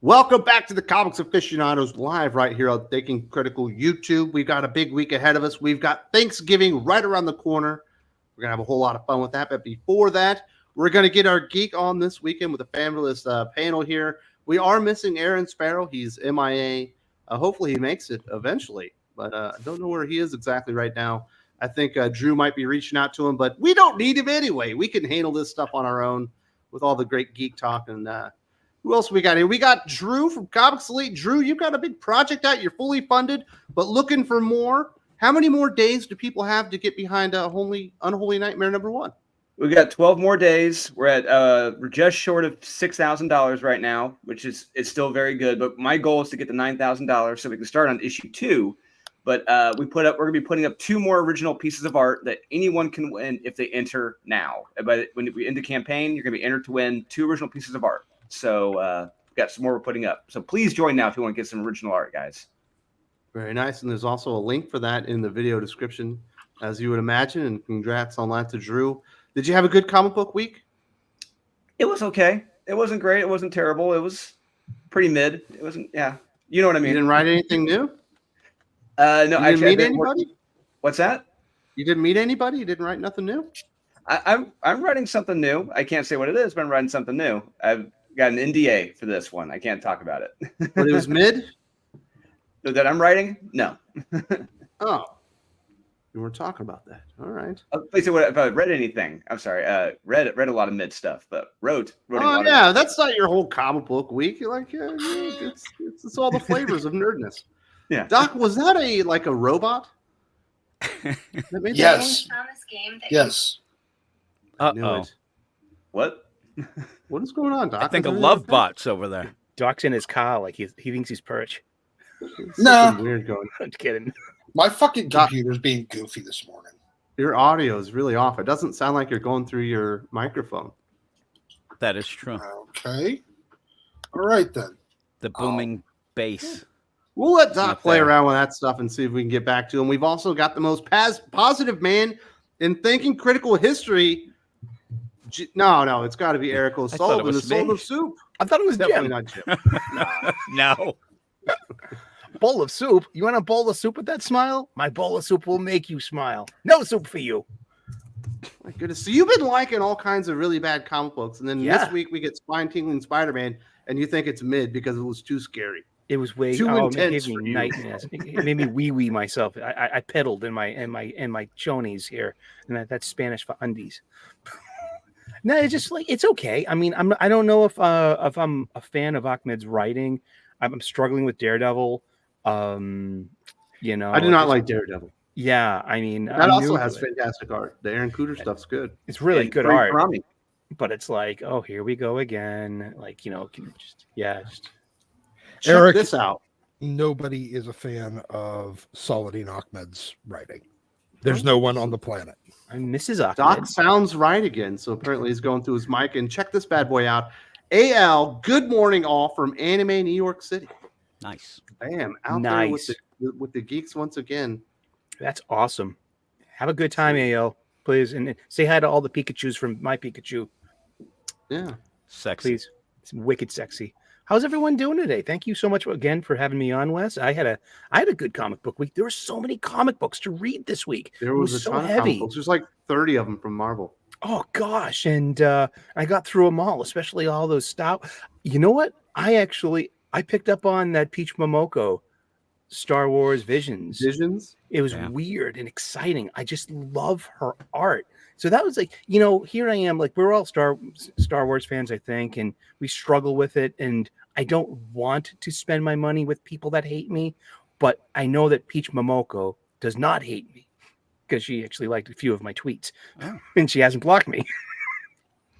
Welcome back to the Comics Aficionados live right here on Thinking Critical YouTube. We've got a big week ahead of us. We've got Thanksgiving right around the corner. We're going to have a whole lot of fun with that. But before that, we're going to get our geek on this weekend with a fabulous panel here. We are missing Aaron Sparrow. He's MIA. Hopefully he makes it eventually. But I don't know where he is exactly right now. I think Drew might be reaching out to him. But we don't need him anyway. We can handle this stuff on our own with all the great geek talk and who else we got here? We got Drew from Comics Elite. Drew, you've got a big project out. You're fully funded, but looking for more. How many more days do people have to get behind Unholy Nightmare #1? We got 12 more days. We're just short of $6,000 right now, which is still very good. But my goal is to get to $9,000 so we can start on issue 2. But we're going to be putting up 2 more original pieces of art that anyone can win if they enter now. But when we end the campaign, you're going to be entered to win 2 original pieces of art. So we've got some more we're putting up. So please join now if you want to get some original art, guys. Very nice. And there's also a link for that in the video description, as you would imagine. And congrats on that to Drew. Did you have a good comic book week? It was okay. It wasn't great. It wasn't terrible. It was pretty mid. It wasn't, yeah. You know what I mean. You didn't write anything new? No, you actually. Didn't meet anybody? What's that? You didn't meet anybody? You didn't write nothing new? I'm writing something new. I can't say what it is, but I'm writing something new. I've got an NDA for this one. I can't talk about it. But it was mid? That I'm writing? No. Oh. You weren't talking about that. All right. Please say if I read anything. I'm sorry. Read a lot of mid stuff, but wrote oh, yeah. That's not your whole comic book week. You're like, yeah, it's all the flavors of nerdness. Yeah. Doc, was that a robot? Yes. Yes. Uh-oh. What? What is going on, Doc? I think a love bot's over there. Doc's in his car like he thinks he's Perch. No. Weird going. I'm kidding. My fucking computer's being goofy this morning. Your audio is really off. It doesn't sound like you're going through your microphone. That is true. Okay. All right, then. The booming bass. We'll let Doc play around with that stuff and see if we can get back to him. We've also got the most positive man in thinking critical history. No, it's got to be Eric O'Sullivan, the soul of soup. I thought it was Definitely Jim. not Jim. No. Bowl of soup? You want a bowl of soup with that smile? My bowl of soup will make you smile. No soup for you. My goodness. So you've been liking all kinds of really bad comic books, and then this week we get spine-tingling Spider-Man, and you think it's mid because it was too scary. It was way too intense. It gave me nightmares. It made me wee myself. I pedaled in my chonies here, and that's Spanish for undies. No, it's just like it's okay. I mean, I don't know if I'm a fan of Ahmed's writing. I'm struggling with Daredevil. I do not like Daredevil. Yeah, I mean that also has fantastic art. The Aaron Kuder stuff's good. It's really good art. But it's like, oh, here we go again. Like, just check Eric, this out. Nobody is a fan of Saladin Ahmed's writing. There's no one on the planet. I'm Mrs. Ahmed. Doc sounds right again. So apparently he's going through his mic. And check this bad boy out. AL, good morning all from Anime New York City. Nice. Bam. Out there with the geeks once again. That's awesome. Have a good time, AL, please. And say hi to all the Pikachus from my Pikachu. Yeah. Sexy. Please. It's wicked sexy. How's everyone doing today? Thank you so much again for having me on, Wes. I had a good comic book week. There were so many comic books to read this week. There was a ton of comic books. There's like 30 of them from Marvel. Oh gosh, and I got through them all, especially all those stout. You know what? I picked up on that Peach Momoko Star Wars Visions. It was weird and exciting. I just love her art. So that was like, here I am, like we're all Star Wars fans, I think, and we struggle with it. And I don't want to spend my money with people that hate me, but I know that Peach Momoko does not hate me because she actually liked a few of my tweets, and she hasn't blocked me.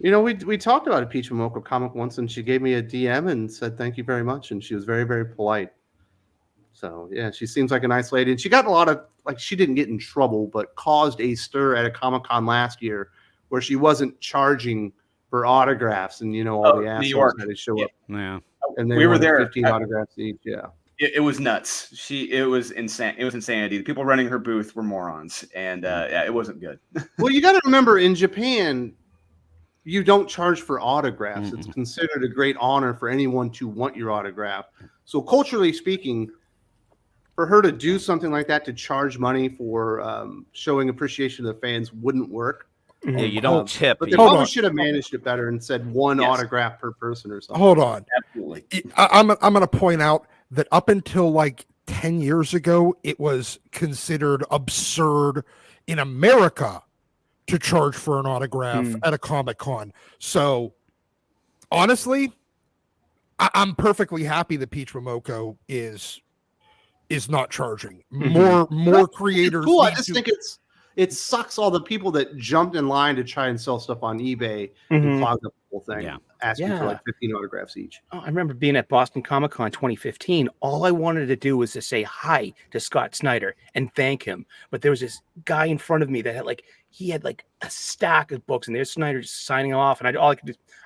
We talked about a Peach Momoko comic once, and she gave me a DM and said thank you very much, and she was very, very polite. So, yeah, she seems like a nice lady. And she got a lot of, she didn't get in trouble, but caused a stir at a Comic-Con last year where she wasn't charging for autographs and, all the assholes had to show up. Yeah. And we were there. 15 autographs each, yeah. It was nuts. It was insane. It was insanity. The people running her booth were morons. And, it wasn't good. Well, you got to remember, in Japan, you don't charge for autographs. It's considered a great honor for anyone to want your autograph. So culturally speaking, for her to do something like that, to charge money for showing appreciation to the fans, wouldn't work. Yeah, you don't tip. But they Hold probably on. should have managed it better and said one Yes. autograph per person or something. Hold on. Absolutely. I'm going to point out that up until like 10 years ago, it was considered absurd in America to charge for an autograph at a Comic-Con. So honestly, I'm perfectly happy that Peach Momoko is not charging. More creators. It's cool. I need just to- think it sucks all the people that jumped in line to try and sell stuff on eBay and clogged up the whole thing, Yeah. asking for Yeah. like 15 autographs each. Oh, I remember being at Boston Comic Con 2015. All I wanted to do was to say hi to Scott Snyder and thank him. But there was this guy in front of me that had he had a stack of books, and there's Snyder just signing off. And I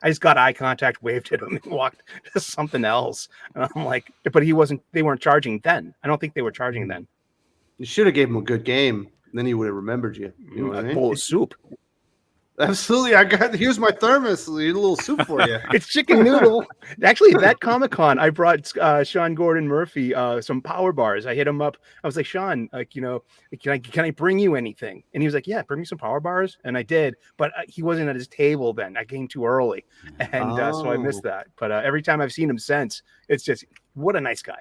just got eye contact, waved at him, and walked to something else. And I'm like, but they weren't charging then. I don't think they were charging then. You should have gave him a good game. Then he would have remembered you. You know what I A mean? bowl of soup. Absolutely. Here's my thermos. A little soup for you. It's chicken noodle. Actually, at that Comic Con, I brought Sean Gordon Murphy some power bars. I hit him up. I was like, Sean, can I bring you anything? And he was like, yeah, bring me some power bars. And I did, but he wasn't at his table then. I came too early, and so I missed that. But every time I've seen him since, it's just what a nice guy.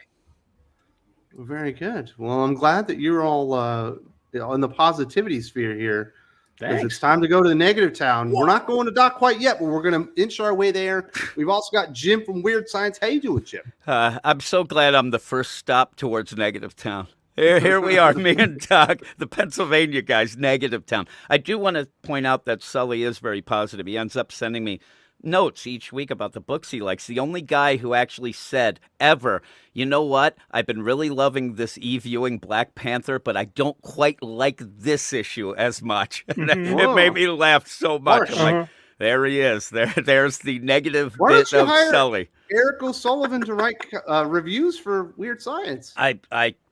Very good. Well, I'm glad that you're all in the positivity sphere here. Because Thanks. it's time to go to the negative town. We're not going to Doc quite yet, but we're going to inch our way there. We've also got Jim from Weird Science. How you doing, Jim? I'm so glad I'm the first stop towards Negative Town. Here we are, me and Doc, the Pennsylvania guys, Negative Town. I do want to point out that Sully is very positive. He ends up sending me notes each week about the books he likes. The only guy who actually said ever, you know what? I've been really loving this e-viewing Black Panther, but I don't quite like this issue as much. It made me laugh so much. I'm like, there he is. There's the negative Why bit don't you of hire Sully. Eric O'Sullivan to write reviews for Weird Science. I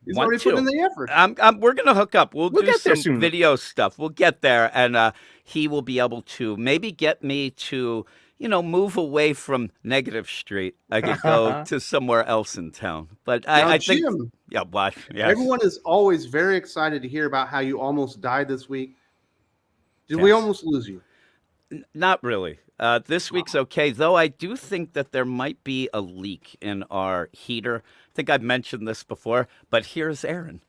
He's want already to. put in the effort. We're gonna hook up. We'll do get there some soon. video stuff. We'll get there, and he will be able to maybe get me to move away from Negative Street. I could go to somewhere else in town. But Now, I think, Jim, yeah, what? Yes. everyone is always very excited to hear about how you almost died this week. Did we Yes. almost lose you? Not really. This week's okay, though I do think that there might be a leak in our heater. I think I've mentioned this before, but here's Aaron.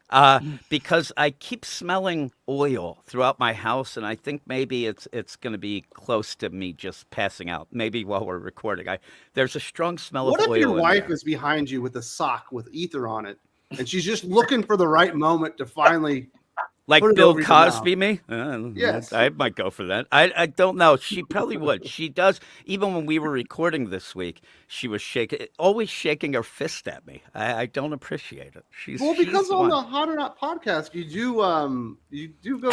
Because I keep smelling oil throughout my house, and I think maybe it's going to be close to me just passing out. Maybe while we're recording. There's a strong smell What of if oil your in wife there. is behind you with a sock with ether on it, and she's just looking for the right moment to finally... Like Put it Bill over your mouth. Cosby me? Yes. I might go for that. I don't know. She probably would. She does. Even when we were recording this week, she was always shaking her fist at me. I don't appreciate it. She's because on one. the Hot or Not podcast, you do go.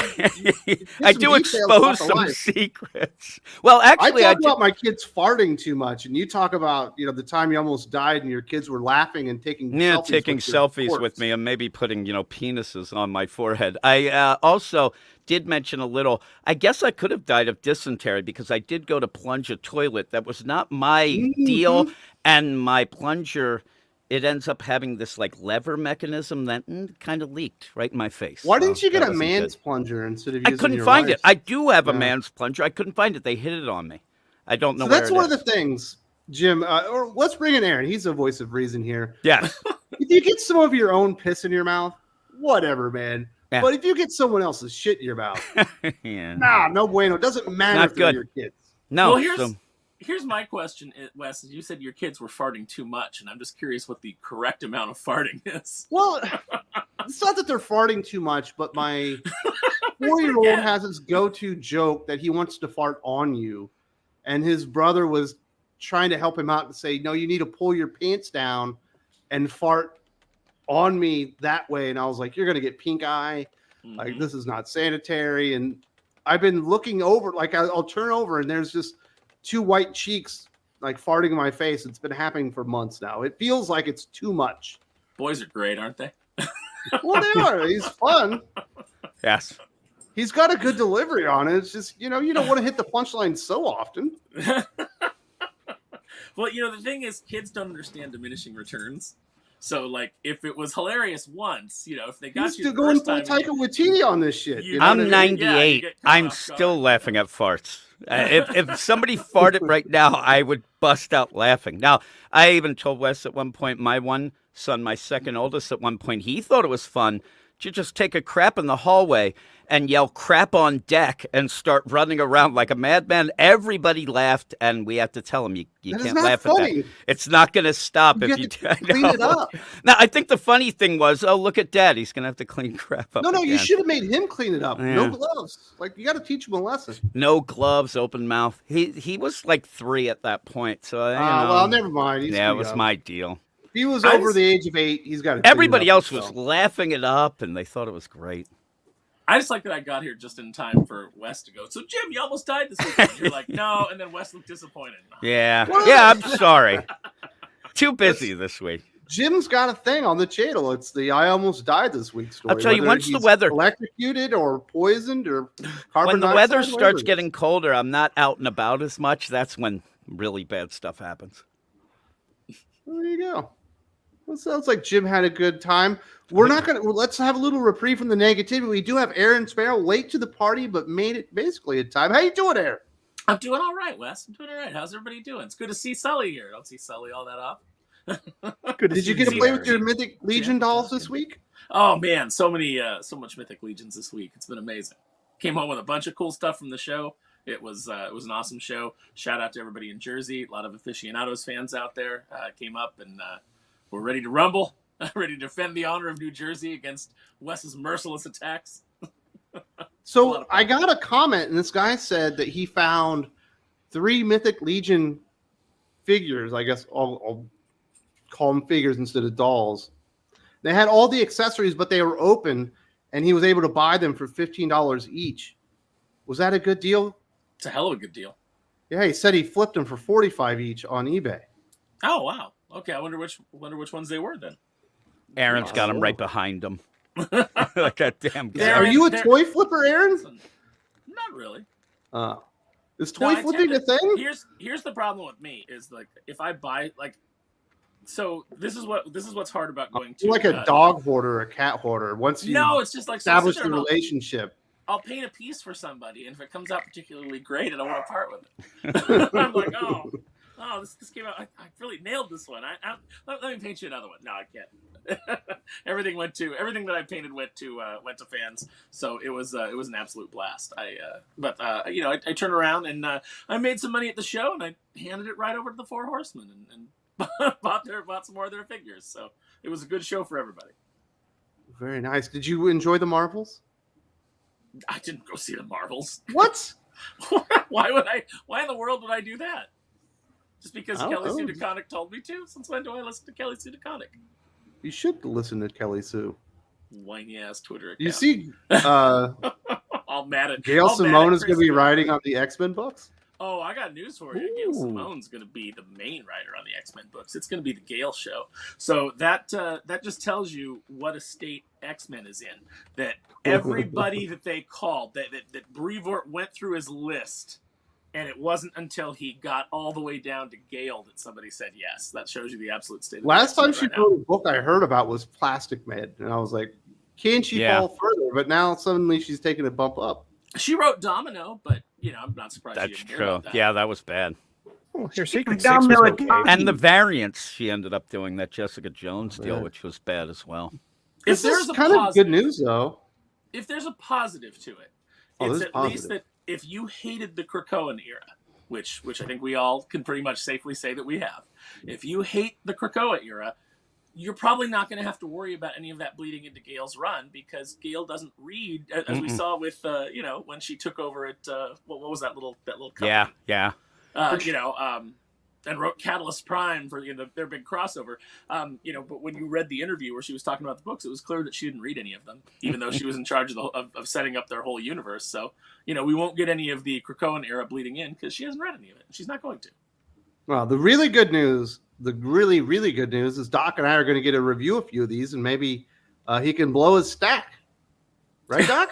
I do expose some secrets. Well, actually, I talk about my kids farting too much, and you talk about the time you almost died and your kids were laughing and taking selfies with me and maybe putting penises on my forehead. I also did mention a little. I guess I could have died of dysentery because I did go to plunge a toilet. That was not my deal, and my plunger. It ends up having this lever mechanism that kind of leaked right in my face. Why So didn't you get that a wasn't man's good. plunger instead of I using couldn't your find it. wife's? I do have a Yeah. man's plunger. I couldn't find it. They hid it on me. I don't know So where that's it one is. of the things, Jim. Or let's bring in Aaron. He's a voice of reason here. Yes. If you get some of your own piss in your mouth, whatever, man. Yeah. But if you get someone else's shit in your mouth, Yeah. nah, no bueno. It doesn't matter Not if they're good. your kids. No. Well, here's my question, Wes. You said your kids were farting too much, and I'm just curious what the correct amount of farting is. Well, it's not that they're farting too much, but my 4-year-old has his go-to joke that he wants to fart on you, and his brother was trying to help him out and say, "No, you need to pull your pants down and fart on me that way." And I was like, "You're gonna get pink eye. Like this is not sanitary." And I've been looking over, I'll turn over, and there's just 2 white cheeks farting in my face. It's been happening for months now. It feels like it's too much. Boys are great, aren't they? Well, they are. He's fun. Yes. He's got a good delivery on it. It's just, you don't want to hit the punchline so often. Well, the thing is, kids don't understand diminishing returns. So, like, if it was hilarious once, if they got He's you still the going first full time, Taika Waititi on this shit. I'm Yeah, you 98. get caught I'm off still guard. laughing at farts. If somebody farted right now, I would bust out laughing. Now, I even told Wes at one point, my one son, my second oldest, at one point, he thought it was fun to just take a crap in the hallway and yell crap on deck and start running around like a madman. Everybody laughed, and we had to tell him, you That is can't not laugh funny. at that. It's not going to stop You if have you to clean it up. Now, I think the funny thing was, oh, look at Dad. He's going to have to clean crap up No, you again. should have made him clean it up. No Yeah. gloves. Like, you got to teach him a lesson. No gloves, open mouth. He was like 3 at that point, so Well, never mind. He's yeah, it too was young. my deal. If he was I over just- the age of 8, he's got to. Everybody else was laughing it up, and they thought it was great. I just like that I got here just in time for Wes to go. So, Jim, you almost died this weekend. You're like, no, and then Wes looked disappointed. Yeah, What? yeah. I'm sorry. Too busy this week. Jim's got a thing on the channel. It's the "I almost died this week" story. I'll tell you, Whether once the he's weather- electrocuted or poisoned or carbon When the dioxide, weather whatever starts it is. getting colder, I'm not out and about as much. That's when really bad stuff happens. There you go. Well, sounds like Jim had a good time. We're not gonna. Let's have a little reprieve from the negativity. We do have Aaron Sparrow late to the party, but made it basically in time. How you doing, Aaron? I'm doing all right, Wes. I'm doing all right. How's everybody doing? It's good to see Sully here. I don't see Sully all that often. Good to Did you see get to play Aaron. with your Mythic Legion dolls this week? Oh man, so much Mythic Legions this week. It's been amazing. Came home with a bunch of cool stuff from the show. It was an awesome show. Shout out to everybody in Jersey. A lot of Aficionados fans out there came up and were ready to rumble, ready to defend the honor of New Jersey against Wes's merciless attacks. So I got a comment, and this guy said that he found 3 Mythic Legion figures. I guess I'll call them figures instead of dolls. They had all the accessories, but they were open, and he was able to buy them for $15 each. Was that a good deal? It's a hell of a good deal. Yeah, he said he flipped them for $45 each on eBay. Oh wow. Okay, I wonder which ones they were then. Aaron's got him right behind him. Like that damn guy. They're- Are you a they're- toy flipper, Aaron? Not really. Is toy I flipping a tend to- thing? Here's the problem with me is like if I buy like, so this is what's hard about going to You're like a dog hoarder or a cat hoarder. Once you No, it's just like so I sit establish there the and relationship. I'll paint a piece for somebody, and if it comes out particularly great, I don't want to part with it. I'm like, oh, this came out. I really nailed this one. Let me paint you another one. No, I can't. everything that I painted went to fans, so it was an absolute blast. I turned around and I made some money at the show, and I handed it right over to the Four Horsemen and bought some more of their figures. So it was a good show for everybody. Very nice. Did you enjoy the Marvels? I didn't go see the Marvels. What? Why in the world would I do that? Just because I don't Kelly Sue know. DeConnick told me to? Since when do I listen to Kelly Sue DeConnick? You should listen to Kelly Sue. Whiny ass Twitter account. You see, all mad at Gail all mad Simone at is going to be Chris. writing on the X-Men books. Oh, I got news for you. Gail Ooh. Simone's going to be the main writer on the X-Men books. It's going to be the Gail show. So that just tells you what a state X-Men is in. That everybody that they called, that Brevoort went through his list, and it wasn't until he got all the way down to Gail that somebody said yes. That shows you the absolute state of the Last time X-Men she right now. wrote a book I heard about was Plastic Man, and I was like, can she Yeah. fall further? But now suddenly she's taking a bump up. She wrote Domino, but I'm not surprised That's you didn't hear true. about that. Yeah, that was bad. Oh, her Secret Down Six was there okay. at And the variants she ended up doing, that Jessica Jones deal, Yeah. which was bad as well. This there's is a kind of positive- good news, though. If there's a positive to it, Oh, it's there's at positive. least that if you hated the Krakoan era, which I think we all can pretty much safely say that we have, if you hate the Krakoa era, you're probably not going to have to worry about any of that bleeding into Gail's run because Gail doesn't read, as we saw with when she took over at what was that little company? Yeah. And wrote Catalyst Prime for their big crossover. But when you read the interview where she was talking about the books, it was clear that she didn't read any of them, even though she was in charge of setting up their whole universe. So, we won't get any of the Krakoan era bleeding in because she hasn't read any of it. She's not going to. Well, the really good news, the really, really good news is Doc and I are going to get a review of a few of these, and maybe he can blow his stack. Right, Doc?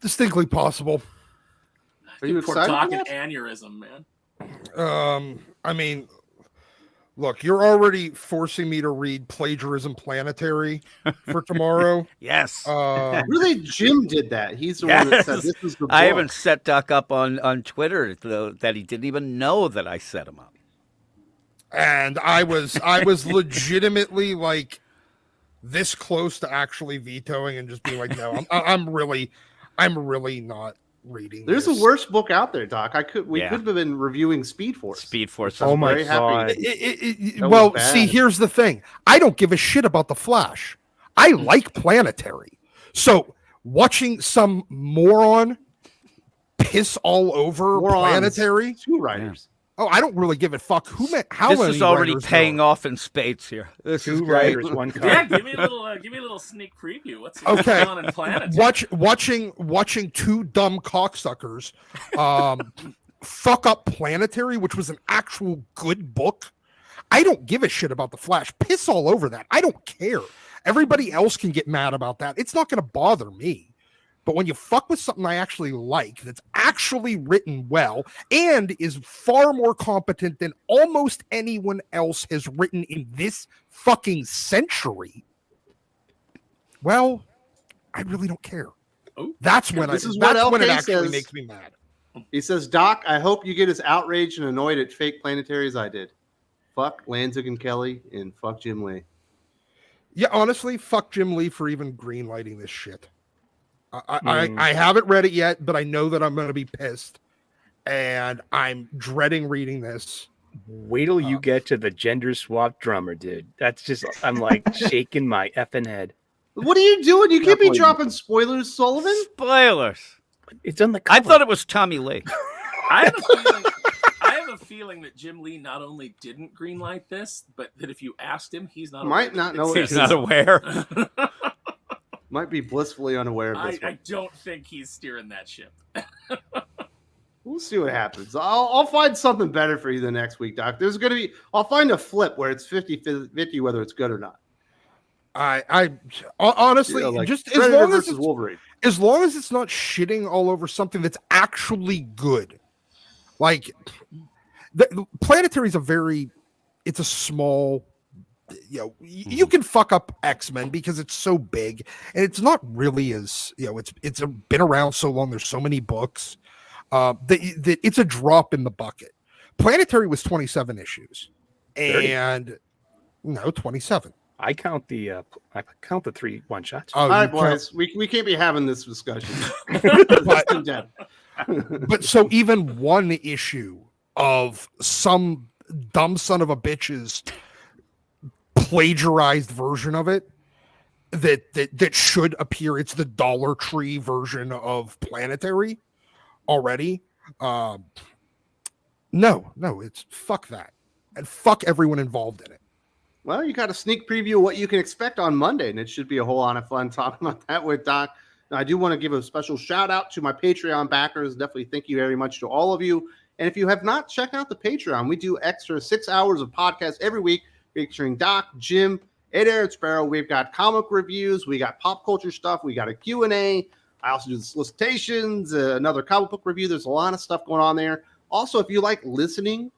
Distinctly possible. Are you Poor excited? Doc for an that? aneurysm, man. I mean, look, you're already forcing me to read Plagiarism Planetary for tomorrow. Yes. Really, Jim did that. He's the one that said Yes. this is the book. I even set Doc up on Twitter that he didn't even know that I set him up. And I was legitimately like this close to actually vetoing and just being like, no, I'm really not reading. There's this. a worse book out there, Doc. We Yeah. could have been reviewing Speed Force. Speed Force. Oh my very happy. That Well, was see, bad. here's the thing. I don't give a shit about the Flash. I like Planetary. So watching some moron piss all over Morons. Planetary. Two writers. Oh, I don't really give a fuck how This many is already writers paying there are. off in spades here. This is Two great. writers, one cut. Yeah, give me a little sneak preview. What's Okay. going on in Planet? Watching two dumb cocksuckers fuck up Planetary, which was an actual good book. I don't give a shit about the Flash. Piss all over that. I don't care. Everybody else can get mad about that. It's not going to bother me. But when you fuck with something I actually like, that's actually written well and is far more competent than almost anyone else has written in this fucking century, well, I really don't care. Oh, That's when this is what that's when it LK actually says. makes me mad. He says, Doc, I hope you get as outraged and annoyed at fake Planetary as I did. Fuck Lanzig and Kelly and fuck Jim Lee. Yeah, honestly, fuck Jim Lee for even greenlighting this shit. I haven't read it yet, but I know that I'm going to be pissed, and I'm dreading reading this. Wait till you get to the gender swap drummer, dude. That's just, I'm like shaking my effing head. What are you doing? You can't be Definitely. dropping spoilers, Sullivan. Spoilers. It's on the I cover. thought it was Tommy Lee. I have a feeling that Jim Lee not only didn't greenlight this, but that if you asked him, he's not Might aware not that know it it He's is. not aware. Might be blissfully unaware of this one. I don't think he's steering that ship. We'll see what happens. I'll find something better for you the next week, Doc. I'll find a flip where it's 50-50 whether it's good or not. I honestly, You know, like just as Predator long as versus Wolverine. as long as it's not shitting all over something that's actually good. Like the Planetary is it's a small, you can fuck up X-Men because it's so big and it's not really as, it's been around so long. There's so many books that it's a drop in the bucket. Planetary was 27 issues 30. and no, 27. I count the 3 one shots. Oh, All right, you count- boys. We can't be having this discussion. But- But so even one issue of some dumb son of a bitch's plagiarized version of it that should appear. It's the Dollar Tree version of Planetary already. No, it's fuck that. And fuck everyone involved in it. Well, you got a sneak preview of what you can expect on Monday, and it should be a whole lot of fun talking about that with Doc. Now, I do want to give a special shout out to my Patreon backers. Definitely thank you very much to all of you. And if you have not checked out the Patreon, we do extra 6 hours of podcast every week featuring Doc, Jim, Ed Aaron Sparrow. We've got comic reviews. We got pop culture stuff. We got a Q&A. I also do the solicitations, another comic book review. There's a lot of stuff going on there. Also, if you like listening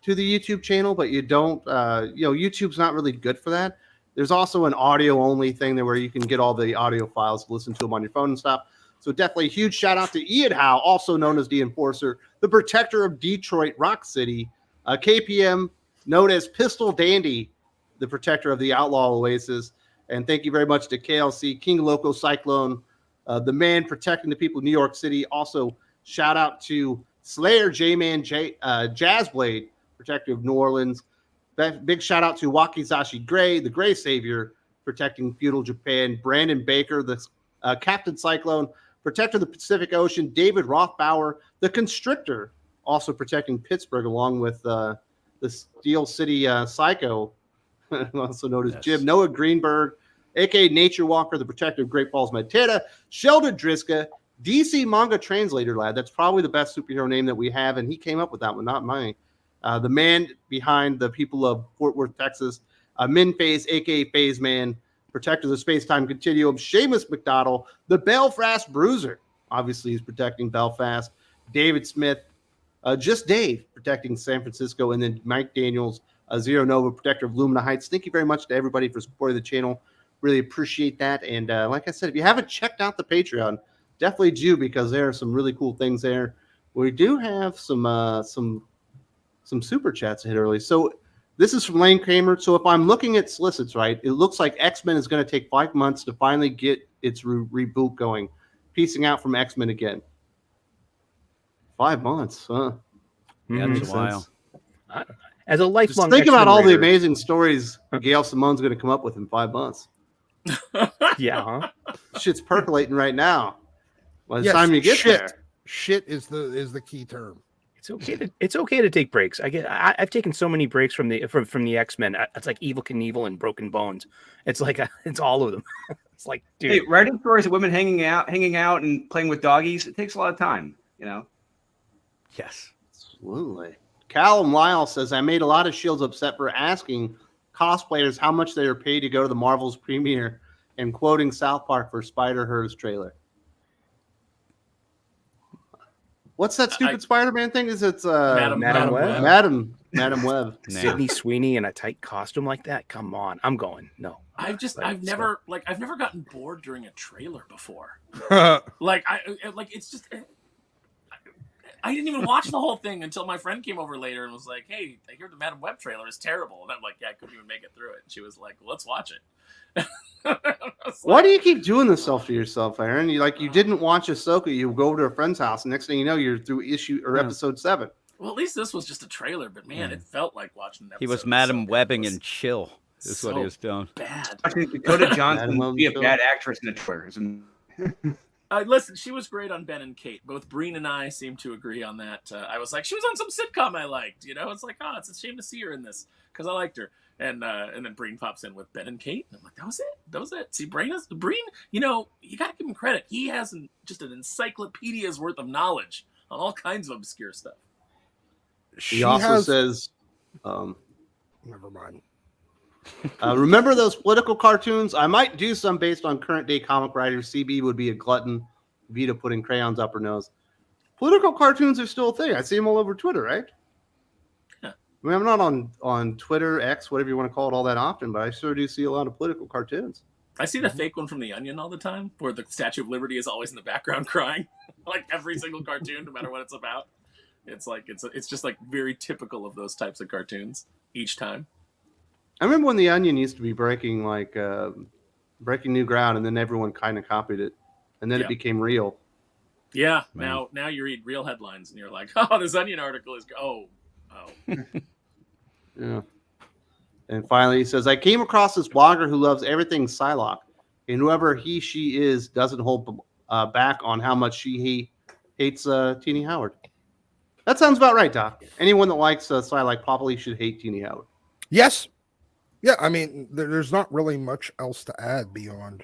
to the YouTube channel, but you don't, YouTube's not really good for that. There's also an audio-only thing there where you can get all the audio files, listen to them on your phone and stuff. So definitely a huge shout-out to Ian Howe, also known as the Enforcer, the protector of Detroit Rock City, KPM, known as Pistol Dandy, the protector of the Outlaw Oasis. And thank you very much to KLC, King Loco Cyclone, the man protecting the people of New York City. Also, shout-out to Slayer, J-Man, Jazzblade, protector of New Orleans. Big shout out to Wakizashi Gray, the Gray Savior, protecting feudal Japan. Brandon Baker, the Captain Cyclone, protector of the Pacific Ocean. David Rothbauer, the Constrictor, also protecting Pittsburgh, along with the Steel City Psycho, also known as Jim. Noah Greenberg, aka Nature Walker, the protector of Great Falls, Montana. Sheldon Driska, DC manga translator lad. That's probably the best superhero name that we have, and he came up with that one, not mine. The man behind the people of Fort Worth, Texas, Min Phase, a.k.a. Phase Man, protector of the space-time continuum, Seamus McDonald, the Belfast Bruiser, obviously, is protecting Belfast. David Smith, just Dave, protecting San Francisco. And then Mike Daniels, Zero Nova, protector of Lumina Heights. Thank you very much to everybody for supporting the channel. Really appreciate that. And like I said, if you haven't checked out the Patreon, definitely do, because there are some really cool things there. We do have some super chats hit early. So this is from Lane Kramer. So if I'm looking at solicits right, it looks like X-Men is going to take 5 months to finally get its reboot going. Piecing out from X-Men again. 5 months, huh? Yeah, Makes it's a while. sense. As a lifelong, Just think about X-Men all the reader- amazing stories Gail Simone's going to come up with in 5 months. Yeah, huh? Shit's percolating right now. By the Yes, time you get shit. there. Shit is the key term. It's okay to take breaks. I've taken so many breaks from the X-Men. It's like Evil Knievel and Broken Bones. It's like it's all of them. It's like, dude, Hey, writing stories of women hanging out and playing with doggies, it takes a lot of time, you know. Yes. Absolutely. Callum Lyle says, I made a lot of Shields upset for asking cosplayers how much they are paid to go to the Marvel's premiere and quoting South Park for Spider-Her's trailer. What's that stupid Spider-Man thing? It's Madam Web. Madam Web. Sydney Sweeney in a tight costume like that. Come on, I'm going. No, I've never gotten bored during a trailer before. It's just. I didn't even watch the whole thing until my friend came over later and was like, "Hey, I hear the Madam Web trailer is terrible." And I'm like, "Yeah, I couldn't even make it through it." And she was like, well, "Let's watch it." Why do you keep doing this stuff to yourself, Aaron? You didn't watch Ahsoka. You go over to a friend's house, and next thing you know, you're through episode 7. Well, at least this was just a trailer, but man, it felt like watching an episode. He was Madam Webbing and chill. Is what he was doing. Bad. I think Dakota Johnson would be a bad actress in the trailers. Listen, she was great on Ben and Kate. Both Breen and I seem to agree on that. I was like, she was on some sitcom I liked. You know, it's like, oh, it's a shame to see her in this because I liked her. And then Breen pops in with Ben and Kate, and I'm like, that was it. See, Breen, you know, you got to give him credit. He has just an encyclopedia's worth of knowledge on all kinds of obscure stuff. He also says, never mind. Remember those political cartoons? I might do some based on current day comic writers. CB would be a glutton. Vita putting crayons up her nose. Political cartoons are still a thing. I see them all over Twitter, right? Yeah. I mean, I'm not on Twitter, X, whatever you want to call it, all that often, but I sure do see a lot of political cartoons. I see the fake one from The Onion all the time, where the Statue of Liberty is always in the background crying, like every single cartoon, no matter what it's about. It's like it's just like very typical of those types of cartoons each time. I remember when The Onion used to be breaking new ground, and then everyone kind of copied it, and then it became real. Yeah. Man. Now you read real headlines, and you're like, oh, this Onion article is Yeah. And finally, he says, I came across this blogger who loves everything Psylocke, and whoever she is doesn't hold back on how much he hates Teenie Howard. That sounds about right, Doc. Anyone that likes Psylocke probably should hate Teenie Howard. Yes. Yeah, I mean, there's not really much else to add beyond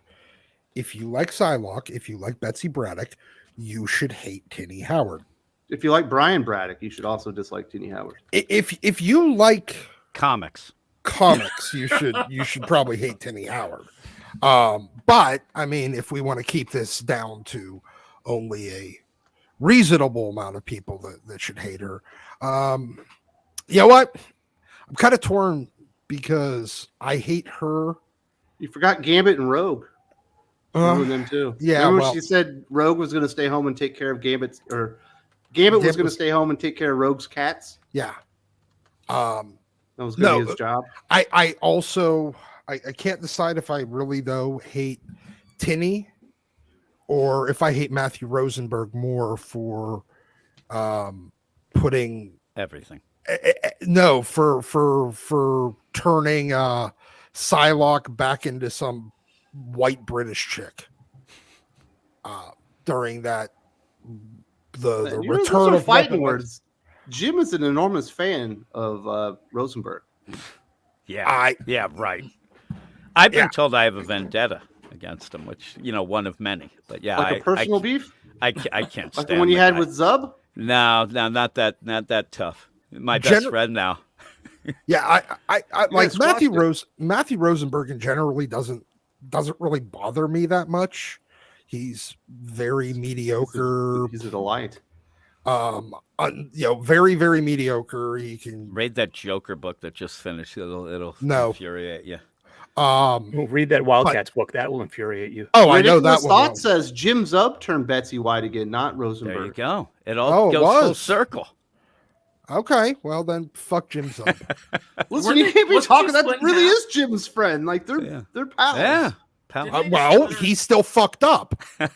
if you like Psylocke, if you like Betsy Braddock, you should hate Teenie Howard. If you like Brian Braddock, you should also dislike Teenie Howard. If you like comics, you should probably hate Teenie Howard. But I mean, if we want to keep this down to only a reasonable amount of people that should hate her, you know what? I'm kind of torn because I hate her. You forgot Gambit and Rogue. Them too. Yeah. Remember when she said Rogue was going to stay home and take care of Gambit's, or Gambit was going to stay home and take care of Rogue's cats? Yeah. That was going to be his job. I also can't decide if I really though hate Tinny or if I hate Matthew Rosenberg more for putting everything. No, for turning Psylocke back into some white British chick during that the return of fighting words. Jim is an enormous fan of Rosenberg. Yeah, right. I've been told I have a vendetta against him, which one of many. But yeah, like a personal beef. I can't stand like the one you had with Zub. No, not that tough. My best friend now. Yeah, I like Matthew Rosenberg, and generally doesn't really bother me that much. He's very mediocre. He's a delight. Very, very mediocre. He can read that Joker book that just finished. It'll No. infuriate you. We'll read that Wildcats book. That will infuriate you. Oh, I know that one. Thought says Jim Zub turned Betsy White again, not Rosenberg. There you go. It all goes full circle. Okay, well then, fuck Jim's up. Listen, you can't be talking. That really is Jim's friend. Like they're pals. Yeah, well, he's still fucked up. True.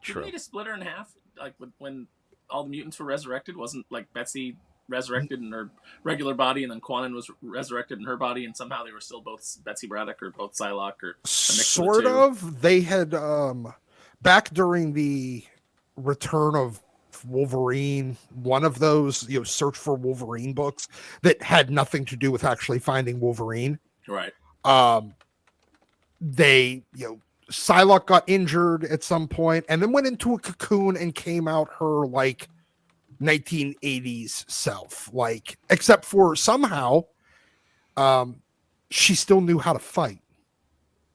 Did we need to split her in half? Like when all the mutants were resurrected, wasn't like Betsy resurrected in her regular body, and then Quanon was resurrected in her body, and somehow they were still both Betsy Braddock or both Psylocke or sort of. They had back during the return of Wolverine, one of those Search for Wolverine books that had nothing to do with actually finding Wolverine. Right. They Psylocke got injured at some point and then went into a cocoon and came out her like 1980s self, like, except for somehow she still knew how to fight,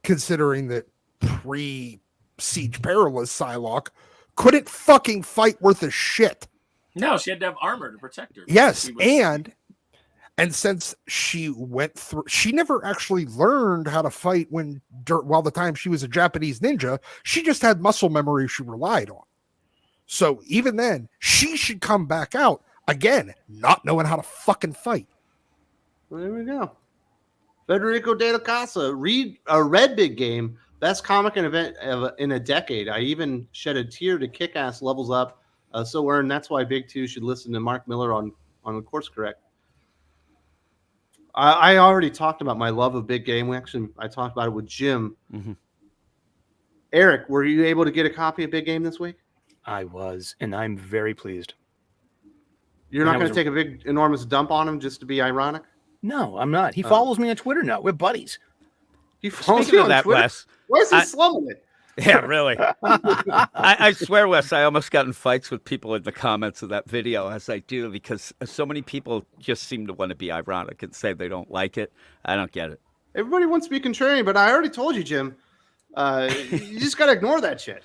considering that pre-Siege Perilous Psylocke couldn't fucking fight worth a shit. No, she had to have armor to protect her. Yes, and since she went through, she never actually learned how to fight while the time she was a Japanese ninja. She just had muscle memory she relied on. So even then, she should come back out again, not knowing how to fucking fight. Well, there we go. Federico de la Casa, read Big Game. Best comic and event in a decade. I even shed a tear to Kick-Ass levels up. So earned. That's why Big Two should listen to Mark Miller on the Course Correct. I already talked about my love of Big Game. I talked about it with Jim. Mm-hmm. Eric, were you able to get a copy of Big Game this week? I was, and I'm very pleased. You're not going to take a big, enormous dump on him just to be ironic? No, I'm not. He follows me on Twitter now. We're buddies. He follows me on Twitter? Wes, why is he slumming it? Yeah, really. I swear, Wes, I almost got in fights with people in the comments of that video, as I do, because so many people just seem to want to be ironic and say they don't like it. I don't get it. Everybody wants to be contrarian, but I already told you, Jim. You just got to ignore that shit.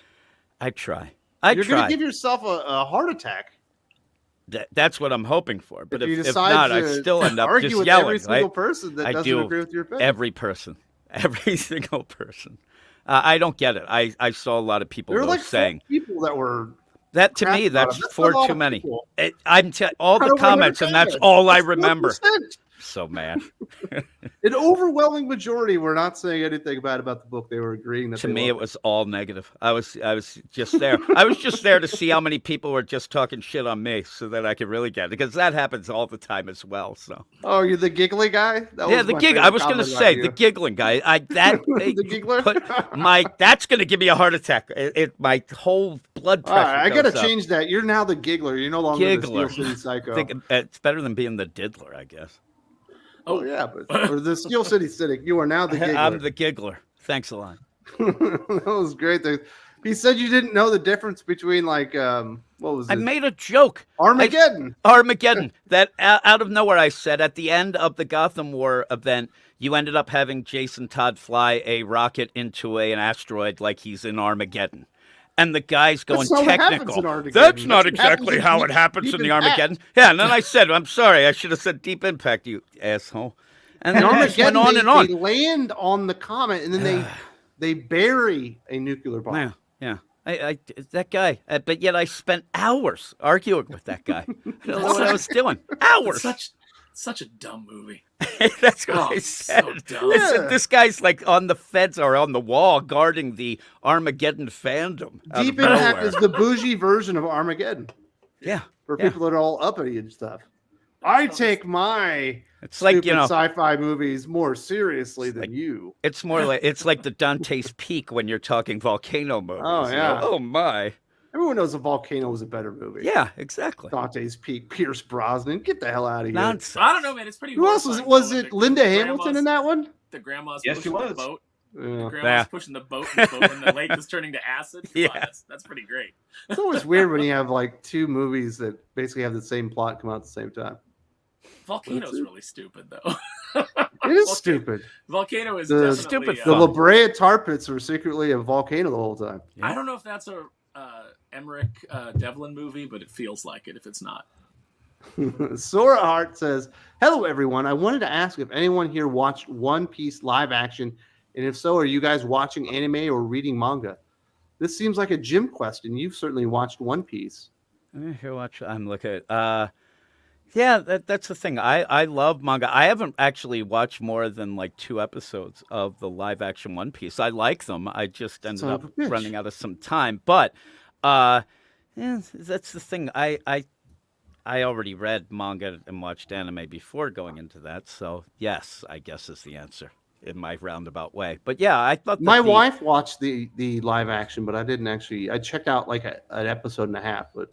I try. You're going to give yourself a heart attack. That's what I'm hoping for. But if not, I still end up argue just with yelling. Every single person that doesn't agree with your opinion. Every single person. I don't get it. I saw a lot of people saying people that were that to me. That's far too many. All the comments, and that's all I remember. 1%. So mad. An overwhelming majority were not saying anything bad about the book. They were agreeing that to me it was all negative. I was just there. I was just there to see how many people were just talking shit on me, so that I could really get it, because that happens all the time as well. So. Oh, you're the giggly guy? The giggling. I was going to say the giggling guy. The giggler. That's going to give me a heart attack. My whole blood pressure. All right, I got to change that. You're now the giggler. You're no longer the Steel City Psycho. It's better than being the diddler, I guess. Oh yeah, but or the Steel City Cynic. You are now the giggler. I'm the giggler. Thanks a lot. That was great. He said you didn't know the difference between what was it? I made a joke. Armageddon. That out of nowhere I said at the end of the Gotham War event, you ended up having Jason Todd fly a rocket into an asteroid like he's in Armageddon. And the guy's going technical. That's not exactly how it happens in the Armageddon. Yeah, and then I said, I'm sorry, I should have said Deep Impact, you asshole. And then it just went on and on. They land on the comet, and then they bury a nuclear bomb. Yeah. I that guy. But yet I spent hours arguing with that guy. I don't know what I was doing. Hours. Such a dumb movie. That's what I said. So dumb. I said, this guy's like on the fence or on the wall guarding the Armageddon fandom. Deep Impact is the bougie version of Armageddon. Yeah. For people that are all uppity and stuff. I take my sci-fi movies more seriously than you. It's more like the Dante's Peak when you're talking volcano movies. Oh yeah. Oh my. Everyone knows A Volcano was a better movie. Yeah, exactly. Dante's Peak, Pierce Brosnan. Get the hell out of here. Nonsense. I don't know, man. It's pretty. Who else was it? Was it Linda Hamilton in that one? The grandma's pushing the boat. Yeah. The grandma's pushing the boat, and the lake is turning to acid. Come on, that's pretty great. It's always weird when you have like two movies that basically have the same plot come out at the same time. Volcano's really stupid, though. It is stupid. Volcano is The definitely stupid The fun. La Brea tar pits were secretly a volcano the whole time. I don't know if that's a Emmerich Devlin movie, but it feels like it if it's not. Sora Hart says, "Hello everyone. I wanted to ask if anyone here watched One Piece live action, and if so, are you guys watching anime or reading manga? This seems like a gym quest, and you've certainly watched One Piece." Here, watch. I'm looking at. Yeah, that's the thing. I love manga. I haven't actually watched more than like 2 episodes of the live action One Piece. I like them. I just ended Son up of a bitch. running out of some time. But that's the thing. I already read manga and watched anime before going into that. So yes, I guess is the answer in my roundabout way. But yeah, I thought that My wife watched the live action, but I didn't actually. I checked out like an episode and a half, but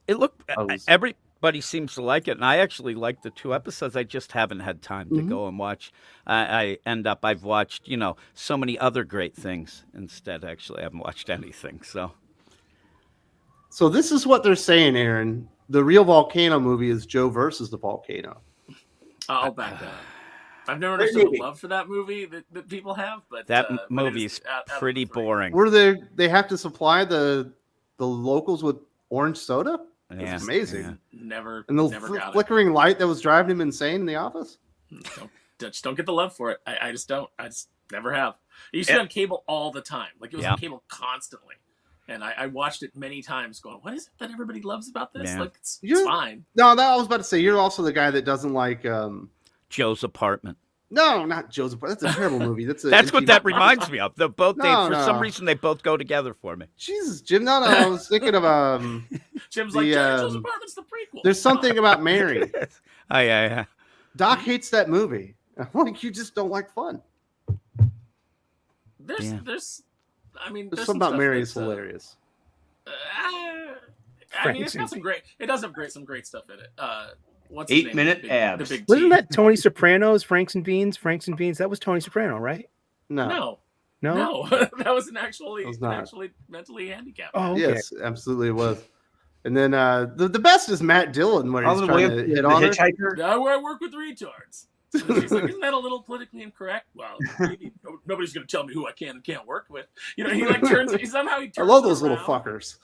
it looked. I was- Everybody seems to like it, and I actually liked the 2 episodes. I just haven't had time to go and watch. I've watched so many other great things instead. Actually, I haven't watched anything. So this is what they're saying, Aaron. The real volcano movie is Joe versus the volcano. I'll back that up. I've never understood the love for that movie that people have, but That but movie's out of pretty the three. boring. Where they have to supply the locals with orange soda. Yeah, It's amazing. yeah. Never And the never got it. flickering light that was driving him insane in the office. Just don't get the love for it. I just don't. I just never have. It used to be on cable all the time. Like it was on cable constantly. And I watched it many times going, what is it that everybody loves about this? Yeah. Like, it's fine. No, that I was about to say. You're also the guy that doesn't like. Joe's Apartment. No, not Joe's. That's a terrible movie. That's what that reminds me of. For No. some reason, they both go together for me. Jesus, Jim. No, I was thinking of Jim's the, like, Joe's Apartment's the prequel. There's something about Mary. Oh, yeah. Doc hates that movie. I'm like, you just don't like fun. There's There's something about Mary is hilarious. I mean, it's got some great. It does have some great stuff in it. What's his name? 8-minute The abs. big Wasn't T. that Tony Soprano's Franks and Beans? Franks and Beans. That was Tony Soprano, right? No. No, that was actually mentally handicapped. Oh, okay. Yes, absolutely it was. And then the best is Matt Dillon when he's trying to hit on her. Hitchhiker. I work with retards. And she's like, isn't that a little politically incorrect? Well, maybe nobody's going to tell me who I can and can't work with. He turns. I love those little fuckers.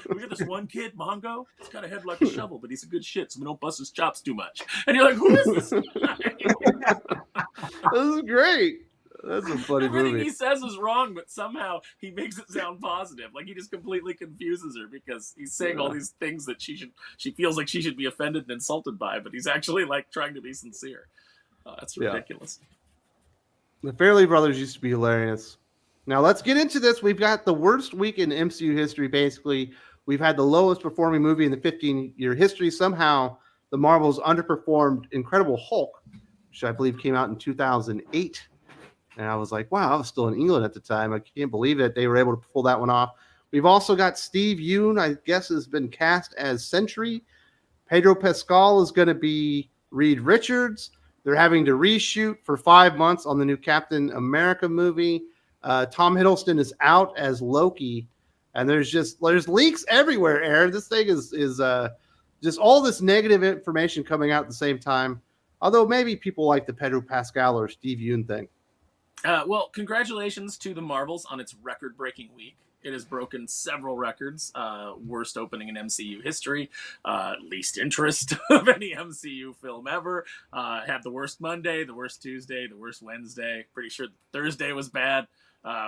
We got this one kid, Mongo. He's got a head like a shovel, but he's a good shit, so we don't bust his chops too much. And you're like, who is this guy? This is great. That's a funny Everything movie. he says is wrong, but somehow he makes it sound positive. Like he just completely confuses her because he's saying all these things that she feels like she should be offended and insulted by, but he's actually like trying to be sincere. That's ridiculous. The Fairley Brothers used to be hilarious. Now let's get into this. We've got the worst week in MCU history. Basically, we've had the lowest performing movie in the 15-year history. Somehow, the Marvels underperformed Incredible Hulk, which I believe came out in 2008. And I was like, wow, I was still in England at the time. I can't believe it. They were able to pull that one off. We've also got Steve Yeun, I guess, has been cast as Sentry. Pedro Pascal is going to be Reed Richards. They're having to reshoot for 5 months on the new Captain America movie. Tom Hiddleston is out as Loki. And there's leaks everywhere, Aaron. This thing is just all this negative information coming out at the same time. Although maybe people like the Pedro Pascal or Steve Yeun thing. Well, congratulations to the Marvels on its record-breaking week. It has broken several records. Worst opening in MCU history, least interest of any MCU film ever. Had the worst Monday, the worst Tuesday, the worst Wednesday. Pretty sure Thursday was bad.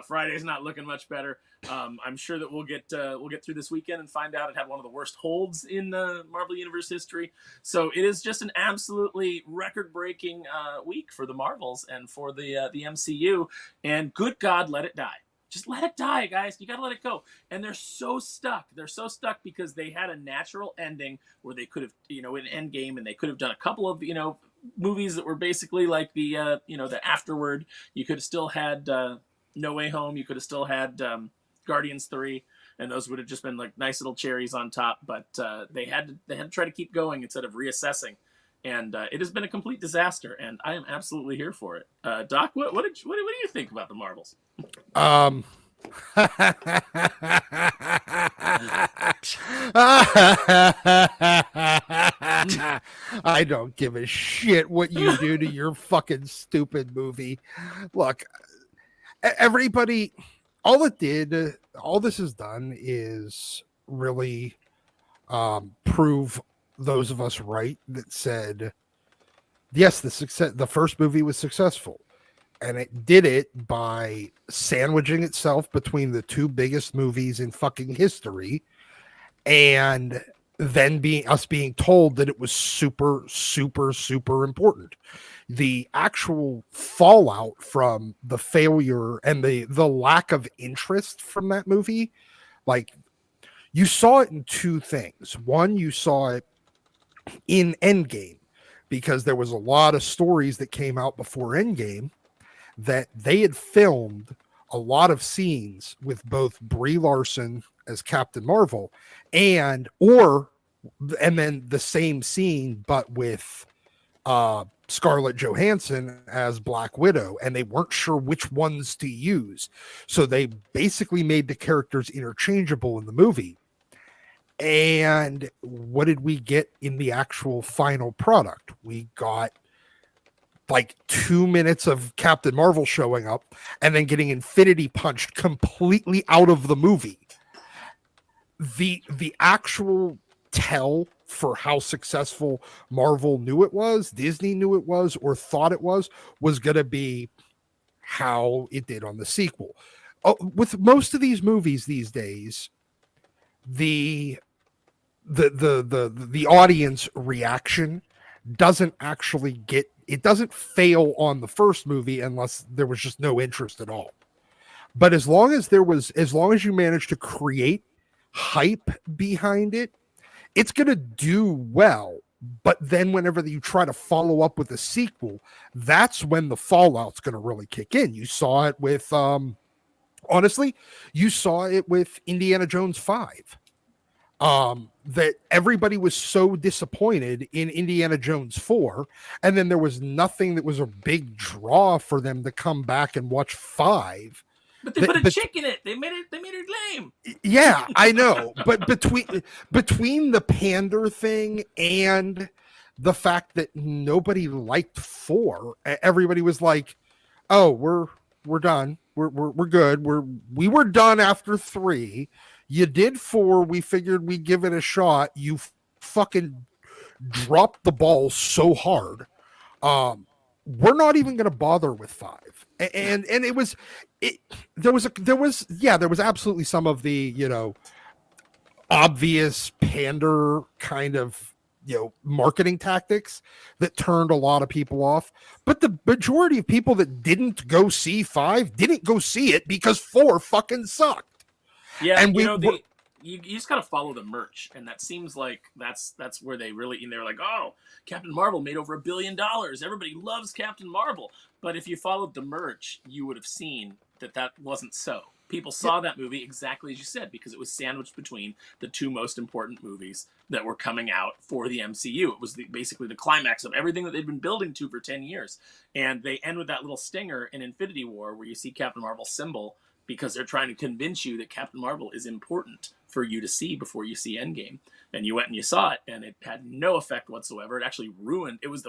Friday's not looking much better. I'm sure that we'll get through this weekend and find out it had one of the worst holds in Marvel Universe history. So it is just an absolutely record-breaking week for the Marvels and for the MCU. And good God, let it die. Just let it die, guys. You got to let it go. And they're so stuck. They're so stuck because they had a natural ending where they could have, in Endgame, and they could have done a couple of, movies that were basically like the, the afterward. You could have still had No Way Home. You could have still had Guardians 3, and those would have just been like nice little cherries on top. But they had to try to keep going instead of reassessing. And it has been a complete disaster, and I am absolutely here for it. Doc, what do you think about the Marvels? I don't give a shit what you do to your fucking stupid movie. Look, everybody, all this has done is really prove those of us right that said, yes, the first movie was successful. And it did it by sandwiching itself between the two biggest movies in fucking history, and then being told that it was super, super, super important. The actual fallout from the failure and the lack of interest from that movie, like, you saw it in two things. One, you saw it in Endgame, because there was a lot of stories that came out before Endgame that they had filmed a lot of scenes with both Brie Larson as Captain Marvel and then the same scene but with Scarlett Johansson as Black Widow, and they weren't sure which ones to use, so they basically made the characters interchangeable in the movie. And what did we get in the actual final product? We got like 2 minutes of Captain Marvel showing up and then getting infinity punched completely out of the movie. The actual tell for how successful Marvel knew it was, Disney knew it was, or thought it was going to be how it did on the sequel. With most of these movies these days, the audience reaction doesn't actually it doesn't fail on the first movie unless there was just no interest at all. But as long as you manage to create hype behind it, it's going to do well. But then whenever you try to follow up with a sequel, that's when the fallout's going to really kick in. You saw it with, honestly, you saw it with Indiana Jones 5. That everybody was so disappointed in Indiana Jones 4, and then there was nothing that was a big draw for them to come back and watch 5. But they put a chick in it. They made it lame. Yeah, I know. But between the pander thing and the fact that nobody liked 4, everybody was like, "Oh, we're done. We're good. We were done after 3. You did 4. We figured we'd give it a shot. You fucking dropped the ball so hard. We're not even going to bother with 5." And there was absolutely some of the, obvious pander kind of, marketing tactics that turned a lot of people off. But the majority of people that didn't go see 5 didn't go see it because 4 fucking sucked. Yeah, and you just gotta follow the merch, and that seems like that's where they really, and they're like, oh, Captain Marvel made over $1 billion. Everybody loves Captain Marvel. But if you followed the merch, you would have seen that wasn't so. People saw that movie exactly as you said, because it was sandwiched between the two most important movies that were coming out for the MCU. It was basically the climax of everything that they'd been building to for 10 years. And they end with that little stinger in Infinity War where you see Captain Marvel's symbol, because they're trying to convince you that Captain Marvel is important for you to see before you see Endgame. And you went and you saw it, and it had no effect whatsoever. It actually ruined. It was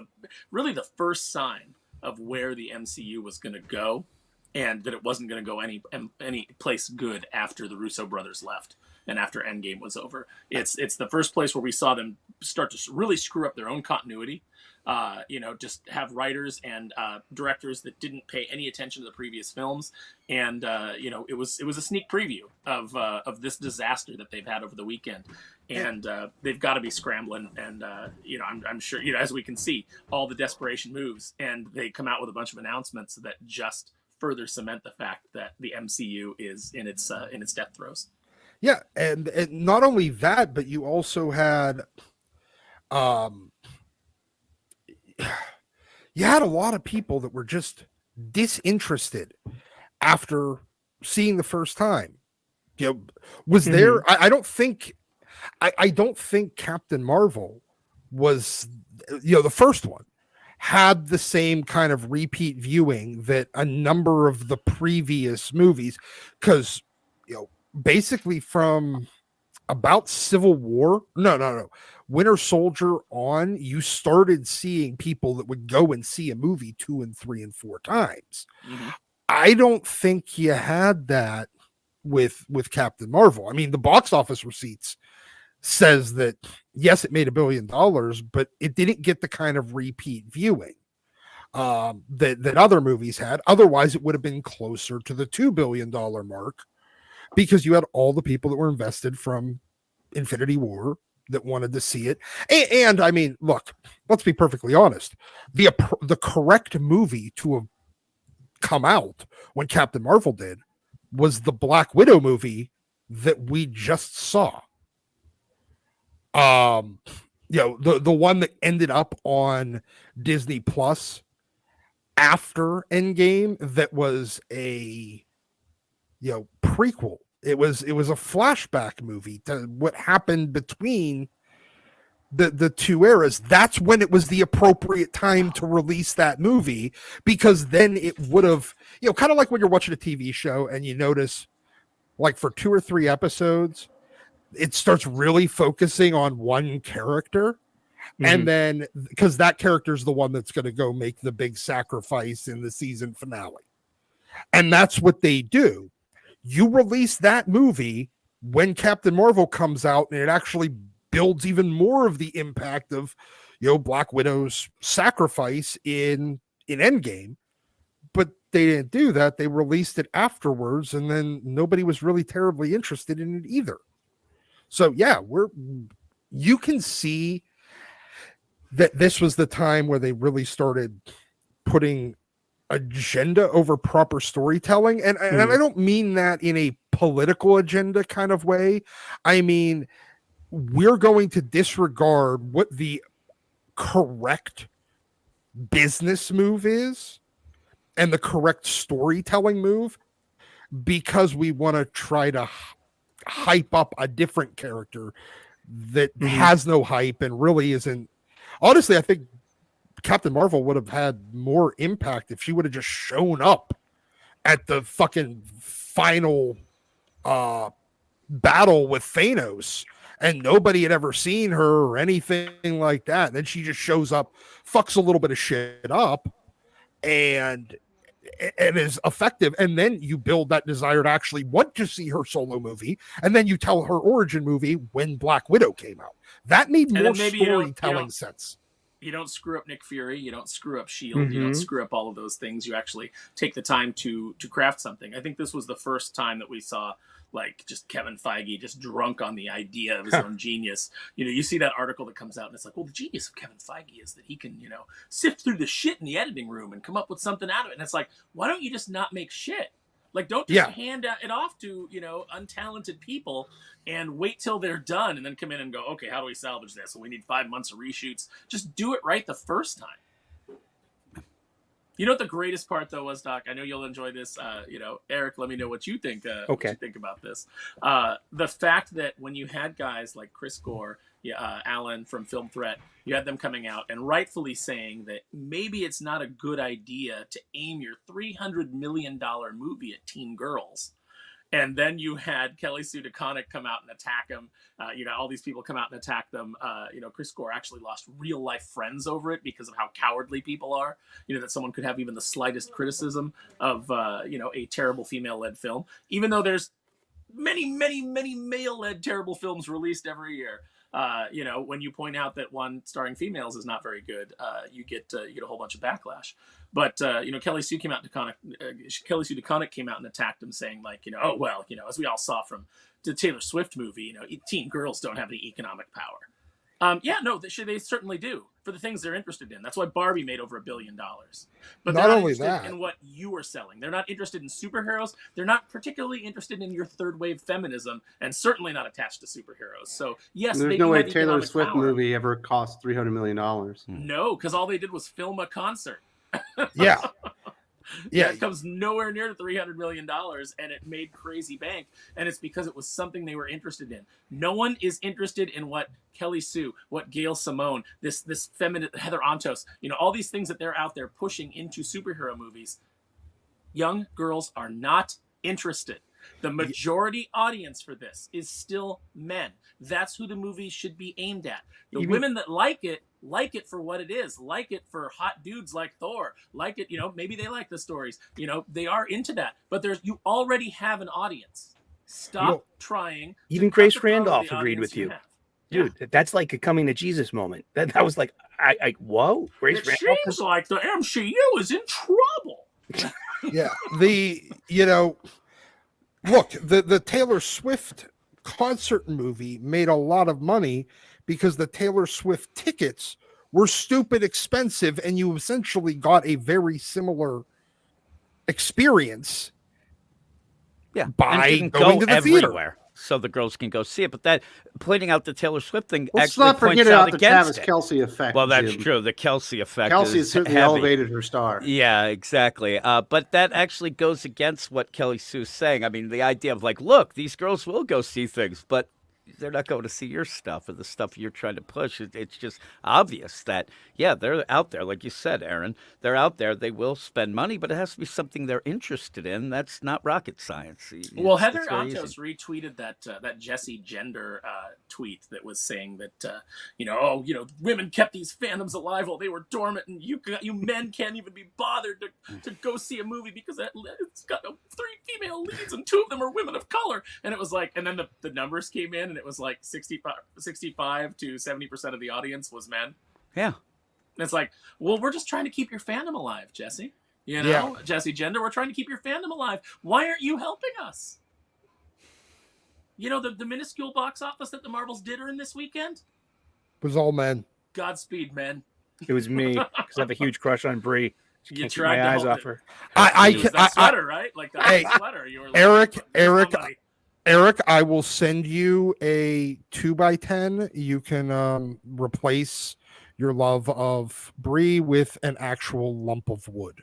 really the first sign of where the MCU was going to go, and that it wasn't going to go any place good after the Russo brothers left and after Endgame was over. It's the first place where we saw them start to really screw up their own continuity. Just have writers and directors that didn't pay any attention to the previous films, and it was a sneak preview of this disaster that they've had over the weekend, and they've got to be scrambling, and I'm sure, as we can see, all the desperation moves, and they come out with a bunch of announcements that just further cement the fact that the MCU is in its death throes. Yeah, and not only that, but you also had you had a lot of people that were just disinterested after seeing the first time. Was there? I don't think Captain Marvel was, the first one had the same kind of repeat viewing that a number of the previous movies, because basically from about Civil War, no, Winter Soldier on, you started seeing people that would go and see a movie 2 and 3 and 4 times. Mm-hmm. I don't think you had that with Captain Marvel. I mean, the box office receipts says that yes, it made $1 billion, but it didn't get the kind of repeat viewing that other movies had. Otherwise, it would have been closer to the $2 billion mark, because you had all the people that were invested from Infinity War that wanted to see it. And I mean, look, let's be perfectly honest. The correct movie to have come out when Captain Marvel did was the Black Widow movie that we just saw. The one that ended up on Disney Plus after Endgame, that was a prequel. It was a flashback movie to what happened between the two eras. That's when it was the appropriate time to release that movie, because then it would have, kind of like when you're watching a TV show and you notice, like, for 2 or 3 episodes, it starts really focusing on one character. Mm-hmm. And then, because that character is the one that's going to go make the big sacrifice in the season finale. And that's what they do. You release that movie when Captain Marvel comes out, and it actually builds even more of the impact of, Black Widow's sacrifice in Endgame. But they didn't do that. They released it afterwards, and then nobody was really terribly interested in it either. So yeah, you can see that this was the time where they really started putting agenda over proper storytelling. And I don't mean that in a political agenda kind of way. I mean, we're going to disregard what the correct business move is and the correct storytelling move, because we want to try to hype up a different character that has no hype and really isn't. Honestly, I think Captain Marvel would have had more impact if she would have just shown up at the fucking final battle with Thanos, and nobody had ever seen her or anything like that. And then she just shows up, fucks a little bit of shit up, and is effective. And then you build that desire to actually want to see her solo movie. And then you tell her origin movie when Black Widow came out. That made more storytelling sense. You don't screw up Nick Fury. You don't screw up S.H.I.E.L.D. You don't screw up all of those things. You actually take the time to craft something. I think this was the first time that we saw, like, just Kevin Feige just drunk on the idea of his own genius. You see that article that comes out, and it's like, well, the genius of Kevin Feige is that he can, sift through the shit in the editing room and come up with something out of it. And it's like, why don't you just not make shit? Like, don't just hand it off to, untalented people and wait till they're done and then come in and go, okay, how do we salvage this? Well, we need 5 months of reshoots. Just do it right the first time. You know what the greatest part, though, was, Doc? I know you'll enjoy this. Eric, let me know what you think. What you think about this. The fact that when you had guys like Chris Gore, Alan from Film Threat, you had them coming out and rightfully saying that maybe it's not a good idea to aim your $300 million movie at teen girls. And then you had Kelly Sue DeConnick come out and attack him. All these people come out and attack them. Chris Gore actually lost real life friends over it because of how cowardly people are. That someone could have even the slightest criticism of, a terrible female-led film, even though there's many, many, many male-led terrible films released every year. When you point out that one starring females is not very good, you get a whole bunch of backlash. But Kelly Sue DeConnick came out and attacked him, saying like, as we all saw from the Taylor Swift movie, teen girls don't have any economic power. They certainly do for the things they're interested in. That's why Barbie made over $1 billion. But not only that, in what you are selling, they're not interested in superheroes. They're not particularly interested in your third wave feminism, and certainly not attached to superheroes. So yes, there's no way Taylor Swift movie ever cost $300 million. No, because all they did was film a concert. Yeah. Yeah. It comes nowhere near to $300 million, and it made crazy bank. And it's because it was something they were interested in. No one is interested in what Kelly Sue, what Gail Simone, this feminine Heather Antos, all these things that they're out there pushing into superhero movies. Young girls are not interested. The majority audience for this is still men. That's who the movie should be aimed at. The women that like it for what it is, like it for hot dudes like Thor, like it, maybe they like the stories, they are into that. But you already have an audience. Stop trying. Even Grace Randolph agreed with you. Dude, that's like a coming to Jesus moment. That was like, whoa, Grace Randolph. It seems like the MCU is in trouble. Yeah, look, the Taylor Swift concert movie made a lot of money because the Taylor Swift tickets were stupid expensive, and you essentially got a very similar experience. Yeah, by and going to the theater. Everywhere. So the girls can go see it, but that pointing out the Taylor Swift thing Let's actually not points forget out about the against Travis it. Kelce effect. Well, that's Jim. true. The Kelce effect. Kelce is certainly heavy. elevated her star. Yeah, exactly. But that actually goes against what Kelly Sue's saying. I mean, the idea of like, look, these girls will go see things, but they're not going to see your stuff or the stuff you're trying to push. It's just obvious that, yeah, they're out there. Like you said, Aaron, they're out there. They will spend money, but it has to be something they're interested in. That's not rocket science. Well, Heather Antos retweeted that Jesse Gender tweet that was saying that, women kept these fandoms alive while they were dormant, and you men can't even be bothered to go see a movie because it's got 3 female leads and 2 of them are women of color. And it was like, and then the numbers came in, and it was like 65 to 70% of the audience was men. Yeah. And it's like, well, we're just trying to keep your fandom alive, Jesse. Jesse Gender, we're trying to keep your fandom alive. Why aren't you helping us? The minuscule box office that the Marvels did in this weekend Was all men. Godspeed, men. It was me because I have a huge crush on Brie. You Can't keep tried my to eyes hold off it. her. That sweater, right? Like that sweater. You were like, Eric, I will send you a 2x10. You can replace your love of Brie with an actual lump of wood.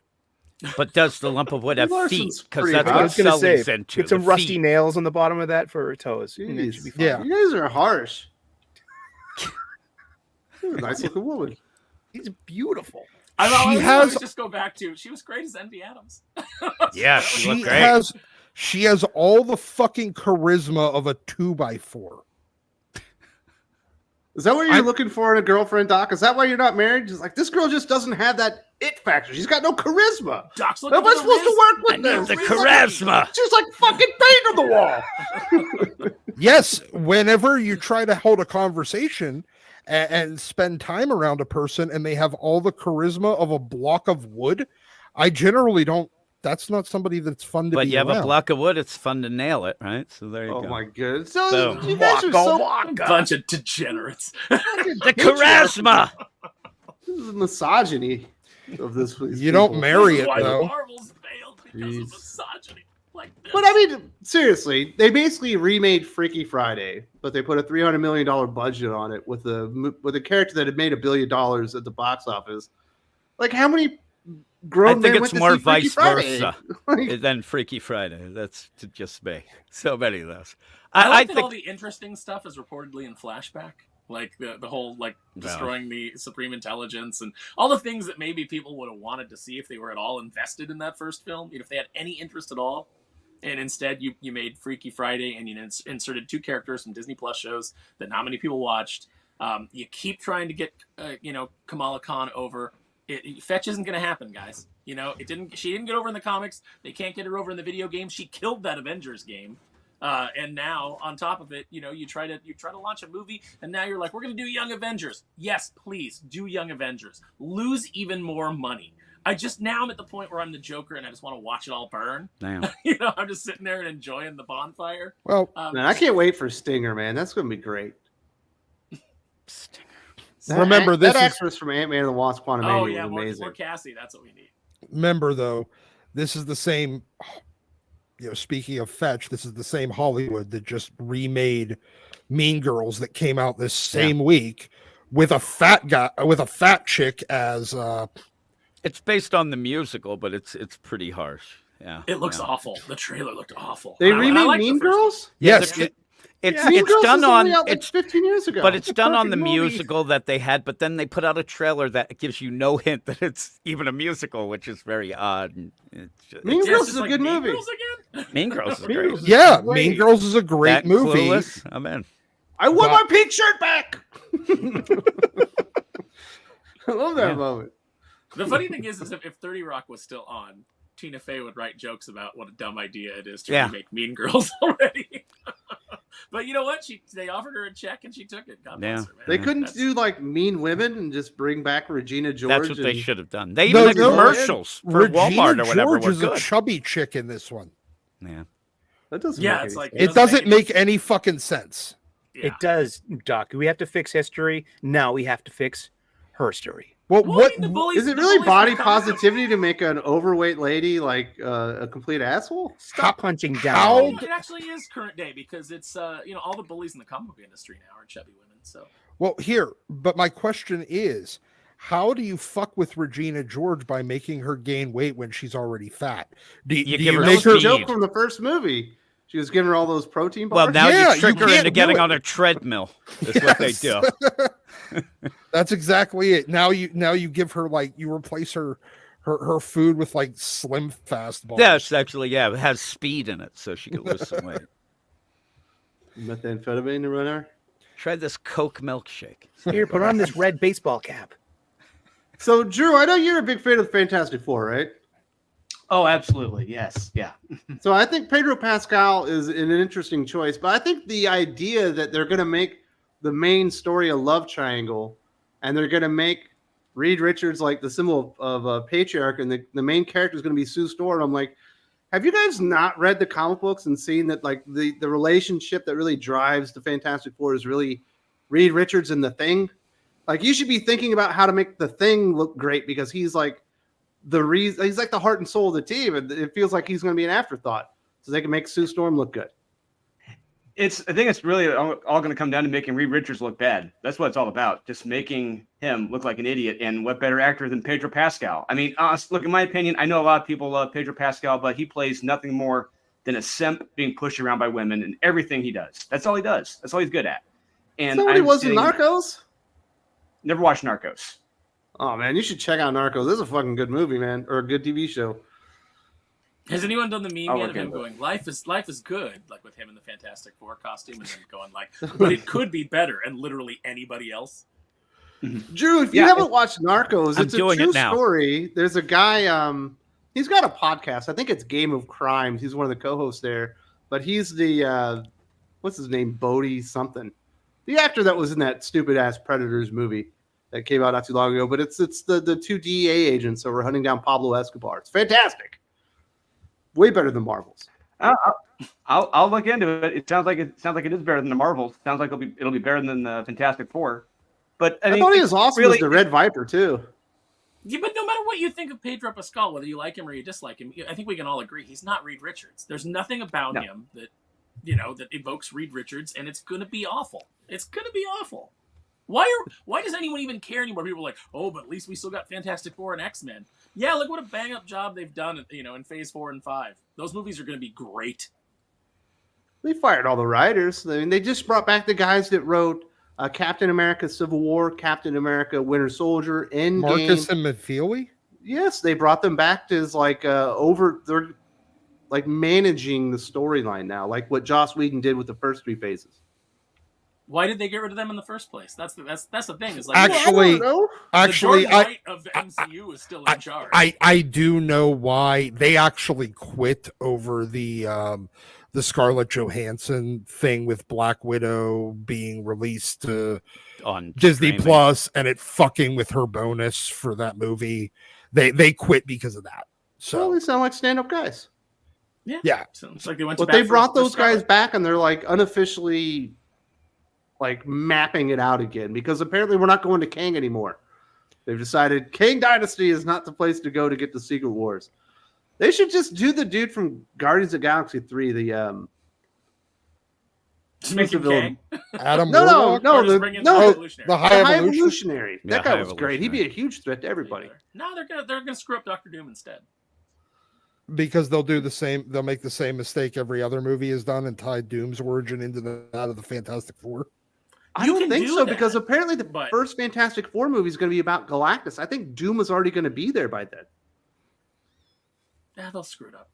But does the lump of wood have feet? Because that's I what was going to Sully's say, into. get some the rusty feet. nails on the bottom of that for her toes. And it should be fine. Yeah. You guys are harsh. You're a nice looking woman. She's beautiful. I always just go back to, she was great as Envy Adams. Yeah, she looked great. She has all the fucking charisma of a 2x4. Is that what you're looking for in a girlfriend, Doc? Is that why you're not married? Just like, this girl just doesn't have that it factor. She's got no charisma. Doc's looking How am I supposed to work with I need this? the charisma. She's like fucking paint on the wall. Yes, whenever you try to hold a conversation and spend time around a person and they have all the charisma of a block of wood, I generally don't. That's not somebody that's fun to be But you have around. a block of wood, it's fun to nail it, right? So there you go. Oh my goodness. So Boom. you guys are so a bunch of degenerates. The charisma. This is misogyny of this. You don't marry it Why the though. Marvels failed because of misogyny like this. But I mean, seriously, they basically remade Freaky Friday, but they put a $300 million budget on it with a character that had made $1 billion at the box office. Like, how many grown I think men it's went to more see Freaky vice Friday? versa Like, than Freaky Friday. That's to just me. So many of those. I like I that think all the interesting stuff is reportedly in flashback. Like the whole destroying the Supreme Intelligence and all the things that maybe people would have wanted to see if they were at all invested in that first film, if they had any interest at all. And instead you made Freaky Friday and you inserted 2 characters from Disney Plus shows that not many people watched. You keep trying to get Kamala Khan over. Fetch isn't going to happen, guys. She didn't get over in the comics. They can't get her over in the video game. She killed that Avengers game. And now, on top of it, you try to launch a movie, and now you're like, we're going to do Young Avengers. Yes, please do Young Avengers. Lose even more money. Now I'm at the point where I'm the Joker, and I just want to watch it all burn. Damn. I'm just sitting there and enjoying the bonfire. Well, man, I can't wait for Stinger, man. That's going to be great. Stinger. Remember, this that is- actress from Ant-Man and the Wasp: Quantumania Oh was yeah, amazing. more Cassie. That's what we need. remember though, this is the same. Speaking of Fetch, this is the same Hollywood that just remade Mean Girls that came out this same week with a fat chick as It's based on the musical, but it's pretty harsh. Yeah, It looks yeah. awful. The trailer looked awful. They And I remade liked the Mean first one. Girls? Yeah, Yes, it's Mean Girls done was only on out like 15 years ago. but it's done on the perfect movie. musical that they had. But then they put out a trailer that gives you no hint that it's even a musical, which is very odd. And Mean Yeah, Girls it's is just a like good Mean movie. Girls again? Mean Girls is Mean great. Girls is Yeah, great. Mean Girls is a great That movie. Clueless, I'm in. I want But- my pink shirt back. I love that Yeah. moment. The funny thing is if 30 Rock was still on, Tina Fey would write jokes about what a dumb idea it is to Yeah. remake Mean Girls already. But you know what? They offered her a check and she took it. God bless Yeah. her, man. They couldn't That's- do like Mean Women and just bring back Regina George. That's what they and- should have done. They No, even had no, commercials for Regina Walmart or whatever George were is a good. chubby chick in this one. Yeah. That doesn't Yeah, make it's any like- sense. It doesn't doesn't make make any fucking sense. Yeah. It does, Doc. We have to fix history. Now we have to fix her story. Well, Well, what I mean, the bullies- Is it the really bullies body from comics- positivity to make an overweight lady like a complete asshole? Stop punching down. how- You know, it actually is current day because it's all the bullies in the comic book industry now are chubby women. So Well, here, but my question is, how do you fuck with Regina George by making her gain weight when she's already fat? Do You do give her That make was her? the speed. joke from the first movie. She was giving her all those protein Well, bars. now Yeah, you trick you her into can't getting do it. on a treadmill. Is what they Yes. do. That's exactly it. Now you give her like you replace her food with like slim fast bars. Yeah, it's actually it has speed in it, so she can lose some weight. Methamphetamine to run her. Try this Coke milkshake. Here, put on this red baseball cap. So, Drew, I know you're a big fan of the Fantastic Four, right? Oh, absolutely. Yes. Yeah. So I think Pedro Pascal is an interesting choice, but I think the idea that they're going to make the main story a love triangle, and they're going to make Reed Richards like the symbol of a patriarch, and the main character is going to be Sue Storm. I'm like, have you guys not read the comic books and seen that like the relationship that really drives the Fantastic Four is really Reed Richards and the Thing? Like, you should be thinking about how to make the Thing look great because he's like the reason, he's like the heart and soul of the team, and it feels like he's going to be an afterthought, so they can make Sue Storm look good. I think it's really all going to come down to making Reed Richards look bad. That's what it's all about. Just making him look like an idiot. And what better actor than Pedro Pascal? I mean, look, in my opinion, I know a lot of people love Pedro Pascal, but he plays nothing more than a simp being pushed around by women in everything he does. That's all he does. That's all he's good at. And Somebody I'm was in getting- Narcos. Never watched Narcos. Oh man, you should check out Narcos. This is a fucking good movie, man, or a good TV show. has anyone done the meme I'll yet look of him into it. going, life is good, like with him in the Fantastic Four costume, and then going like, but it could be better, and literally anybody else. Drew, if you Yeah, haven't watched Narcos, I'm it's a doing true it now. story. There's a guy, he's got a podcast. I think it's Game of Crimes. He's one of the co-hosts there, but he's the what's his name, Bodie something, the actor that was in that stupid ass Predators movie that came out not too long ago. But it's the two DEA agents that were hunting down Pablo Escobar. It's fantastic, way better than Marvel's. I'll look into it. It sounds like it is better than the Marvels. Sounds like it'll be better than the Fantastic Four. But I I mean, thought he was awesome really- as the Red Viper too. Yeah, but no matter what you think of Pedro Pascal, whether you like him or you dislike him, I think we can all agree he's not Reed Richards. There's nothing about No. him that that evokes Reed Richards, and it's gonna be awful. It's gonna be awful. Why does anyone even care anymore? People are like, oh, but at least we still got Fantastic Four and X-Men. Yeah, look what a bang up job they've done, in Phase 4 and 5. Those movies are gonna be great. They fired all the writers. I mean, they just brought back the guys that wrote Captain America: Civil War, Captain America: Winter Soldier, Endgame. Marcus and McFeely. Yes, they brought them back to they're like managing the storyline now, like what Joss Whedon did with the first three phases. Why did they get rid of them in the first place? That's the thing. Is like Actually- no. Actually, the Jordan Knight of the MCU is still in charge. I do know why they actually quit over the Scarlett Johansson thing with Black Widow being released to On Disney streaming. Plus and it fucking with her bonus for that movie. They quit because of that. So So they sound like stand-up guys. yeah, Sounds like they went. But to they bat brought for those guys Scarlett. back, and they're like unofficially like mapping it out again because apparently we're not going to Kang anymore. They've decided Kang Dynasty is not the place to go to get the Secret Wars. They should just do the dude from Guardians of the Galaxy 3, Just make him villain? Kang. Adam No, Warlock? no, Or just the, bring in no, the the, Evolutionary. the the High High Evolution? Evolutionary. Yeah, That guy High was great. He'd be a huge threat to everybody. No, they're gonna screw up Doctor Doom instead. Because they'll do the same. They'll make the same mistake every other movie has done and tie Doom's origin into that of the Fantastic Four. I You don't can think do so that, because apparently the but- first Fantastic Four movie is going to be about Galactus. I think Doom was already going to be there by then. Yeah, they'll screw it up.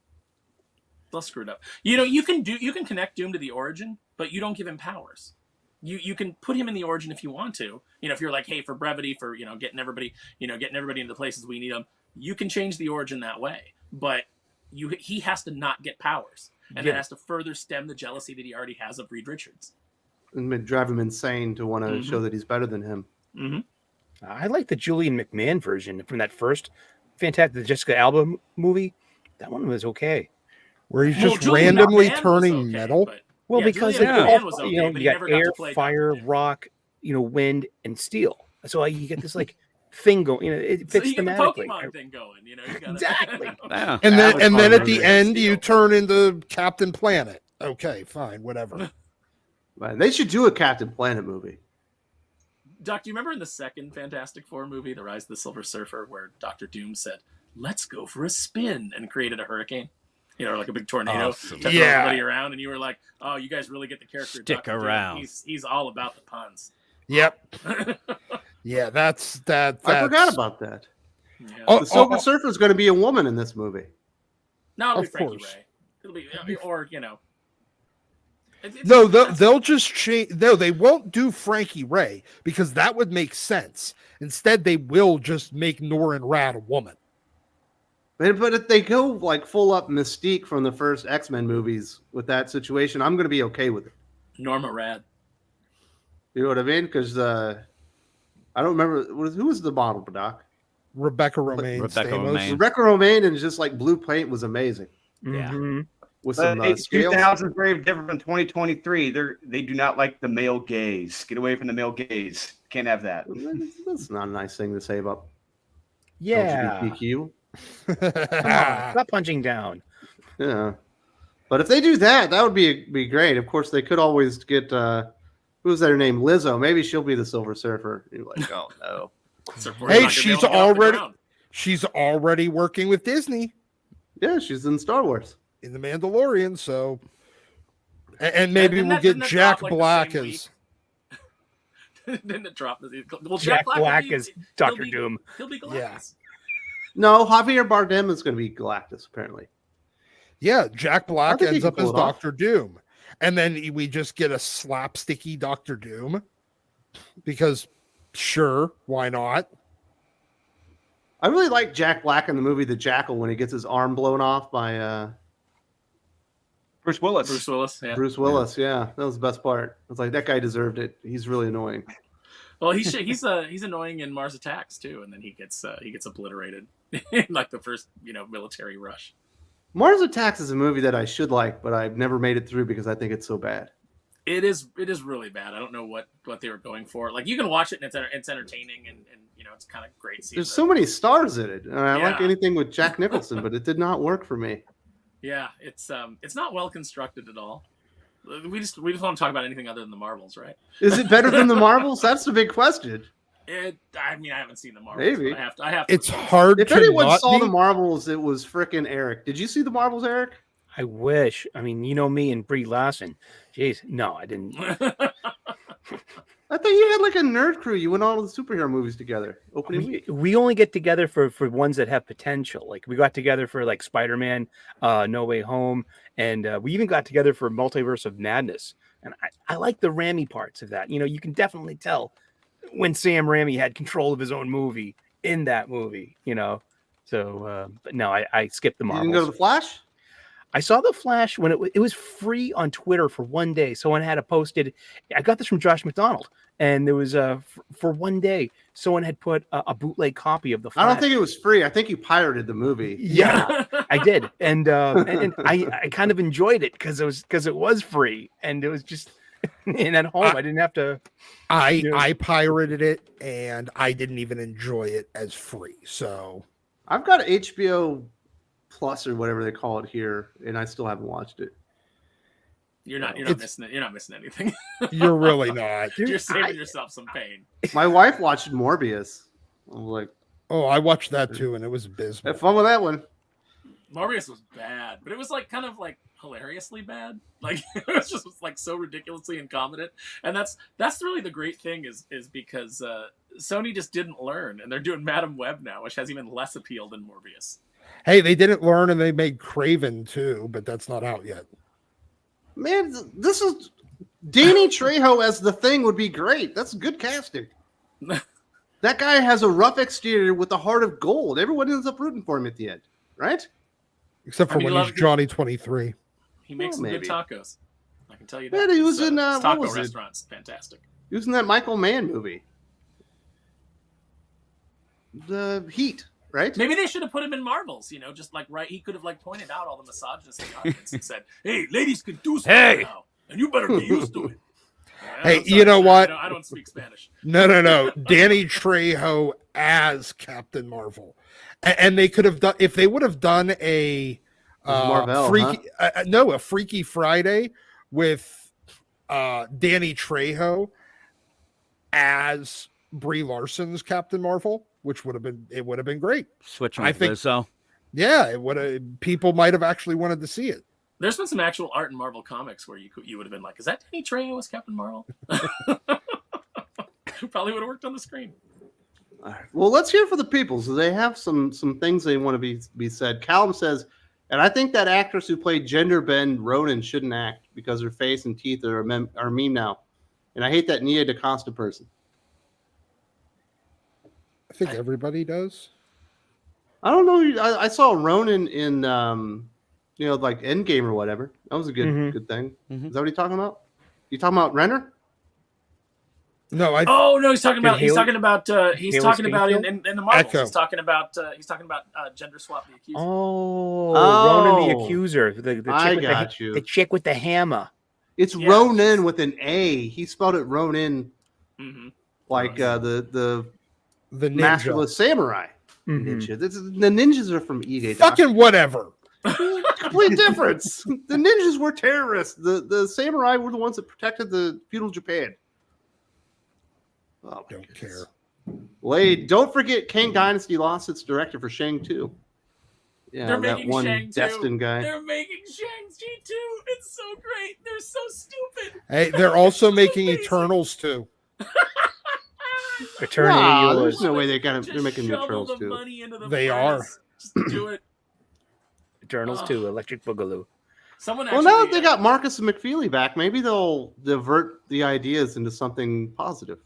They'll screw it up. You know, you can connect Doom to the origin, but you don't give him powers. You can put him in the origin if you want to. You know, if you're like, hey, for brevity, for getting everybody into the places we need them, you can change the origin that way. But he has to not get powers, and that has to further stem the jealousy that he already has of Reed Richards. And drive him insane to want to show that he's better than him. Mm-hmm. I like the Julian McMahon version from that first Fantastic Jessica Alba movie. That one was okay. Where he's Well, just Julian randomly McMahon was turning okay, metal. but- Well, Yeah, because Julian it's McMahon all, was okay, you but he got never got to air, play fire, Doctor Doom. rock, wind, and steel. So you get this like thing going. It So fits you get the thematically. Pokemon thing going. You gotta, Exactly. Yeah. And then Avatar at the movie. end you Steel. turn into Captain Planet. Okay, fine, whatever. Man, they should do a Captain Planet movie. Doc, do you remember in the second Fantastic Four movie, The Rise of the Silver Surfer, where Dr. Doom said, "Let's go for a spin," and created a hurricane? Like a big tornado Awesome. to throw Yeah. everybody around, and you were like, "Oh, you guys really get the character." of Stick Dr. Doom. around. He's all about the puns. Yep. Yeah, that's. I forgot about that. Yeah. Oh, The Silver Surfer is going to be a woman in this movie. No, it'll be Of Frankie course. Ray. It'll be, or No, they'll just change. No, they won't do Frankie Ray because that would make sense. Instead, they will just make Norrin Rad a woman. But if they go like full up Mystique from the first X-Men movies with that situation, I'm going to be okay with it. Norma Rad. You know what I mean? Because I don't remember who was the model, Doc. Rebecca Romaine. Rebecca Stamos. Romaine. Rebecca Romaine and just like blue paint was amazing Yeah. Mhm. with some scales. 2000 is very different from 2023. They do not like the male gaze. Get away from the male gaze. Can't have that. That's not a nice thing to say about Yeah. LGBTQ. Come on, stop punching down. Yeah, but if they do that, that would be great. Of course, they could always get who's their name, Lizzo. Maybe she'll be the Silver Surfer. You're like, oh no. Surfer's Hey, not gonna be she's able to get off the already- ground. She's already working with Disney Yeah, she's in Star Wars. in The Mandalorian, so. And maybe Didn't we'll that- get didn't that Jack drop, like, the Black same as. Didn't it drop? Well, Jack Black will is be- Dr. he'll be- Doom. He'll be Galactus. Yeah. No, Javier Bardem is going to be Galactus apparently. Yeah, Jack Black think he ends can up pull as it off. Doctor Doom. And then we just get a slapsticky Doctor Doom. Because, sure, why not? I really like Jack Black in the movie The Jackal when he gets his arm blown off by Bruce Willis. Bruce Willis. Yeah. Bruce Willis. Yeah, that was the best part. I was like, that guy deserved it. He's really annoying. Well, he's annoying in Mars Attacks too, and then he gets obliterated in like the first military rush. Mars Attacks is a movie that I should like, but I've never made it through because I think it's so bad. It is really bad. I don't know what they were going for. Like you can watch it and it's entertaining and it's kind of great. There's so many stars in it, and I like Yeah. anything with Jack Nicholson, but it did not work for me. Yeah, it's not well constructed at all. We just want to talk about anything other than the Marvels, right? Is it better than the Marvels? That's the big question. I haven't seen the Marvels. Maybe. But I have to. It's hard If to anyone not saw be. the Marvels, it was frickin' Eric. Did you see the Marvels, Eric? I wish. I mean, you know me and Brie Larson. Jeez, no, I didn't. I thought you had like a nerd crew. You went all the superhero movies together. Opening week. We only get together for ones that have potential. Like we got together for like Spider-Man, No Way Home, and we even got together for Multiverse of Madness. And I like the Raimi parts of that. You can definitely tell when Sam Raimi had control of his own movie in that movie. So, but no, I skipped the You Marvels. didn't go to the Flash? I saw the Flash when it was free on Twitter for one day. Someone had posted. I got this from Josh McDonald, and there was for one day someone had put a bootleg copy of the Flash. I don't think it was free. I think you pirated the movie. Yeah, I did, and I kind of enjoyed it because it was free, and it was just and at home I didn't have to. I pirated it, and I didn't even enjoy it as free. So I've got HBO Plus or whatever they call it here, and I still haven't watched it. You're not missing it. You're not missing anything. You're really not. You're saving yourself some pain. My wife watched Morbius. I was like, Oh, I watched that too, and it was abysmal. have fun with that one. Morbius was bad, but it was like kind of like hilariously bad. Like it was just like so ridiculously incompetent. And that's really the great thing is because Sony just didn't learn, and they're doing Madam Web now, which has even less appeal than Morbius. Hey, they didn't learn, and they made Craven too, but that's not out yet. Man, this is Danny Trejo as the Thing would be great. That's good casting. That guy has a rough exterior with a heart of gold. Everyone ends up rooting for him at the end, right? Except for when he's Johnny 23. He makes some good tacos. I can tell you that. Yeah, he was in his what taco was it? restaurants. Fantastic. He was in that Michael Mann movie, The Heat, right? Maybe they should have put him in Marvels. Just like he could have like pointed out all the misogynists in the audience and said, "Hey, ladies can do something now, and you better get used to it." Hey, you know what? I don't speak Spanish. No. Danny Trejo as Captain Marvel, and they could have done if they would have done a Marvel, freaky, a Freaky Friday with Danny Trejo as Brie Larson's Captain Marvel, which would have been great. Switching with Lizzo. Yeah, it would have. People might have actually wanted to see it. There's been some actual art in Marvel Comics where you would have been like, "Is that Danny Trejo as Captain Marvel?" Probably would have worked on the screen. All right. Well, let's hear for the people. So they have some things they want to be said. Callum says, and I think that actress who played gender bend Ronan shouldn't act because her face and teeth are a meme now. And I hate that Nia DaCosta person. I think everybody does. I don't know. I saw Ronan in like Endgame or whatever. That was a good thing. Mm-hmm. Is that what you're talking about? You talking about Renner? No, no, he's talking about in the Marvels. Echo. He's talking about gender swap the accuser. Oh, Oh. Ronan the Accuser. The chick with the hammer. It's Ronan with an A. He spelled it Ronin, like the ninja. masterless samurai ninja. The ninjas are from Ide. Fucking whatever. Complete difference. The ninjas were terrorists. The samurai were the ones that protected the feudal Japan. Oh, don't care. Wait, don't forget Kang Dynasty lost its director for Shang 2. Yeah, They're that making one Shang destined guy. They're making Shang-Chi 2. It's so great. They're so stupid. Hey, they're also making Eternals too. Eternity. Nah, there's no way they're making the Eternals the too. money into the They furnace. Just do it. Eternals 2, Electric Boogaloo. Someone Well, now that they got Marcus and McFeely back, maybe they'll divert the ideas into something positive.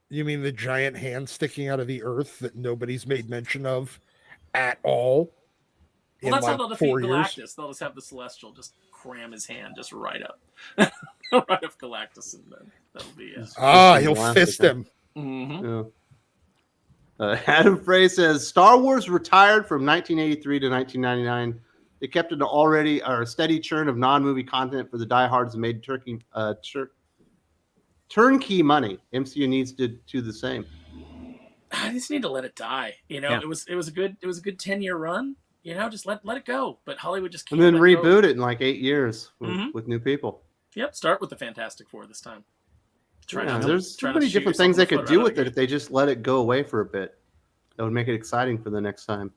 You mean the giant hand sticking out of the earth that nobody's made mention of at all? Well, that's how they'll defeat 4 years? Galactus. They'll just have the Celestial just cram his hand just right up. Right up Galactus, and then that'll be he'll fist him. Mm-hmm. Yeah. Adam Frey says Star Wars retired from 1983 to 1999. They kept an a steady churn of non-movie content for the diehards and made turnkey money. MCU needs to do the same. I just need to let it die. It was a good 10-year run. Just let it go. But Hollywood just can't. And then let reboot go. it in like 8 years with new people. Yep, start with the Fantastic Four this time. There's so many different things they could do with it if they just let it go away for a bit. That would make it exciting for the next time.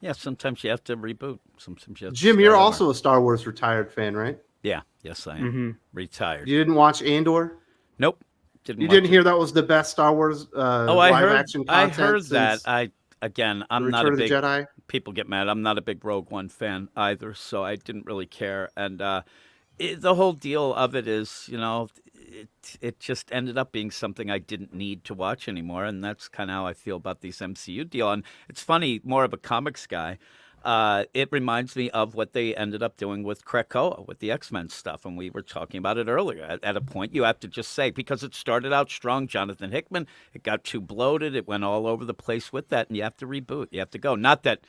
Yeah, sometimes you have to reboot. Sometimes you have to Jim, you're also a Star Wars retired fan, right? Yeah, yes, I am. Retired. You didn't watch Andor? Nope. You didn't hear that was the best Star Wars live action content? I heard that. I'm not a big Jedi. People get mad. I'm not a big Rogue One fan either, so I didn't really care. And the whole deal of it is, it just ended up being something I didn't need to watch anymore, and that's kind of how I feel about this MCU deal. And it's funny, more of a comics guy. It reminds me of what they ended up doing with Krakoa, with the X-Men stuff, and we were talking about it earlier. At a point, you have to just say, because it started out strong, Jonathan Hickman, it got too bloated, it went all over the place with that, and you have to reboot. You have to go. Not that,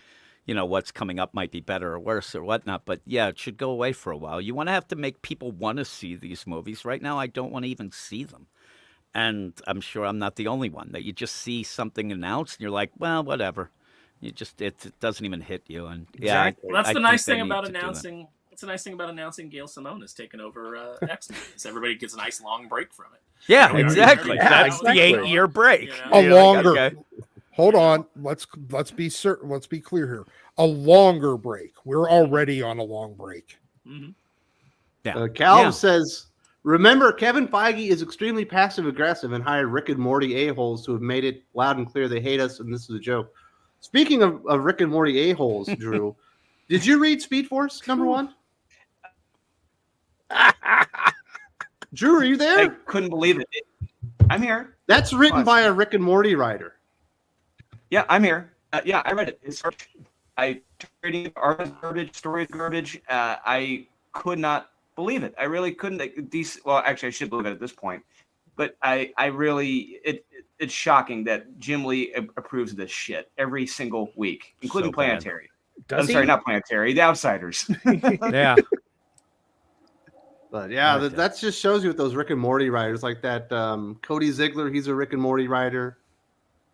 what's coming up might be better or worse or whatnot, but yeah, it should go away for a while. You want to have to make people want to see these movies. Right now, I don't want to even see them. And I'm sure I'm not the only one, that you just see something announced, and you're like, well, whatever. It doesn't even hit you, and Well, that's the nice thing about announcing. the nice thing about announcing Gail Simone has taken over X-Men. Is everybody gets a nice long break from it. Yeah, You know, exactly. yeah, That's exactly. the 8-year break. You know? A You're like, longer. okay. Hold on. Let's be certain. Let's be clear here. A longer break. We're already on a long break. Mhm. Yeah. Cal Yeah. says, remember, Kevin Feige is extremely passive aggressive and hired Rick and Morty a-holes who have made it loud and clear they hate us, and this is a joke. Speaking of Rick and Morty a-holes, Drew, did you read Speed Force #1? Drew, are you I there? couldn't believe it. I'm here. That's written by a Rick and Morty writer. Yeah, I'm here. Yeah, I read it. It's I reading art is garbage, story is garbage. I could not believe it. I really couldn't. Well, actually, I should believe it at this point. But I really, it's shocking that Jim Lee approves of this shit every single week, including So bad. Planetary. Does he? Sorry, not Planetary. The Outsiders. Yeah. But yeah, Okay. that just shows you with those Rick and Morty writers like that. Cody Ziegler, he's a Rick and Morty writer.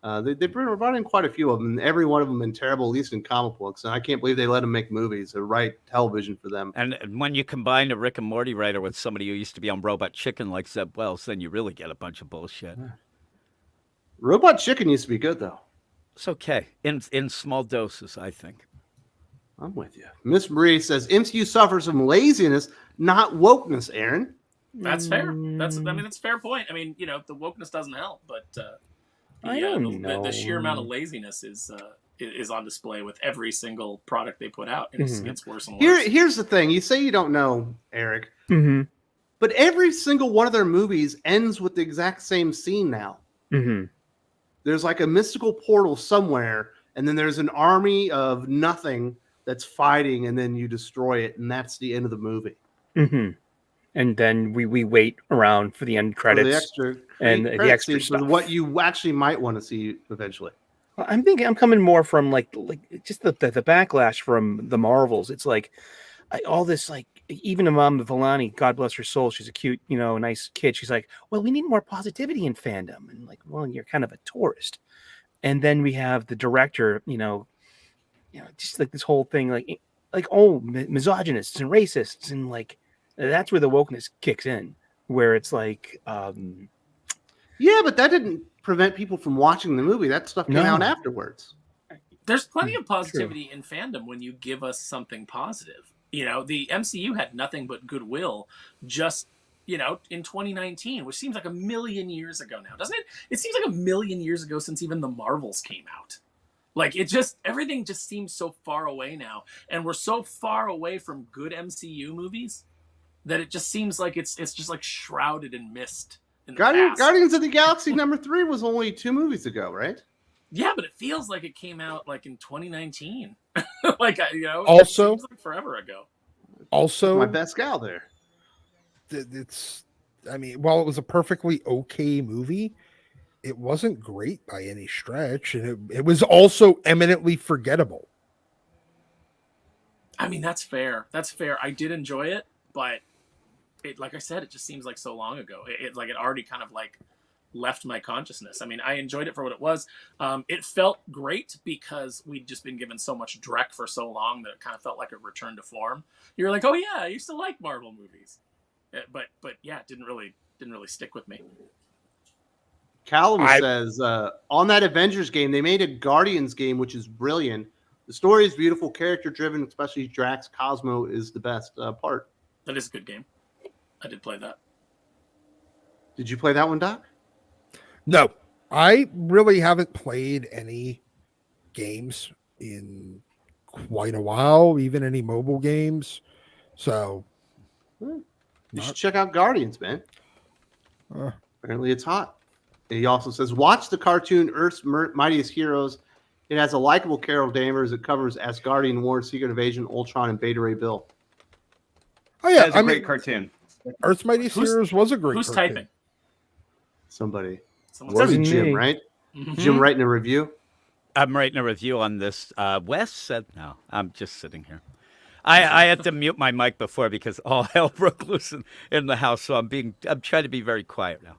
They brought in quite a few of them, and every one of them in terrible, at least in comic books. And I can't believe they let them make movies or write television for them. And when you combine a Rick and Morty writer with somebody who used to be on Robot Chicken like Zeb Wells, then you really get a bunch of bullshit. Robot Chicken used to be good, though. It's okay. In small doses, I think. I'm with you. Miss Marie says MCU suffers from laziness, not wokeness, Aaron. That's fair. That's a fair point. I mean, you know, the wokeness doesn't help, but I don't the know. sheer amount of laziness is on display with every single product they put out, and it gets worse and worse. Here's the thing. You say you don't know, Eric, Mm-hmm. but every single one of their movies ends with the exact same scene now. Mm-hmm. There's like a mystical portal somewhere, and then there's an army of nothing that's fighting, and then you destroy it, and that's the end of the movie. Mm-hmm. And then we wait around for the end For the credits extra and the credit extra scenes for stuff. what you actually might want to see eventually. I'm thinking I'm coming more from like just the backlash from the Marvels. It's like all this, like, even Mom Vellani, God bless her soul, she's a cute, nice kid. She's like, well, we need more positivity in fandom, and like, well, you're kind of a tourist. And then we have the director, just like this whole thing, like misogynists and racists, and like that's where the wokeness kicks in, where it's like, Yeah, but that didn't prevent people from watching the movie. That stuff came out afterwards. There's plenty of positivity in fandom when you give us something positive. You know, the MCU had nothing but goodwill just, in 2019, which seems like a million years ago now, doesn't it? It seems like a million years ago since even the Marvels came out. Like, everything just seems so far away now. And we're so far away from good MCU movies that it just seems like it's just like shrouded in mist. In the past. Guardians of the Galaxy #3 was only 2 movies ago, right? Yeah, but it feels like it came out like in 2019. Like, Also- it seems like forever ago. Also, My best gal there. While it was a perfectly okay movie, it wasn't great by any stretch, and it was also eminently forgettable. I mean, that's fair. That's fair. I did enjoy it, but it, like I said, it just seems like so long ago. It already kind of like left my consciousness. I mean, I enjoyed it for what it was. It felt great because we'd just been given so much dreck for so long that it kind of felt like a return to form. You're like, oh yeah, I used to like Marvel movies, but yeah, it didn't really stick with me. Callum says, on that Avengers game, they made a Guardians game, which is brilliant. The story is beautiful, character-driven, especially Drax. Cosmo is the best part. That is a good game. I did play that. Did you play that one, Doc? No, I really haven't played any games in quite a while, even any mobile games. So You should check out Guardians, man. Apparently it's hot. And he also says, watch the cartoon Earth's Mightiest Heroes. It has a likable Carol Danvers. It covers Asgardian War, Secret Invasion, Ultron, and Beta Ray Bill. Oh yeah, That's a great cartoon. Earth's Mightiest Heroes was a great. Who's cartoon. typing? Somebody. Someone's Wasn't Wasn't Jim, me. right? Mhm. Jim writing a review? I'm writing a review on this. Wes said no. I'm just sitting here. I had to mute my mic before because all hell broke loose in the house. So I'm trying to be very quiet now.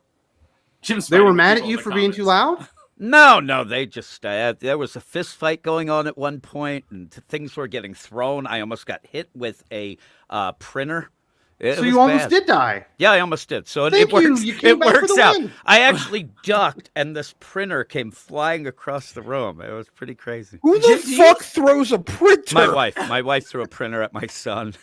Jim's They were fighting mad at people you in for the being too comments. loud? No, they just there was a fist fight going on at one point, and things were getting thrown. I almost got hit with a printer. So you almost did die. Yeah, I almost did. So Thank it works. you. You came It back for works the out. win. I actually ducked, and this printer came flying across the room. It was pretty crazy. Who the fuck throws a printer? My wife. My wife threw a printer at my son.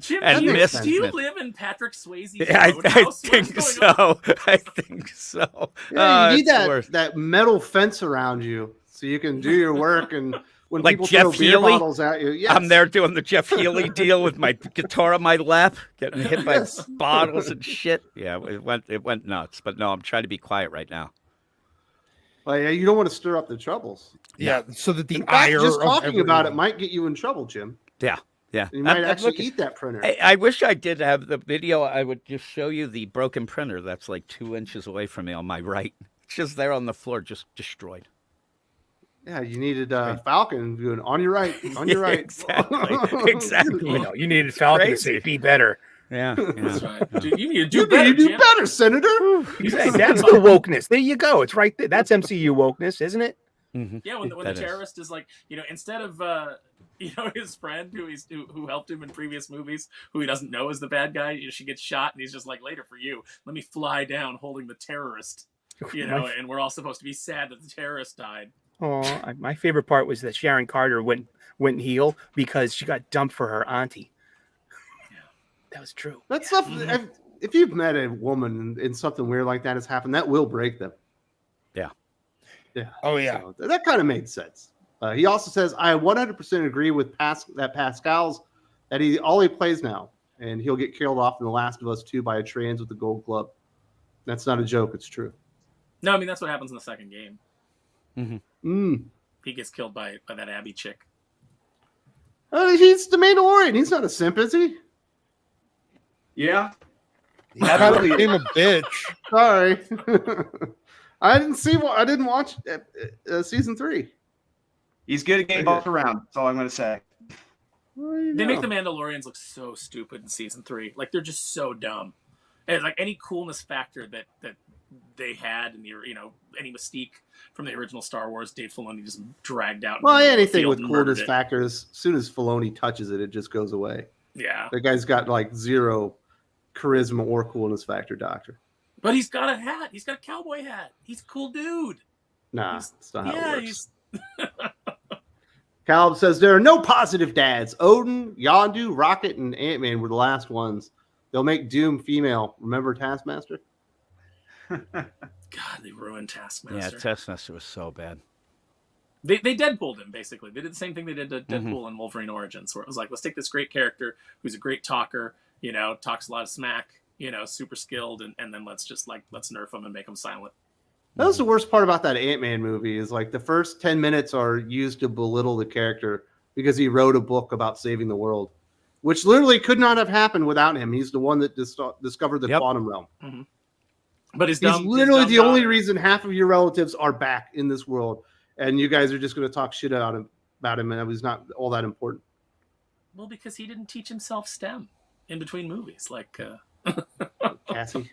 Jim, And do missed you it. live in Patrick Swayze's I road house? think What's going on? so. I think so. Yeah, you need it's worse. that metal fence around you so you can do your work. And when Like people Jeff throw beer Healy? bottles at you, yes. I'm there doing the Jeff Healy deal with my guitar on my lap, getting hit by Yes. bottles and shit. Yeah, it went nuts. But no, I'm trying to be quiet right now. Well, yeah, you don't want to stir up the troubles. Yeah, so that the In fact, ire just of talking about it everyone- might get you in trouble, Jim. Yeah. You might I'm actually looking- eat that printer. I wish I did have the video. I would just show you the broken printer that's like 2 inches away from me on my right. It's just there on the floor, just destroyed. Yeah, you needed Falcon doing on your right, on your Yeah, right. exactly. You know, you needed Falcon to Crazy. say, "Be better." Yeah. That's right. Dude, you need to do You better, need to do Jim. better, Senator. Hey, that's the wokeness. There you go. It's right there. That's MCU wokeness, isn't it? Mhm. Yeah, when the That is. terrorist is like, instead of his friend who helped him in previous movies, who he doesn't know is the bad guy, she gets shot, and he's just like, later for you, let me fly down holding the terrorist, and we're all supposed to be sad that the terrorist died. Oh, my favorite part was that Sharon Carter went heel because she got dumped for her auntie. Yeah. That was true. That stuff. If you've met a woman and something weird like that has happened, that will break them. Yeah. Yeah. Oh yeah. So that kind of made sense. He also says, "I 100% agree with Pascal's that all he plays now, and he'll get killed off in The Last of Us 2 by a trans with the gold club. That's not a joke. It's true." No, I mean that's what happens in the second game. Mm. He gets killed by that Abby chick. He's the Mandalorian. He's not a simp, is he? Yeah. He kind of became a bitch. Sorry. I didn't watch season 3. He's good at getting both around. That's all I'm going to say. Well, you They know. make the Mandalorians look so stupid in season 3. Like they're just so dumb. And like any coolness factor that they had in the any mystique from the original Star Wars, Dave Filoni just dragged out. Well, into the anything field with and coolness murdered it. factors, as soon as Filoni touches it, it just goes away. Yeah, That guy's got like zero charisma or coolness factor, Doctor. but he's got a hat. He's got a cowboy hat. He's a cool dude. Nah, He's- that's not how yeah, it works. Caleb says there are no positive dads. Odin, Yondu, Rocket, and Ant-Man were the last ones. They'll make Doom female. Remember Taskmaster? God, they ruined Taskmaster. Yeah, Taskmaster was so bad. They Deadpooled him, basically. They did the same thing they did to Deadpool and Wolverine Origins, where it was like, let's take this great character who's a great talker, talks a lot of smack, super skilled, and then let's nerf him and make him silent. That was the worst part about that Ant-Man movie is like the first 10 minutes are used to belittle the character because he wrote a book about saving the world, which literally could not have happened without him. He's the one that discovered the quantum realm. Mm-hmm. But He's literally the only reason half of your relatives are back in this world, and you guys are just going to talk shit about him, and he's not all that important. Well, because he didn't teach himself STEM in between movies, like Cassie.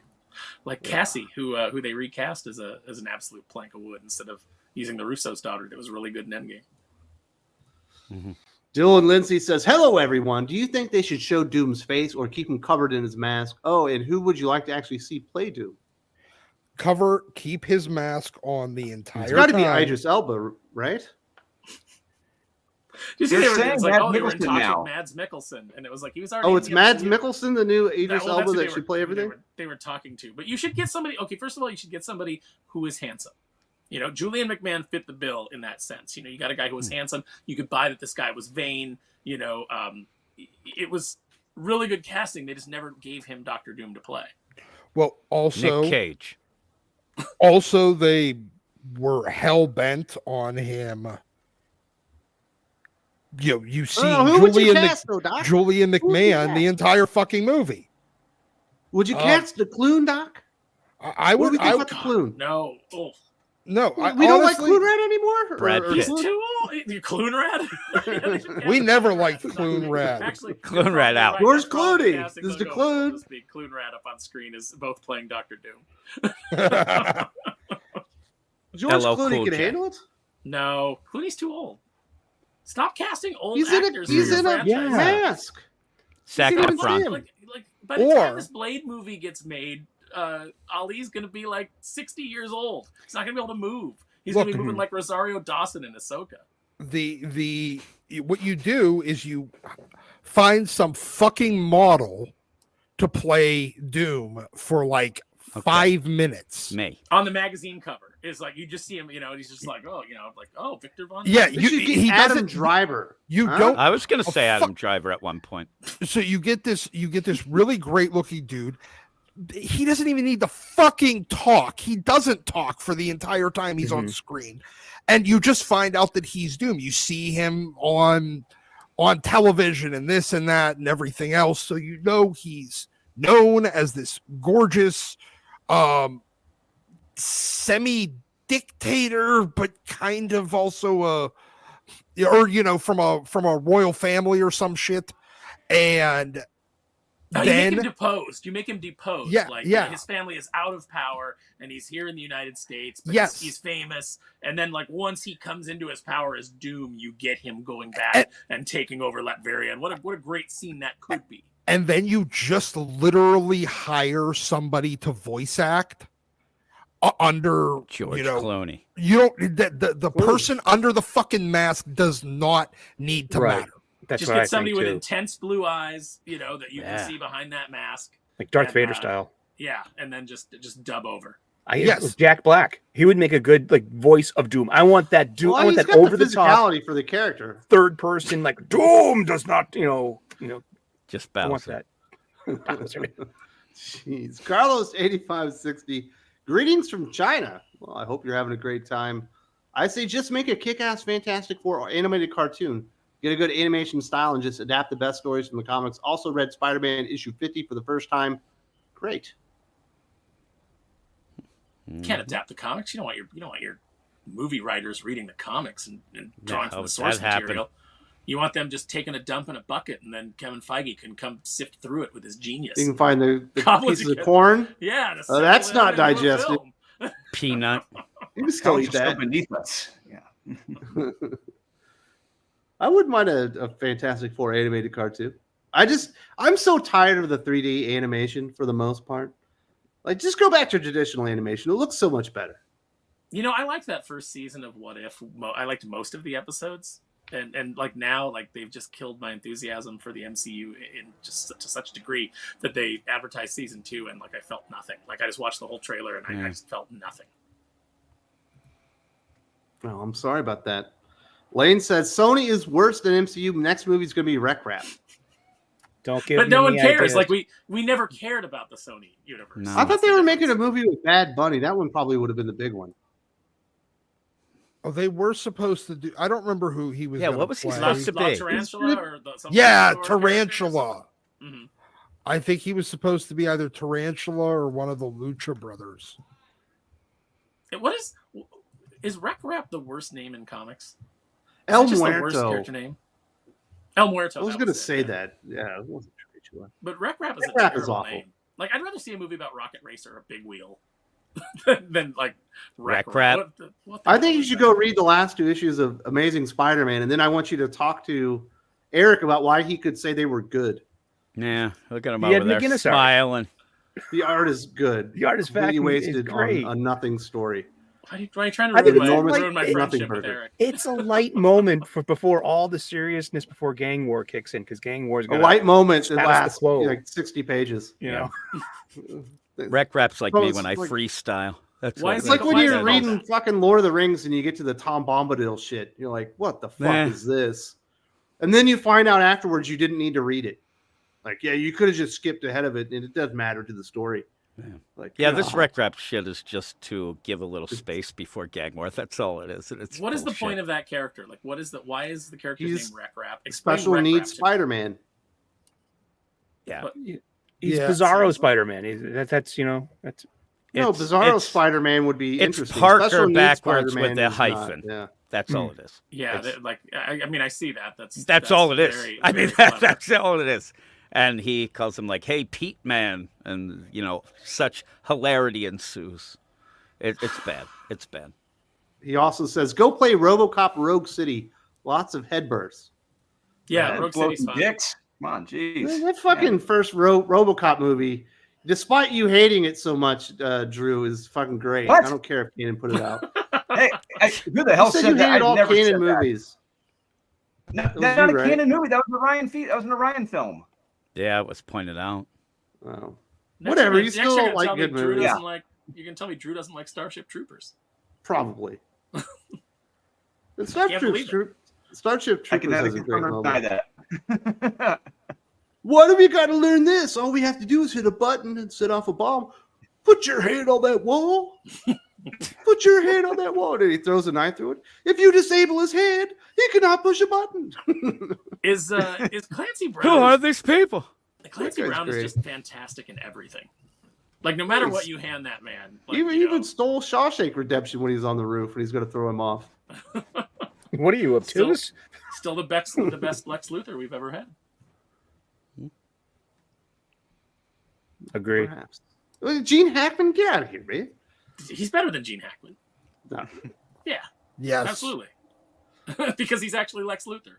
Cassie, who they recast as an absolute plank of wood instead of using the Russo's daughter that was really good in Endgame. Mm-hmm. Dylan Lindsay says, "Hello, everyone. Do you think they should show Doom's face or keep him covered in his mask? Oh, and who would you like to actually see play Doom? Keep his mask on the entire It's got to be time. Idris Elba, right? You see, They're they were saying like, Mads they were in Mikkelsen talks now. with Mads Mikkelsen, and it was like he was already. Oh, in it's the Mads MCU. Mikkelsen, the new Idris That's Elba who that should play everything? They were talking to, but you should get somebody. Okay, first of all, you should get somebody who is handsome. Julian McMahon fit the bill in that sense. You got a guy who was handsome. You could buy that this guy was vain. It was really good casting. They just never gave him Doctor Doom to play. Well, also, Nick Cage. also they were hell bent on him. You see Who would you cast, though, Doc? Julian Who would you McMahon cast? the entire fucking movie. Would you cast the Clune, Doc? I What do would. we think I about the Clune? No, oh, no. We don't like Clune Rat anymore? Brad Or he's Pitt. too old. You Clune Rat. We never liked Clune Rat. Actually, Clune you're Rat probably out. right. Where's That's probably Clooney? casting This is they'll the go with. Clune. It'll just be Clune Rat up on screen is both playing Doctor Doom. George LL Clooney Cool can J. handle it. No, Clooney's too old. Stop casting old He's in actors. a he's for in your a franchise. mask. Zac You can't even see Efron. him. Like by the time Or- this Blade movie gets made, Ali's gonna be like 60 years old. He's not gonna be able to move. He's gonna be moving like Rosario Dawson in Ahsoka. What you do is you find some fucking model to play Doom for like 5 minutes. Me. On the magazine cover, it's like you just see him, and he's just like, Victor Von. Yeah, They should get he Adam doesn't. Driver. You Huh? don't. I was going to Oh, say Adam fuck. Driver at one point. So you get this really great looking dude. He doesn't even need to fucking talk. He doesn't talk for the entire time he's on screen. And you just find out that he's Doom. You see him on television and this and that and everything else. So you know he's known as this gorgeous semi-dictator, but kind of also from a royal family or some shit. And No, you then make him deposed. You make him deposed. Yeah, like yeah. his family is out of power, and he's here in the United States. But Yes. he's famous. And then, like once he comes into his power as Doom, you get him going back and taking over Latveria. And what a great scene that could be. and then you just literally hire somebody to voice act under George Clooney. You don't the person under the fucking mask does not need to Right. matter. That's Just what I get somebody think with too. intense blue eyes, that you Yeah. can see behind that mask. Like Darth and, Vader style. Yeah, and then just dub over. Yes. Jack Black. He would make a good voice of Doom. I want that Doom. Well, I want he's that got over the the top physicality for the character. third person Doom does not. Just I want Bowser. that. Bowser. Jeez. Carlos 8560. Greetings from China. Well, I hope you're having a great time. I say just make a kick-ass Fantastic Four animated cartoon. Get a good animation style and just adapt the best stories from the comics. Also read Spider-Man issue 50 for the first time. Great. You can't adapt the comics. You don't want your movie writers reading the comics and drawing from the source material. You want them just taking a dump in a bucket, and then Kevin Feige can come sift through it with his genius. You can find the Goblins pieces of again. corn. Yeah, that's not digested. Peanut. You can still eat Comics are still that. beneath us. Yeah. I wouldn't mind a Fantastic Four animated cartoon. I'm so tired of the 3D animation for the most part. Like, just go back to traditional animation. It looks so much better. I liked that first season of What If. I liked most of the episodes, and like now, like they've just killed my enthusiasm for the MCU in just to such a degree that they advertised season 2, and like I felt nothing. Like I just watched the whole trailer and I just felt nothing. Oh, I'm sorry about that. Lane says Sony is worse than MCU. Next movie is going to be Wreck Rap. Don't give. But no one me cares. ideas. Like we never cared about the Sony universe. No. I thought they were making a movie with Bad Bunny. That one probably would have been the big one. Oh, they were supposed to do. I don't remember who he was. Yeah, gonna what was he play. supposed to be? Tarantula or some Yeah, sort of characters? Tarantula. Mhm. I think he was supposed to be either Tarantula or one of the Lucha brothers. What is Wreck Rap the worst name in comics? Is El it just the worst Muerto. character name? El Muerto. I was that going to it, say yeah. that. Yeah, it wasn't Tarantula. But Wreck Rap is Wreck a Rap terrible is awful. name. Like I'd rather see a movie about Rocket Racer or Big Wheel than like Wreck Rap. What the I hell think you is should that? go read the last 2 issues of Amazing Spider-Man, and then I want you to talk to Eric about why he could say they were good. Yeah, look at him The over Ed there McGuinness art. smiling. The art is good. The art is Completely fucking- wasted it's great. on a nothing story. Why are you trying I to think ruin it's my, like- ruin my it's nothing friendship with perfect. Eric? It's a light moment before all the seriousness before Gang War kicks in, because Gang War is A going light moment that status lasts quo. like 60 pages. you know. Wreck Rap's like Well, me it's when I like- freestyle. That's Why what is It's like when Why is you're it reading fucking Lord of the Rings and you get to the Tom Bombadil shit. You're like, what the fuck Nah. is this? And then you find out afterwards you didn't need to read it. Like, yeah, you could have just skipped ahead of it, and it doesn't matter to the story. Yeah. Like, Yeah, this God. Wreck Rap shit is just to give a little space before Gang War. That's all it is. It's What is the bullshit. point of that character? Like, why is the character's He's name Wreck Rap? Explain Special Wreck Rap needs to me. Spider-Man. Yeah. But- He's Yeah. Bizarro Spider-Man. That's No, It's- Bizarro it's- Spider-Man would be it's interesting. Parker Special needs backwards Spider-Man with the is not. hyphen. Yeah. That's all it is. Yeah, It's- like I mean, I see that. That's all it is. very- I mean, very clever. that's all it is. And he calls him like, "Hey, Pete, man," and such hilarity ensues. It's bad. It's bad. He also says, "Go play RoboCop Rogue City. Lots of headbursts." Yeah, Rogue blow City's some fun. dicks. Come on, jeez. That fucking first RoboCop movie, despite you hating it so much, Drew, is fucking great. What? I don't care if Kanan put it out. Hey, who the hell You said said you that? hated I've all never Kanan said that. movies. No, was that's not you, a right? canon movie. That was an Orion That was an Orion film. Yeah, it was pointed out. Oh. Next Whatever, you're you gonna- still next you're don't gonna like tell me good Drew movies. doesn't like. You can tell me Drew doesn't like Starship Troopers. Probably. And Starship Can't believe it. Troopers I can neither has a great confirm or deny moment. that. Why do we got to learn this? All we have to do is hit a button and set off a bomb. Put your hand on that wall. Put your hand on that wall. And he throws a knife through it. If you disable his hand, he cannot push a button. Is Clancy Who Brown? are these people? Clancy That guy's Brown great. is just fantastic in everything. Like no matter what you hand that man, like, Even stole Shawshank Redemption when he's on the roof and he's going to throw him off. What are you, obtuse? still the best Lex Luthor we've ever had. Agree. Perhaps. Gene Hackman, get out of here, man. He's better than Gene Hackman. No. Yeah, Yes. absolutely. Because he's actually Lex Luthor.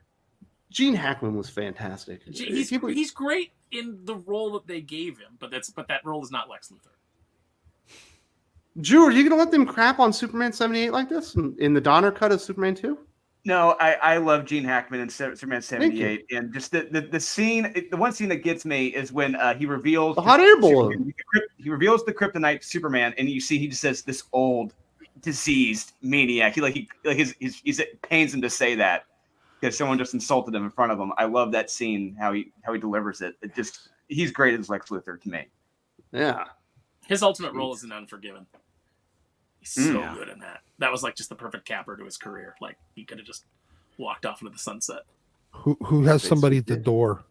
Gene Hackman was fantastic. He's great in the role that they gave him, but that role is not Lex Luthor. Drew, are you going to let them crap on Superman 78 like this in the Donner cut of Superman 2? No, I love Gene Hackman in Superman 78, and just the scene. The one scene that gets me is when he reveals The hot air balloon. He reveals the kryptonite to Superman, and you see he just says this old, diseased maniac. He's it pains him to say that because someone just insulted him in front of him. I love that scene. How he delivers it. He's great as Lex Luthor to me. Yeah. His ultimate role is in Unforgiven. He's so Yeah. good in that. That was like just the perfect capper to his career. Like he could have just walked off into the sunset. Who has somebody at the door?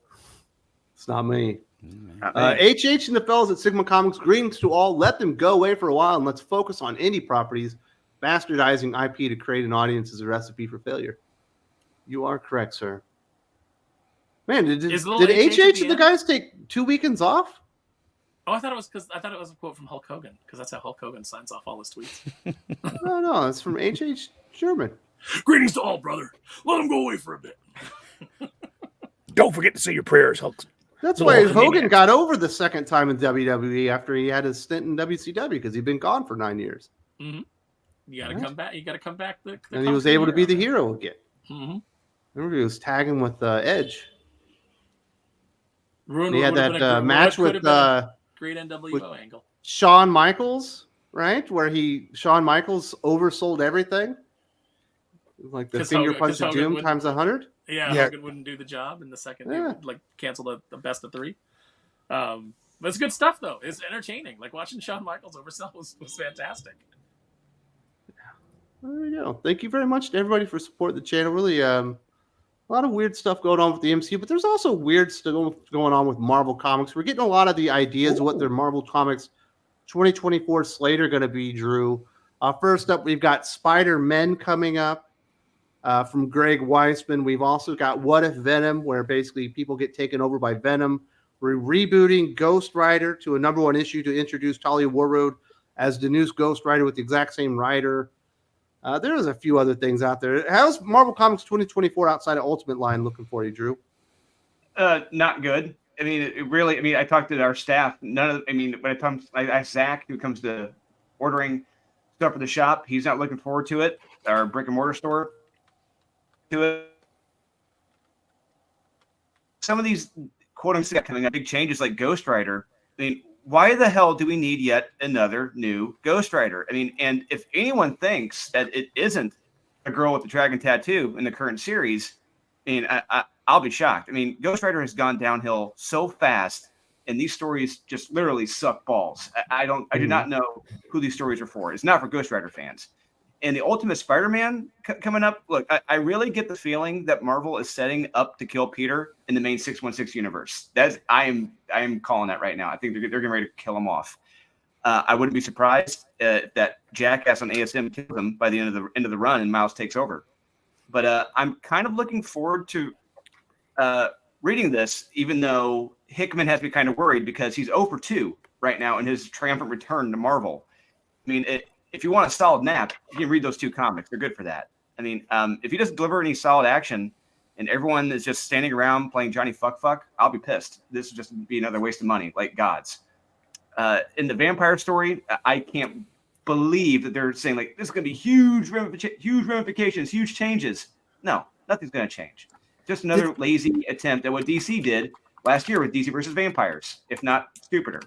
It's not me. Not me. HH and the fellas at Sigma Comics, greetings to all. Let them go away for a while and let's focus on indie properties. Bastardizing IP to create an audience is a recipe for failure. You are correct, sir. Man, did Is little HH HH at the and the end? guys take 2 weekends off? Oh, I thought it was a quote from Hulk Hogan because that's how Hulk Hogan signs off all his tweets. No, it's from HH Sherman. Greetings to all, brother. Let him go away for a bit. Don't forget to say your prayers, Hulk. That's Little why Hulk Hogan maniac. got over the second time in WWE after he had his stint in WCW because he'd been gone for 9 years. You gotta Right. come back. You gotta come back. And he was able to be the hero again. Mm-hmm. Remember, he was tagging with Edge. Ruin, And he had that match with great NWO with- angle. Shawn Michaels, right? Where Shawn Michaels oversold everything. Like the 'Cause finger Hogan- punch 'cause of Hogan doom would- times 100. Yeah, Yeah. Hogan wouldn't do the job in the second. They Yeah. would, like cancel the best of 3. But it's good stuff though. It's entertaining. Like watching Shawn Michaels oversell was fantastic. There we go. Thank you very much to everybody for supporting the channel. Really, a lot of weird stuff going on with the MCU, but there's also weird stuff going on with Marvel Comics. We're getting a lot of the ideas of what their Marvel Comics 2024 slate are going to be, Drew. First up, we've got Spider-Men coming up from Greg Weisman. We've also got What If Venom, where basically people get taken over by Venom. We're rebooting Ghost Rider to a #1 issue to introduce Talia Warroad as the new Ghost Rider with the exact same writer. There's a few other things out there. How's Marvel Comics 2024 outside of Ultimate line looking for you, Drew? Not good. I mean, it really. I mean, I talked to our staff. None of. I mean, when it comes, I asked Zach, who comes to ordering stuff for the shop. He's not looking forward to it. Our brick and mortar store to it. Some of these quote unquote coming up big changes like Ghost Rider. I mean, why the hell do we need yet another new Ghost Rider? I mean, and if anyone thinks that it isn't a girl with the dragon tattoo in the current series, I mean, I'll be shocked. I mean, Ghost Rider has gone downhill so fast, and these stories just literally suck balls. I do not know who these stories are for. It's not for Ghost Rider fans. And the Ultimate Spider-Man coming up, look, I really get the feeling that Marvel is setting up to kill Peter in the main 616 universe. I am calling that right now. I think they're getting ready to kill him off. I wouldn't be surprised if that jackass on ASM kills him by the end of the run and Miles takes over. But I'm kind of looking forward to reading this, even though Hickman has me kind of worried because he's 0 for 2 right now in his triumphant return to Marvel. I mean, if you want a solid nap, you can read those 2 comics. They're good for that. I mean, if he doesn't deliver any solid action and everyone is just standing around playing Johnny Fuck, I'll be pissed. This would just be another waste of money, like gods. In the vampire story, I can't believe that they're saying like this is going to be huge ramifications, huge changes. No, nothing's going to change. Just another lazy attempt at what DC did last year with DC versus Vampires, if not stupider.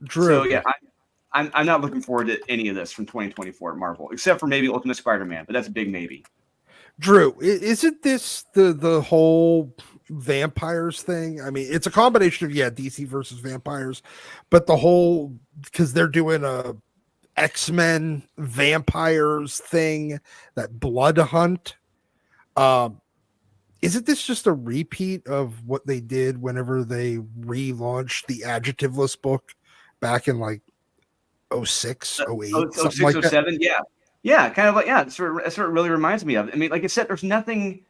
Drew. So yeah, I'm not looking forward to any of this from 2024 at Marvel, except for maybe Ultimate Spider-Man, but that's a big maybe. Drew, isn't this the whole vampires thing? I mean, it's a combination of DC versus vampires, but the whole, because they're doing a X-Men vampires thing, that blood hunt. Isn't this just a repeat of what they did whenever they relaunched the Adjectiveless book back in like 06, 08, something like that? 07, yeah, kind of like that's what it really reminds me of. I mean, like I said, there's nothing.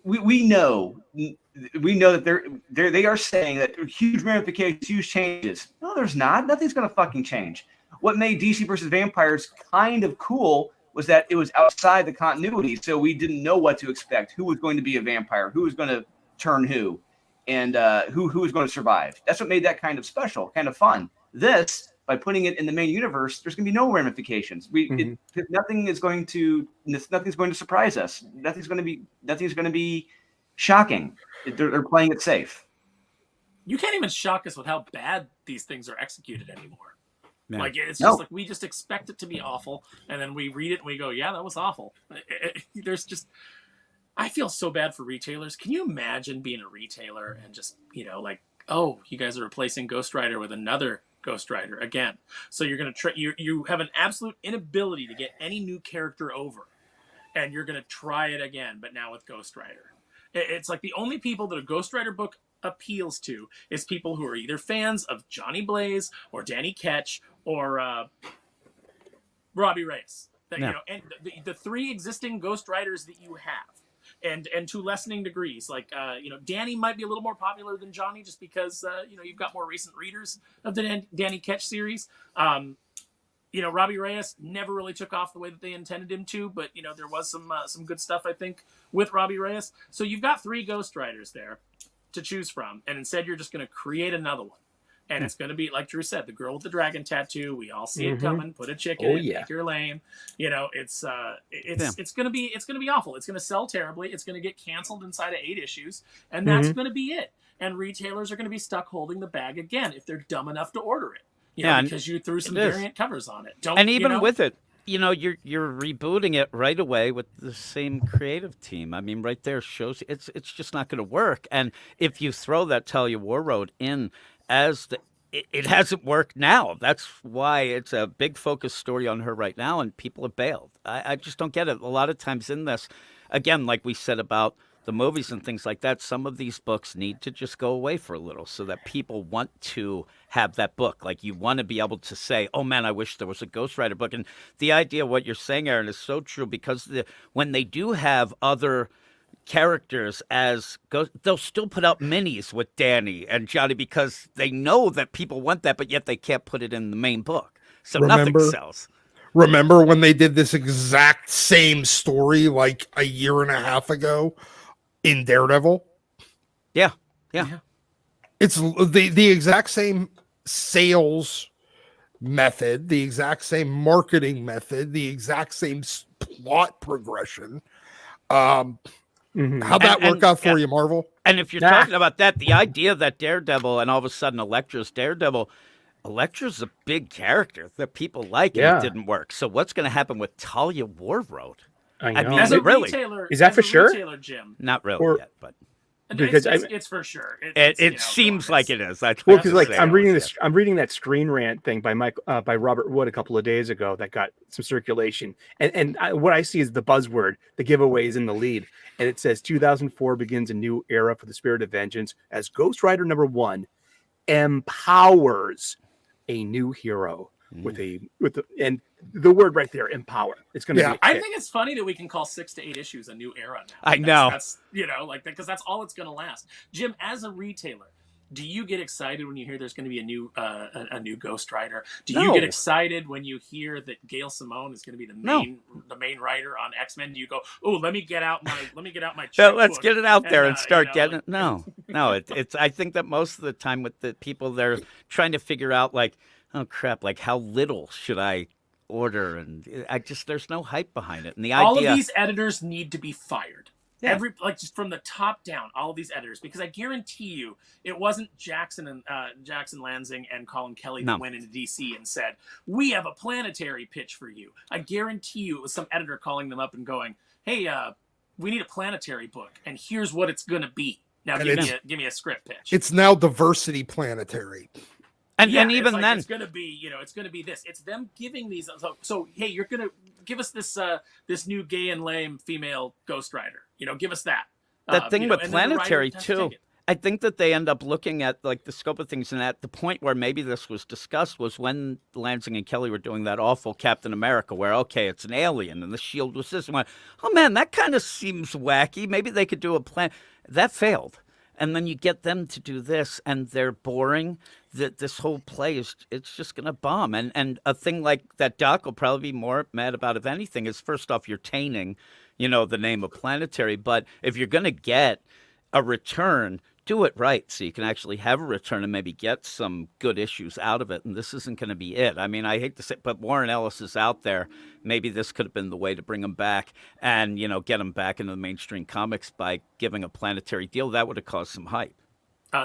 We know that they are saying that there are huge ramifications, huge changes. No, there's not. Nothing's going to fucking change. What made DC versus Vampires kind of cool was that it was outside the continuity, so we didn't know what to expect. Who was going to be a vampire? Who was going to turn who? And who was going to survive? That's what made that kind of special, kind of fun. This, by putting it in the main universe, there's going to be no ramifications. Nothing is going to surprise us. Nothing's going to be shocking. They're playing it safe. You can't even shock us with how bad these things are executed anymore. Man. Like it's just like we just expect it to be awful, and then we read it and we go, "Yeah, that was awful." There's just, I feel so bad for retailers. Can you imagine being a retailer and just like, oh, you guys are replacing Ghost Rider with another Ghost Rider again? So you're gonna try. You have an absolute inability to get any new character over, and you're gonna try it again, but now with Ghost Rider. It's like the only people that a Ghost Rider book appeals to is people who are either fans of Johnny Blaze or Danny Ketch or Robbie Reyes. And the 3 existing Ghost Riders that you have, and to lessening degrees, like Danny might be a little more popular than Johnny just because you've got more recent readers of the Danny Ketch series. Robbie Reyes never really took off the way that they intended him to, but there was some good stuff I think with Robbie Reyes. So you've got 3 Ghost Riders there to choose from, and instead you're just going to create another one, and it's going to be like Drew said, the girl with the dragon tattoo. We all see it coming. Put a chick in it, make her lame. It's going to be awful. It's going to sell terribly. It's going to get canceled inside of 8 issues, and that's going to be it. And retailers are going to be stuck holding the bag again if they're dumb enough to order it. Because you threw some variant covers on it. With it, you're rebooting it right away with the same creative team. I mean, right there shows it's just not going to work. And if you throw that Talia Warroad in as it hasn't worked now. That's why it's a big focus story on her right now, and people have bailed. I just don't get it. A lot of times in this, again, like we said about the movies and things like that, some of these books need to just go away for a little so that people want to have that book. Like you want to be able to say, oh man, I wish there was a Ghost Rider book. And the idea of what you're saying, Aaron, is so true, because when they do have other characters as they'll still put out minis with Danny and Johnny because they know that people want that, but yet they can't put it in the main book. So nothing sells. Remember when they did this exact same story like a year and a half ago in Daredevil? Yeah. It's the exact same sales method, the exact same marketing method, the exact same plot progression. How'd that work out for you, Marvel? And if you're talking about that, the idea that Daredevil and all of a sudden Elektra's Daredevil, Elektra's a big character that people like, and it didn't work. So what's going to happen with Talia Warroad? I mean, as a really, retailer, is that for sure? Retailer, Jim, not really yet, but because it's for sure. It seems like it is. Well, because like I'm reading this, I'm reading that Screen Rant thing by by Robert Wood a couple of days ago that got some circulation, and what I see is the buzzword, the giveaway is in the lead, and it says 2004 begins a new era for the Spirit of Vengeance as Ghost Rider #1 empowers a new hero with and the word right there, empower. It's going to be. I think it's funny that we can call 6 to 8 issues a new era now. I know. That's because that's all it's going to last. Jim, as a retailer, Do you get excited when you hear there's going to be a new Ghost Rider? Do you get excited when you hear that Gail Simone is going to be the main writer on X-Men? Do you go, oh, let me get out my let's get it out there and start getting it? No, it's. I think that most of the time with the people, they're trying to figure out like, oh crap, like how little should I order, and there's no hype behind it. And the all idea, of these editors need to be fired. Yeah. Just from the top down, all of these editors, because I guarantee you, it wasn't Jackson Lansing and Colin Kelly that went into DC and said, "We have a planetary pitch for you." I guarantee you, it was some editor calling them up and going, "Hey, we need a planetary book, and here's what it's gonna be. Now give me a script pitch." It's now diversity planetary. And even then, it's gonna be, it's gonna be this. It's them giving these. So hey, you're gonna give us this new gay and lame female Ghost Rider. Give us that. That thing with planetary too. I think that they end up looking at like the scope of things, and at the point where maybe this was discussed was when Lansing and Kelly were doing that awful Captain America, where it's an alien and the shield was this one. Oh man, that kind of seems wacky. Maybe they could do a plan. That failed. And then you get them to do this, and they're boring. That this whole play it's just going to bomb. And a thing like that Doc will probably be more mad about, if anything, is first off, you're tainting, the name of planetary. But if you're going to get a return, do it right so you can actually have a return and maybe get some good issues out of it. And this isn't going to be it. I mean, I hate to say, but Warren Ellis is out there. Maybe this could have been the way to bring him back and, get him back into the mainstream comics by giving a planetary deal. That would have caused some hype.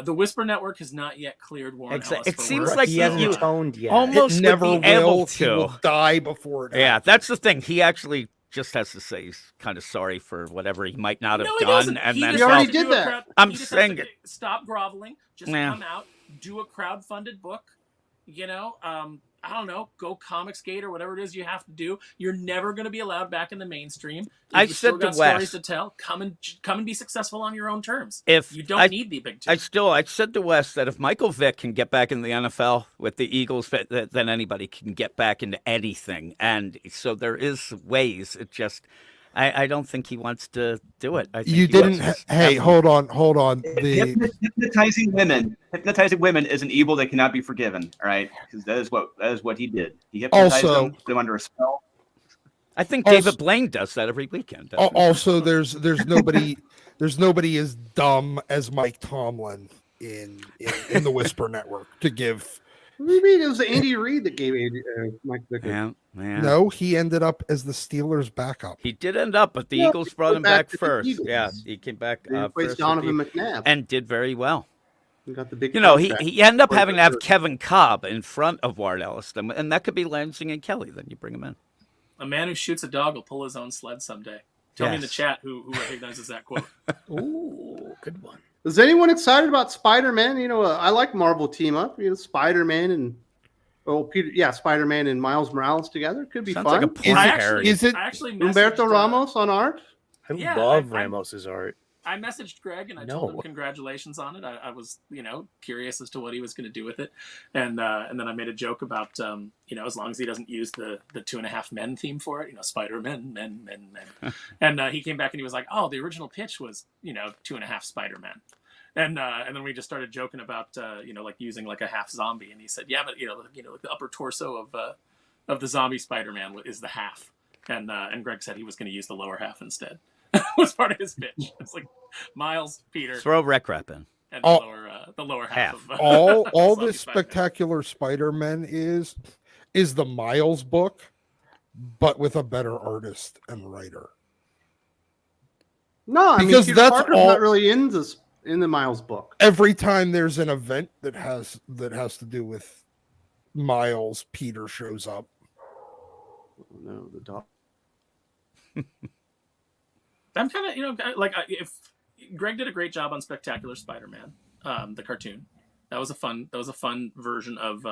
The Whisper Network has not yet cleared Warren Ellis. It seems work. like he hasn't toned yet. Almost it never would be able will. to. He will die before it happens. Yeah, that's the thing. He actually just has to say he's kind of sorry for whatever he might not have he done. doesn't. And He then just already has to did do a that. crowd- I'm he just saying has to it. Stop groveling. Just Yeah. come out, do a crowd-funded book. I don't know, go Comicsgate or whatever it is you have to do. You're never going to be allowed back in the mainstream. I You've still said to got stories Wes, to tell. Come and be successful on your own terms. If You don't need the big two. I said to Wes that if Michael Vick can get back in the NFL with the Eagles, then anybody can get back into anything. And so there is ways. It just, I don't think he wants to do it. I think You he didn't. wants to Hey, hold on. Hypnotizing women is an evil that cannot be forgiven. All right, because that is what he did. He hypnotized them, put them under a spell. I think David Blaine does that every weekend. Also, there's nobody as dumb as Mike Tomlin in the Whisper Network to give. What do you mean? It was Andy Reid that gave Mike Vicker. Yeah. No, he ended up as the Steelers' backup. He did end up, but the Eagles brought him back first. Yeah, he came back first. Donovan McNabb and did very well. He got the big. He ended up having to have Kevin Cobb in front of Warren Ellis, and that could be Lansing and Kelly. Then you bring him in. A man who shoots a dog will pull his own sled someday. Tell me in the chat who recognizes that quote. Ooh, good one. Is anyone excited about Spider-Man? I like Marvel team up. Spider-Man and Spider-Man and Miles Morales together could be Sounds fun. like a porn parody. Is it I actually Humberto messaged, Ramos on art? I Yeah, love I- Ramos's art. I messaged Greg and I told him congratulations on it. I was, curious as to what he was going to do with it, and then I made a joke about, as long as he doesn't use the 2.5 Men theme for it, Spider-Man, men, and he came back and he was like, oh, the original pitch was, 2.5 Spider-Man. And then we just started joking about like using like a half zombie, and he said, yeah, but like the upper torso of the zombie Spider-Man is the half, and Greg said he was going to use the lower half instead. Was part of his pitch. It's like Miles, Peter, throw Rec Rap in, and the lower half. Of, all Zombie this Spider-Man. spectacular Spider-Man is the Miles book, but with a better artist and writer. No, Because Peter that's Parker's all- not really in the Miles book. Every time there's an event that has to do with Miles, Peter shows up. Oh, no, the dog. I'm kind of if Greg did a great job on Spectacular Spider-Man, the cartoon. That was a fun version of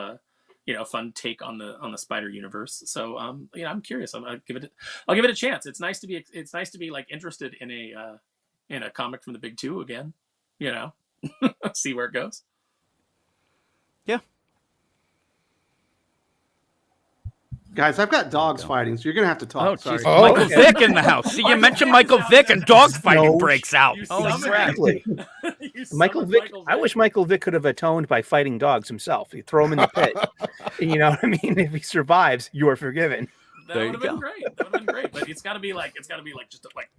fun take on the Spider Universe. So I'm curious. I'll give it a chance. It's nice to be like interested in a comic from the big two again. See where it goes. Yeah. Guys, I've got dogs fighting, so you're gonna have to talk. Oh, Sorry. geez. Oh, Michael okay. Vick in the house. See, you mentioned Michael Vick, and dog fighting No. breaks out. You Holy summoned crap! Exactly. You Michael summoned Vick. I wish Michael Vick could have atoned by fighting dogs himself. You throw him in the pit. And you know what I mean? If he survives, you are forgiven. That There would you have been go. great. That would have been great. But it's got to be like just like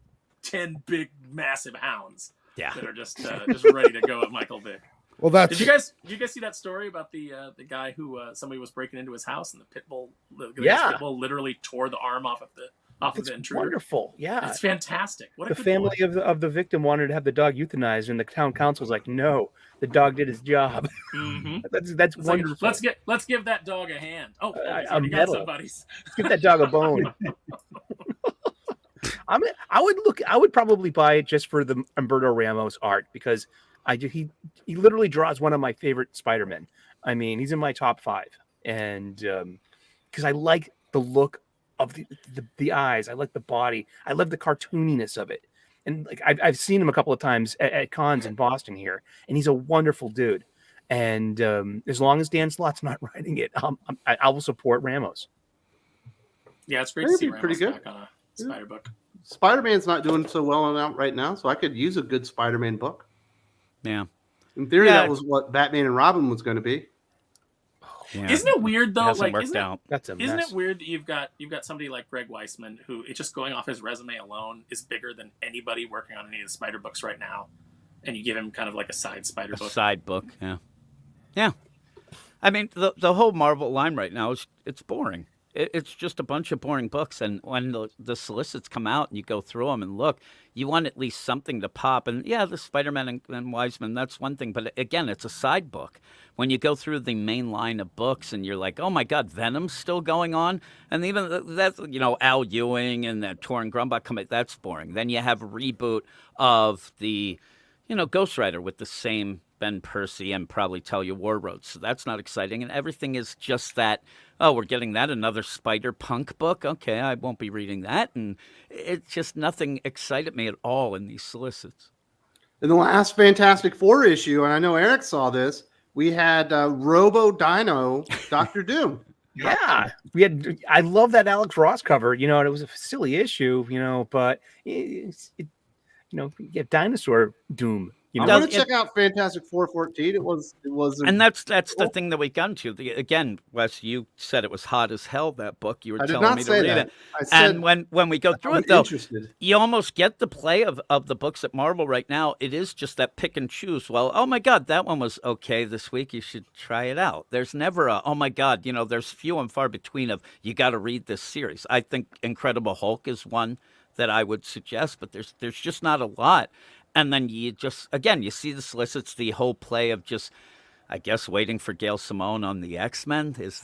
10 big massive hounds Yeah. that are just ready to go at Michael Vick. Well, that's Did you guys see that story about the guy who somebody was breaking into his house and the pit bull literally tore the arm off of the It's intruder? wonderful. Yeah. It's fantastic. What a The good family boy. of the victim wanted to have the dog euthanized, and the town council was like, "No, the dog did his job." Mhm. That's It's like, wonderful. let's give that dog a hand. Oh, he's A already got medal. somebody's. Give that dog a bone. I would probably buy it just for the Umberto Ramos art because he literally draws one of my favorite Spider-Men. I mean, he's in my top 5, and because I like the look of the eyes, I like the body, I love the cartooniness of it, and like I've seen him a couple of times at cons in Boston here, and he's a wonderful dude. And as long as Dan Slott's not writing it, I will support Ramos. Yeah, it's great That'd to see be pretty Ramos good. back on a Spider book. Spider-Man's not doing so well out right now, so I could use a good Spider-Man book. Yeah. In theory, Yeah. that was what Batman and Robin was going to be. Yeah. Isn't it weird though? Hasn't Like, worked isn't out. That's a Isn't mess. it weird that you've got somebody like Greg Weisman who, it's just going off his resume alone, is bigger than anybody working on any of the Spider books right now, and you give him kind of like a side Spider A book. side book. Yeah. Yeah. I mean, the whole Marvel line right now it's boring. It's just a bunch of boring books. And when the solicits come out and you go through them and look, you want at least something to pop. And yeah, the Spider-Man and Wiseman, that's one thing. But again, it's a side book. When you go through the main line of books and you're like, oh my God, Venom's still going on. And even that's, Al Ewing and that Torrin Grumbach coming, that's boring. Then you have a reboot of the, Ghost Rider with the same Ben Percy and probably Talia War Road. So that's not exciting. And everything is just that, oh, we're getting that, another Spider-Punk book. Okay, I won't be reading that. And it's just nothing excited me at all in these solicits. In the last Fantastic Four issue, and I know Eric saw this, we had Robo Dino Doctor Doom. Yeah, I love that Alex Ross cover. And it was a silly issue. But you get Dinosaur Doom. I'm going to check out Fantastic Four 14. It was, and that's the thing that we got into. Again, Wes, you said it was hot as hell, that book. You were telling me to read it. I said, and when we go through it, though, you almost get the play of the books at Marvel right now. It is just that pick and choose. Well, oh my God, that one was okay this week. You should try it out. There's never oh my God, there's few and far between of you got to read this series. I think Incredible Hulk is one that I would suggest, but there's just not a lot. And then you see the solicits, the whole play of just, I guess, waiting for Gail Simone on the X-Men. Is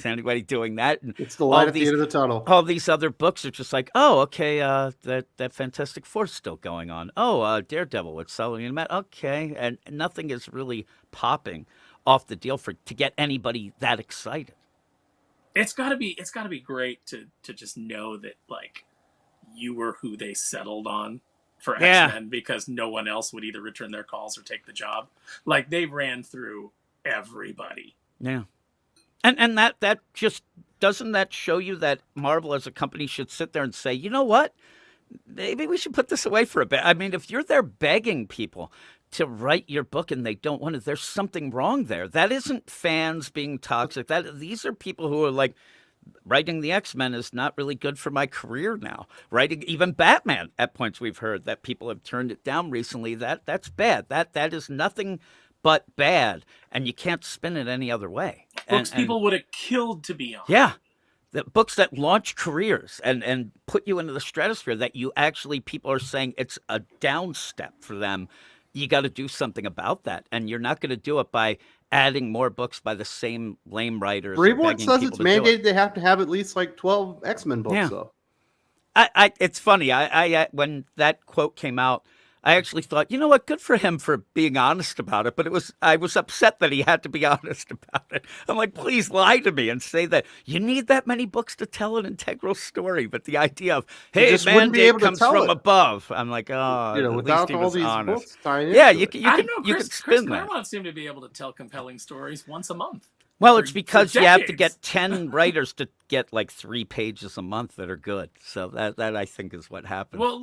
anybody doing that? And it's the light at the end of the tunnel. All these other books are just like, oh, okay, that Fantastic Four's still going on. Oh, Daredevil with Sully and Matt. Okay, and nothing is really popping off the deal to get anybody that excited. It's gotta be great to just know that like you were who they settled on for X-Men because no one else would either return their calls or take the job. Like they ran through everybody. Yeah. And that just doesn't that show you that Marvel as a company should sit there and say, you know what? Maybe we should put this away for a bit. I mean, if you're there begging people to write your book and they don't want it, there's something wrong there. That isn't fans being toxic. These are people who are like, writing the X-Men is not really good for my career now. Writing even Batman, at points we've heard that people have turned it down recently. That's bad. That is nothing but bad, and you can't spin it any other way. Books people would have killed to be on. Yeah. The books that launch careers and put you into the stratosphere that you actually, people are saying it's a down step for them. You got to do something about that, and you're not going to do it by adding more books by the same lame writers. Freeport says it's mandated they have to have at least like 12 X-Men books. Yeah. Though. It's funny. I when that quote came out, I actually thought, you know what, good for him for being honest about it. But I was upset that he had to be honest about it. I'm like, please lie to me and say that you need that many books to tell an integral story. But the idea of, hey, mandate comes from above. I'm like, oh, at without least he all was these honest. books tying Yeah, into you it. can I don't know. you Chris can spin that. Claremont seemed to be able to tell compelling stories once a month. Well, for- it's for because you have to decades. get 10 writers to get like 3 pages a month that are good. So that I think is what happened. Well, at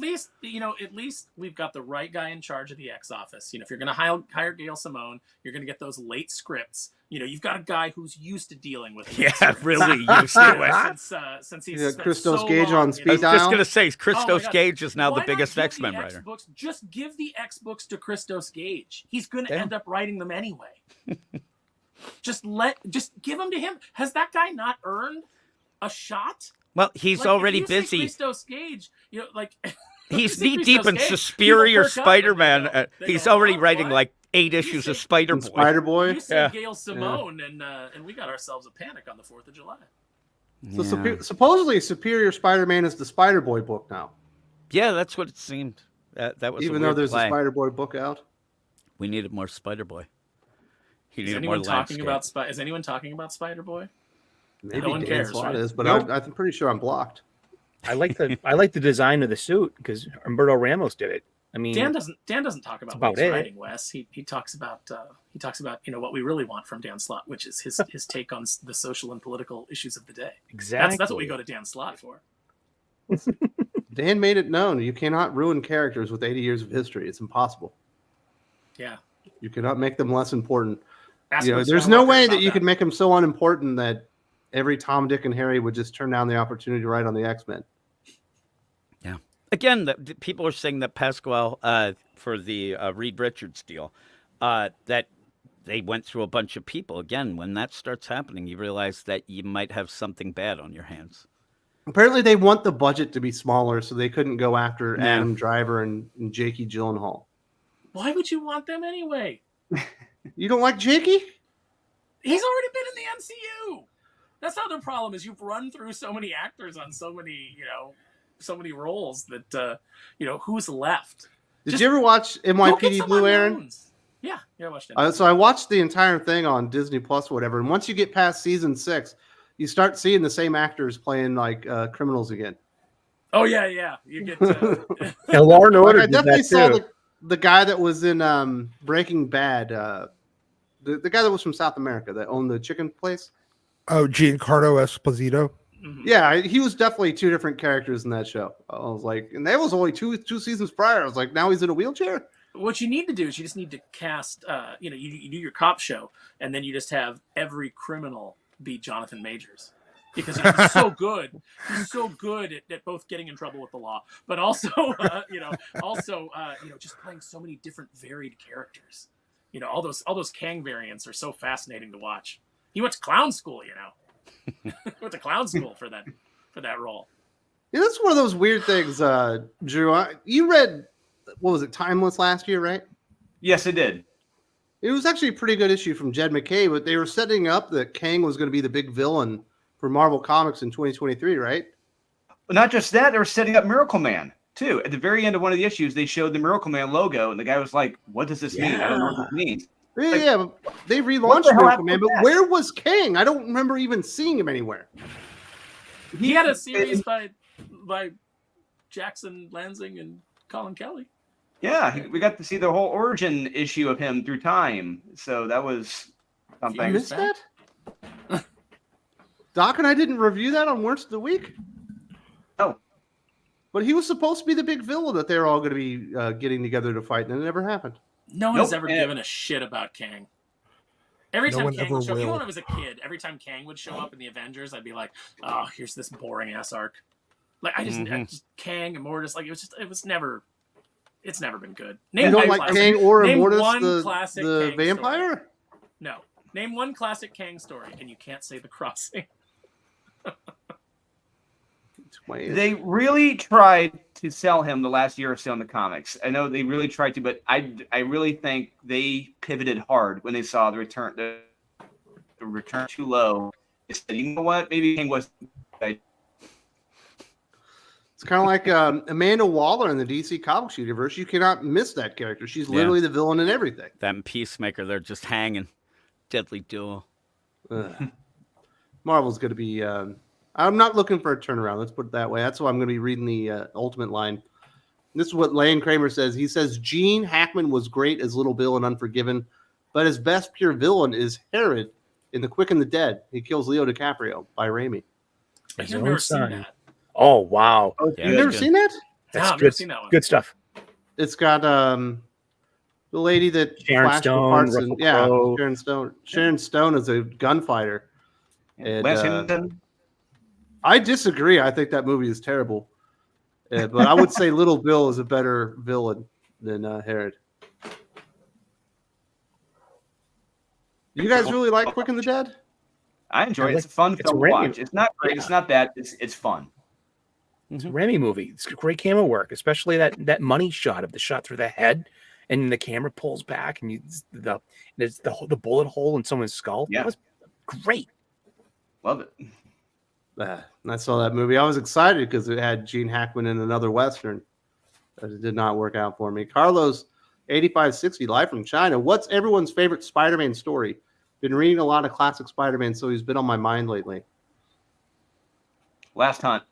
least we've got the right guy in charge of the X office. If you're going to hire Gail Simone, you're going to get those late scripts. You've got a guy who's used to dealing with late Yeah, scripts. really used to it. Since he's Yeah, spent Christos so Gage long on in- speed I was just dial. going to say, Oh my Christos God. Gage is now Why the not biggest give the X-Men writer. X-books? Just give the X books to Christos Gage. He's going to Yeah. end up writing them anyway. Just give them to him. Has that guy not earned a shot? Well, he's Like, already if you say busy. Christos Gage, He's say knee deep Christos in Gage, Superior people perk up and Spider-Man. they He's go, already "Huh? writing What?" like 8 issues say- of Spider-Boy. Spider Boy. You say Yeah. Gail Simone, and we got ourselves a panic on the 4th of July. So Yeah. supposedly Superior Spider-Man is the Spider Boy book now, Yeah, that's what it seemed. That was even a though weird there's play. a Spider Boy book out. We needed more Spider-Boy. He Is needed more anyone talking landscape. about Is anyone talking about Spider Boy? Maybe No one Dan cares, Slott right? is, but Nope. I'm pretty sure I'm blocked. I like the design of the suit because Humberto Ramos did it. I mean, Dan doesn't talk about about what he's it. writing, Wes. He talks about what we really want from Dan Slott, which is his take on the social and political issues of the day. exactly. That's what we go to Dan Slott for. Dan made it known you cannot ruin characters with 80 years of history. It's impossible. Yeah. You cannot make them less important. Ask There's Luke no Skywalker way about that you could make them so unimportant that every Tom, Dick, and Harry would just turn down the opportunity to write on the X-Men. Again, the people are saying that Pasquale, for the Reed Richards deal, that they went through a bunch of people. Again, when that starts happening, you realize that you might have something bad on your hands. Apparently, they want the budget to be smaller, so they couldn't go after Yeah. Adam Driver and Jakey Gyllenhaal. Why would you want them anyway? You don't like Jakey? He's already been in the MCU. That's not the problem. Is you've run through so many actors on so many roles that who's left? Did Just you ever watch Go get NYPD some Blue, Aaron? unknowns. Yeah, I watched it. So I watched the entire thing on Disney Plus or whatever, and once you get past season 6, you start seeing the same actors playing like criminals again. Oh yeah. You get And Law and Order I did definitely that saw too. the guy that was in Breaking Bad, the guy that was from South America that owned the chicken place. Oh, Giancarlo Esposito. Mhm. Yeah, he was definitely 2 different characters in that show. I was like, and that was only two seasons prior. I was like, now he's in a wheelchair. What you need to do is you just need to cast. You do your cop show, and then you just have every criminal be Jonathan Majors, because he's so good. He's so good at both getting in trouble with the law, but also just playing so many different varied characters. All those Kang variants are so fascinating to watch. He went to clown school, went to clown school for that role. Yeah, that's one of those weird things, Drew. You read, what was it, Timeless last year, right? Yes, it did. It was actually a pretty good issue from Jed McKay, but they were setting up that Kang was going to be the big villain for Marvel Comics in 2023, right? But not just that, they were setting up Miracle Man too. At the very end of one of the issues, they showed the Miracle Man logo, and the guy was like, "What does this mean? I don't know what this means." Yeah, Like, yeah, but they what relaunched the hell Miracle happened Man, with but that? where was Kang? I don't remember even seeing him anywhere. He had a series by Jackson Lansing and Colin Kelly. Yeah, we got to see the whole origin issue of him through time. So that was You something. missed that? Doc and I didn't review that on Worst of the Week. Oh. But he was supposed to be the big villain that they were all going to be getting together to fight, and it never happened. No one has Nope. ever given a shit about Kang. Every No time one Kang ever would show up, even will. when I was a kid, every time Kang would show up in the Avengers, I'd be like, "Oh, here's this boring ass arc." Like I just Kang, Immortus, like it's never been good. You Name don't one like classic- Kang or name Immortus, one classic the Kang vampire? story. No, name one classic Kang story, and you can't say The Crossing. They really tried to sell him the last year or so in the comics. I know they really tried to, but I really think they pivoted hard when they saw the return too low. They said, you know what? Maybe Kang was. It's kind of like Amanda Waller in the DC Comics universe. You cannot miss that character. She's literally the villain in everything. That and Peacemaker, they're just hanging. Deadly duo. Marvel's going to be... I'm not looking for a turnaround. Let's put it that way. That's why I'm going to be reading the Ultimate line. This is what Lane Kramer says. He says, Gene Hackman was great as Little Bill in Unforgiven, but his best pure villain is Herod in The Quick and the Dead. He kills Leo DiCaprio by Raimi. I've His own never seen son. that. Oh wow, Yeah, You've never good. seen that? No, that's I've good. never seen that one. Good stuff. It's got the lady that Sharon flashed Stone, parts Russell and yeah, Crowe. Sharon Stone. Sharon Stone is a gunfighter. And, Washington. I disagree. I think that movie is terrible. But I would say Little Bill is a better villain than Herod. You guys really like Quick and the Dead? I enjoy I it. like- It's a fun it's film a to Raimi- watch. It's not great. Yeah. It's not bad. It's fun. It's a Remy movie. It's great camera work, especially that money shot of the shot through the head, and the camera pulls back, and there's the bullet hole in someone's skull. Yeah. That was great. Love it. I saw that movie. I was excited because it had Gene Hackman in another Western. But it did not work out for me. Carlos, 8560, live from China. What's everyone's favorite Spider-Man story? Been reading a lot of classic Spider-Man, so he's been on my mind lately. Last Hunt.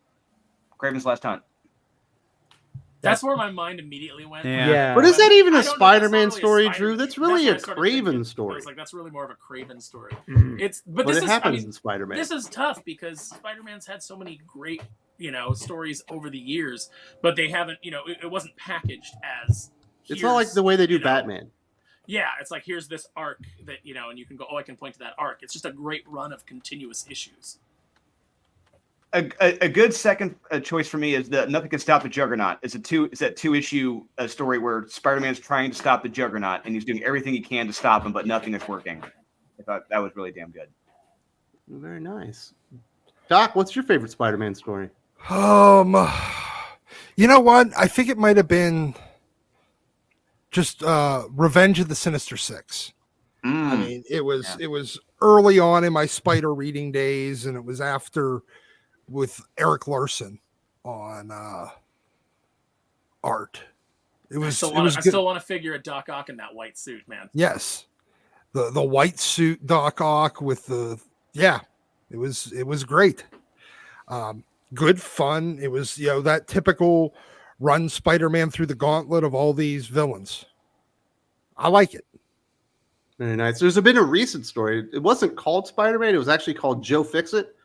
Craven's Last Hunt. That's where my mind immediately went. Yeah. But is that even I a don't know, that's not Spider-Man really a story, Spider-Man. Drew? That's really what a I started Craven thinking. I story. was like, that's really more of a Craven story. Mhm. But This it is, happens I mean, in Spider-Man. this is tough because Spider-Man's had so many great, stories over the years, but they haven't, it wasn't packaged as. It's not like the way they do Batman. Yeah, it's like here's this arc that and you can go, I can point to that arc. It's just a great run of continuous issues. A good second choice for me is the Nothing Can Stop the Juggernaut. It's that 2-issue story where Spider-Man's trying to stop the Juggernaut and he's doing everything he can to stop him, but nothing is working. I thought that was really damn good. Very nice. Doc, what's your favorite Spider-Man story? You know what? I think it might have been just Revenge of the Sinister Six. I mean, it was early on in my Spider reading days, and it was after with Eric Larson on art. I still want to figure a Doc Ock in that white suit, man. Yes, the white suit Doc Ock with it was great. Good fun. It was that typical run Spider-Man through the gauntlet of all these villains. I like it. Very nice. There's been a recent story. It wasn't called Spider-Man. It was actually called Joe Fix-It.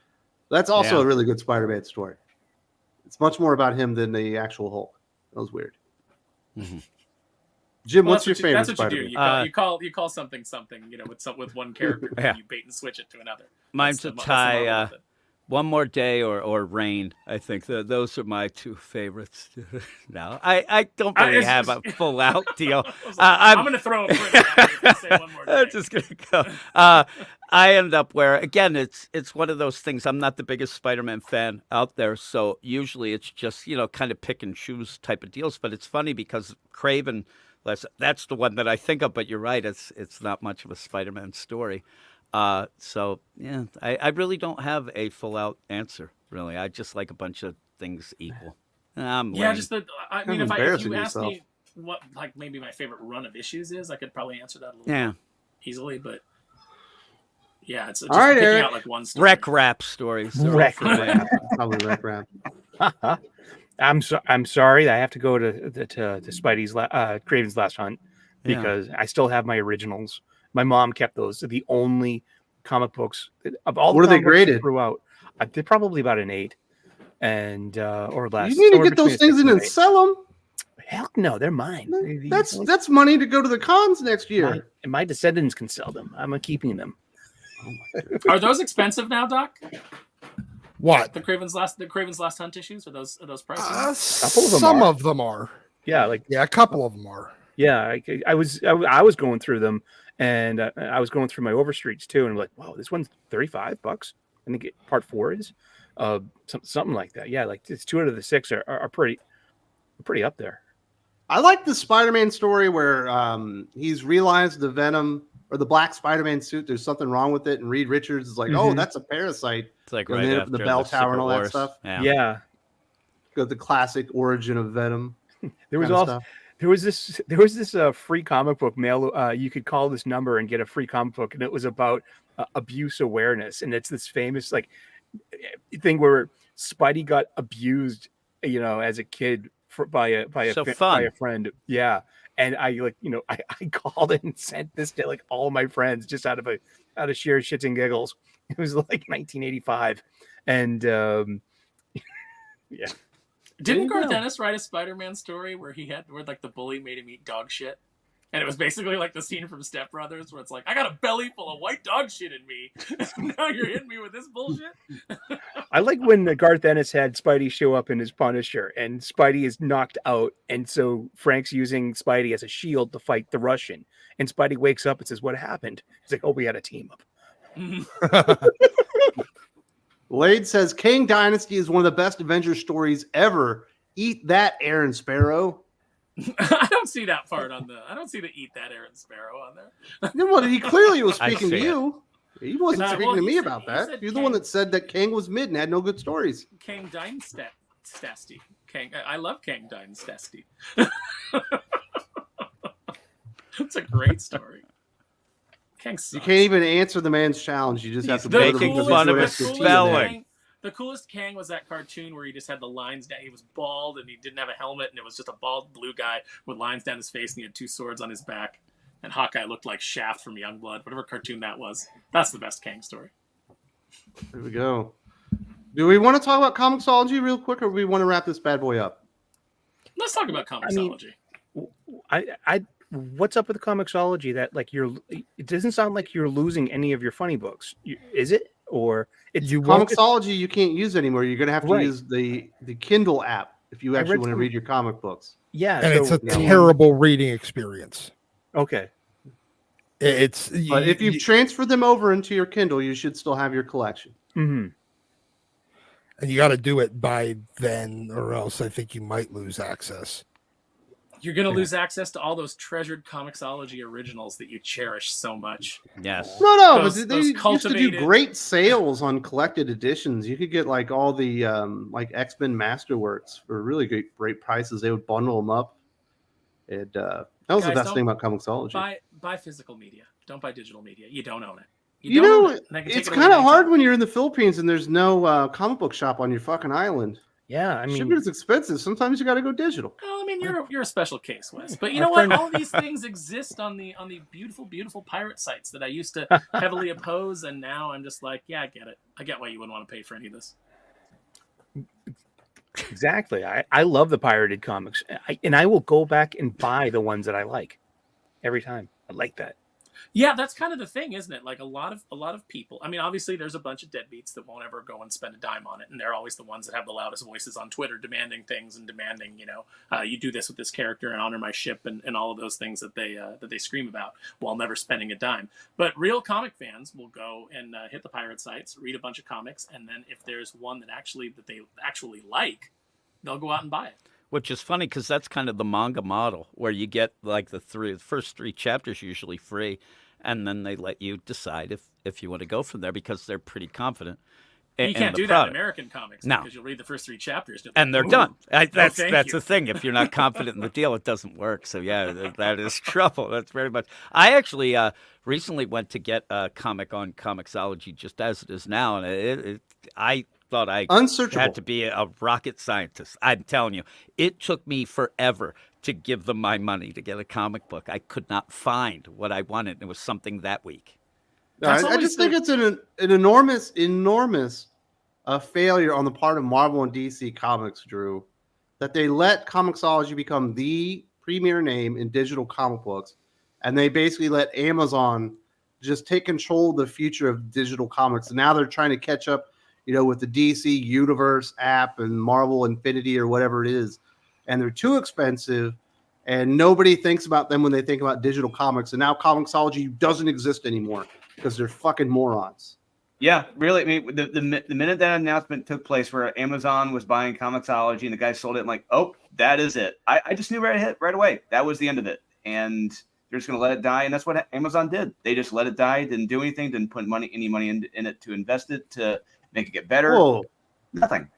That's also a really good Spider-Man story. It's much more about him than the actual Hulk. That was weird. Mm-hmm. Jim, what's your favorite That's what Spider-Man? you do. You call something, with one character, and you bait and switch it to another. Mine's a tie. One More Day or Rain. I think those are my two favorites. No, I don't really have a full out deal. I'm going to throw a brick at you if you say One More Day. I'm just going to go. I end up where, again, it's one of those things. I'm not the biggest Spider-Man fan out there, so usually it's just, kind of pick and choose type of deals. But it's funny because Craven, that's the one that I think of, but you're right. It's not much of a Spider-Man story. So yeah, I really don't have a full out answer. Really, I just like a bunch of things equal. I mean, if you asked yourself. me what maybe my favorite run of issues is, I could probably answer that a little easily. But yeah, it's just right, picking Eric. out one story. Wreck Rap stories. Wreck Rap. Probably Wreck Rap. I'm sorry. I have to go to Spidey's Craven's Last Hunt because I still have my originals. My mom kept those. They're the only comic books of all. What are they comic books graded? Throughout, they're probably about an 8, and or less. You need to somewhere get those between a things 6 in and and an 8. sell them. Hell no, they're mine. That's money to go to the cons next year. My descendants can sell them. I'm keeping them. Are those expensive now, Doc? What? The Craven's Last Hunt issues? Are those pricey? Some of them are. Yeah, a couple of them are. Yeah, I was going through them, and I was going through my Overstreets too, and I'm like, wow, this one's $35. I think part 4 is, something like that. Yeah, like it's 2 out of the 6 are pretty up there. I like the Spider-Man story where he's realized the Venom or the black Spider-Man suit, there's something wrong with it, and Reed Richards is like, oh, that's a parasite. It's like And right then after the bell tower and all that Wars. stuff. Yeah. Got the classic origin of Venom. There was kind of also stuff. there was this free comic book mail. You could call this number and get a free comic book, and it was about abuse awareness, and it's this famous thing where Spidey got abused, as a kid by a friend. Yeah, And I I called and sent this to like all my friends just out of sheer shits and giggles. It was like 1985, and yeah. Didn't Garth Ennis write a Spider-Man story where like the bully made him eat dog shit? And it was basically like the scene from Step Brothers where it's like, I got a belly full of white dog shit in me. Now you're hitting me with this bullshit? I like when Garth Ennis had Spidey show up in his Punisher and Spidey is knocked out. And so Frank's using Spidey as a shield to fight the Russian. And Spidey wakes up and says, what happened? He's like, oh, we had a team up. Wade says, Kang Dynasty is one of the best Avengers stories ever. Eat that, Aaron Sparrow. I don't see that part I don't see the eat that Aaron Sparrow on there. No, well, he clearly was speaking to you. He wasn't speaking to me said, about that. You're the Kang, one that said that Kang was mid and had no good stories. Kang Dynasty. I love Kang Dynasty. It's a great story. Kang sucks. You can't even answer the man's challenge. You just have to making fun of his spelling. The coolest Kang was that cartoon where he just had the lines down. He was bald and he didn't have a helmet, and it was just a bald blue guy with lines down his face, and he had 2 swords on his back. And Hawkeye looked like Shaft from Youngblood, whatever cartoon that was. That's the best Kang story. There we go. Do we want to talk about Comixology real quick, or do we want to wrap this bad boy up? Let's talk about Comixology. I what's up with the Comixology that like it doesn't sound like you're losing any of your funny books. Is it? Or Comixology you can't use anymore. You're going to have to use the Kindle app if you actually want to read your comic books. Yeah, and it's a terrible reading experience. Okay, but if you've transferred them over into your Kindle, you should still have your collection. Mm-hmm. And you got to do it by then, or else I think you might lose access. You're going to lose access to all those treasured Comixology originals that you cherish so much. Yes. No, but they used to do great sales on collected editions. You could get like all the like X-Men Masterworks for really great prices. They would bundle them up. And that was the best thing about Comixology. Buy physical media. Don't buy digital media. You don't own it. It's kind of hard when you're in the Philippines and there's no comic book shop on your fucking island. Yeah, I mean, shipping is expensive. Sometimes you got to go digital. Well, I mean, you're a special case, Wes. But you know what? All these things exist on the beautiful pirate sites that I used to heavily oppose, and now I'm just like, yeah, I get it. I get why you wouldn't want to pay for any of this. Exactly. I love the pirated comics, and I will go back and buy the ones that I like every time. I like that. Yeah, that's kind of the thing, isn't it? Like a lot of people. I mean, obviously, there's a bunch of deadbeats that won't ever go and spend a dime on it, and they're always the ones that have the loudest voices on Twitter, demanding things and demanding, you do this with this character and honor my ship and all of those things that they scream about while never spending a dime. But real comic fans will go and hit the pirate sites, read a bunch of comics, and then if there's one that they actually like, they'll go out and buy it. Which is funny because that's kind of the manga model where you get like the first 3 chapters usually free, and then they let you decide if you want to go from there because they're pretty confident. You can't do that in American comics because you'll read the first 3 chapters and they're done. That's the thing. If you're not confident in the deal, it doesn't work. So yeah, that is trouble. That's very much. I actually recently went to get a comic on Comixology just as it is now, and I thought I had to be a rocket scientist. I'm telling you, it took me forever to give them my money to get a comic book. I could not find what I wanted. It was something that week. I just think it's an enormous failure on the part of Marvel and DC Comics, Drew, that they let Comixology become the premier name in digital comic books, and they basically let Amazon just take control of the future of digital comics. And now they're trying to catch up, with the DC Universe app and Marvel Infinity or whatever it is. And they're too expensive, and nobody thinks about them when they think about digital comics. And now Comixology doesn't exist anymore because they're fucking morons. Yeah, really. I mean, the minute that announcement took place where Amazon was buying Comixology and the guy sold it, I'm like, oh, that is it. I just knew right away. That was the end of it. And they're just going to let it die. And that's what Amazon did. They just let it die, didn't do anything, didn't put any money in it to invest it, to make it get better. Whoa. Nothing.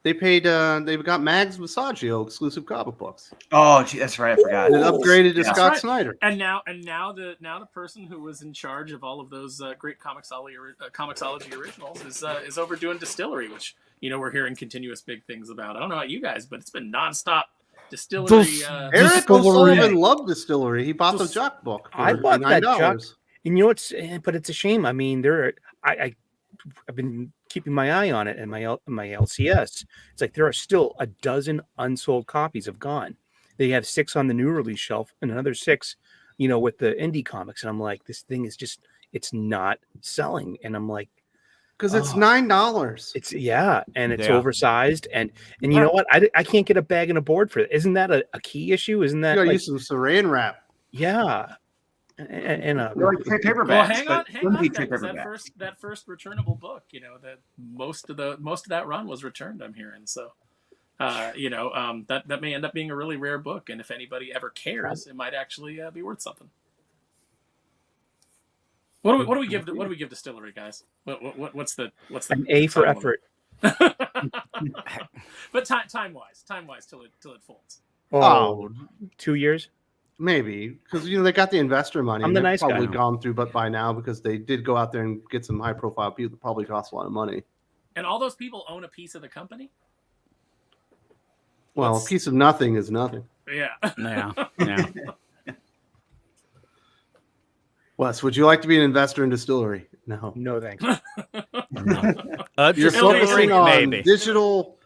They paid. They've got Mags Massaggio exclusive comic books. Oh, gee, that's right. I forgot. And upgraded to Scott Snyder. And now the person who was in charge of all of those great Comixology originals is over doing Distillery, which we're hearing continuous big things about. I don't know about you guys, but it's been nonstop Distillery. Eric Distillery. O'Sullivan loved Distillery. He bought the Just- Jock book for I bought that $9. Jock. And you know what's? But it's a shame. I mean, I've been keeping my eye on it, and my LCS. It's like there are still a dozen unsold copies have gone. They have 6 on the new release shelf, and another 6, with the indie comics. And I'm like, this thing is just, it's not selling. And I'm like, Because it's $9. it's and it's Yeah. oversized, and you know what? I can't get a bag and a board for it. Isn't that a key issue? Isn't You that gotta like, use some saran wrap. yeah? And They're like paperbacks. Well, hang on, but don't be guys. paperbacks. That first returnable book, that most of that run was returned. I'm hearing so. That may end up being a really rare book, and if anybody ever cares, it might actually be worth something. What do we give Distillery, guys? What's the an A for time effort. But time wise till it folds. Oh, 2 years. maybe. Because, they got the investor money. I'm and the they're nice guy probably now. gone through but by now because they did go out there and get some high profile people that probably cost a lot of money. And all those people own a piece of the company. Well, a piece of nothing is nothing. Yeah. Yeah. Wes, would you like to be an investor in Distillery? No. No thanks. You're Distillery, focusing on maybe. digital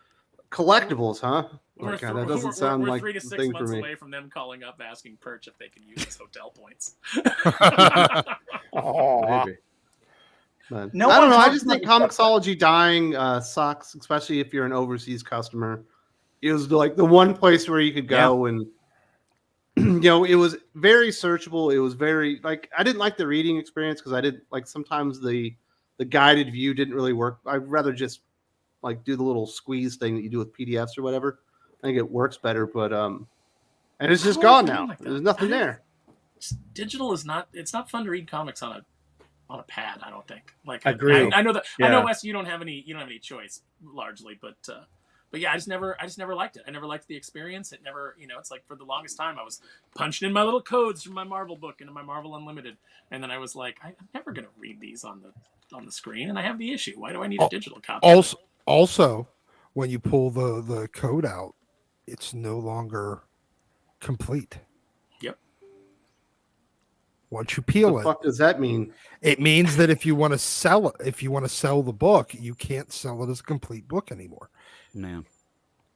collectical, huh? We're, God, that doesn't sound we're like 3 to the 6 thing for months me. away from them calling up asking Perch if they can use his hotel points. Maybe. But, No I don't one know. I talks just about think Comixology dying sucks, especially if you're an overseas customer. It was like the one place where you could go and, it was very searchable. It was very I didn't like the reading experience because I didn't like sometimes the guided view didn't really work. I'd rather just do the little squeeze thing that you do with PDFs or whatever. I think it works better, but and it's just gone now. There's nothing there. Digital is not. It's not fun to read comics on a pad. I don't think. Agree. I know that. Yeah. I know, Wes. You don't have any choice largely, but yeah, I just never liked it. I never liked the experience. It never, it's like for the longest time I was punching in my little codes from my Marvel book into my Marvel Unlimited, and then I was like, I'm never gonna read these on the screen, and I have the issue. Why do I need a digital copy? Also, when you pull the code out, it's no longer complete. Yep. Once you peel What the fuck does that mean? it means that if you want to sell it, if you want to sell the book, you can't sell it as a complete book anymore. Yeah.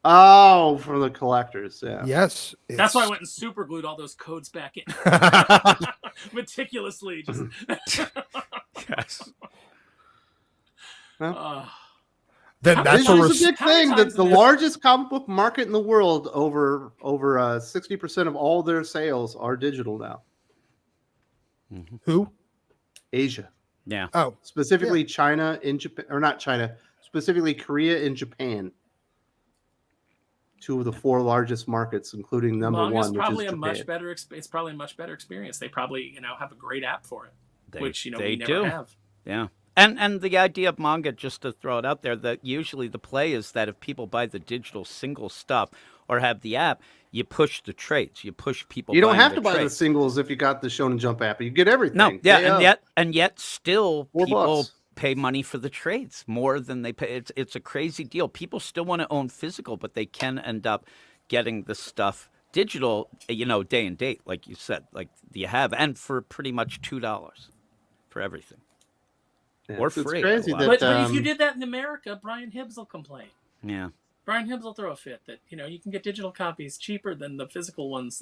Oh, for the collectors, yeah. Yes. That's why I went and super glued all those codes back in meticulously. Just Yes. then that's This a is a big How many thing. times That the in this- largest comic book market in the world, over 60% of all their sales are digital now. who? Asia, Yeah. Oh, specifically China, in Japan, or not China, specifically Korea and Japan. 2 of the 4 largest markets, including number Manga's 1, which probably is a much Japan. better. It's probably a much better experience. They probably have a great app for it, which They we never do. have. Yeah. And the idea of manga, just to throw it out there, that usually the play is that if people buy the digital single stuff or have the app, you push the trades. You push people. You don't buying have to buy the trades. singles if you got the Shonen Jump app. You get everything. No, yeah, Day of. and yet still $4 people pay money for the trades more than they pay. It's a crazy deal. People still want to own physical, but they can end up getting the stuff digital, day and date, like you said, like you have, and for pretty much $2 for everything. Yeah, Or it's free, crazy a lot. that But if you did that in America, Brian Hibbs will complain. Yeah. Brian Hibbs will throw a fit that you can get digital copies cheaper than the physical ones.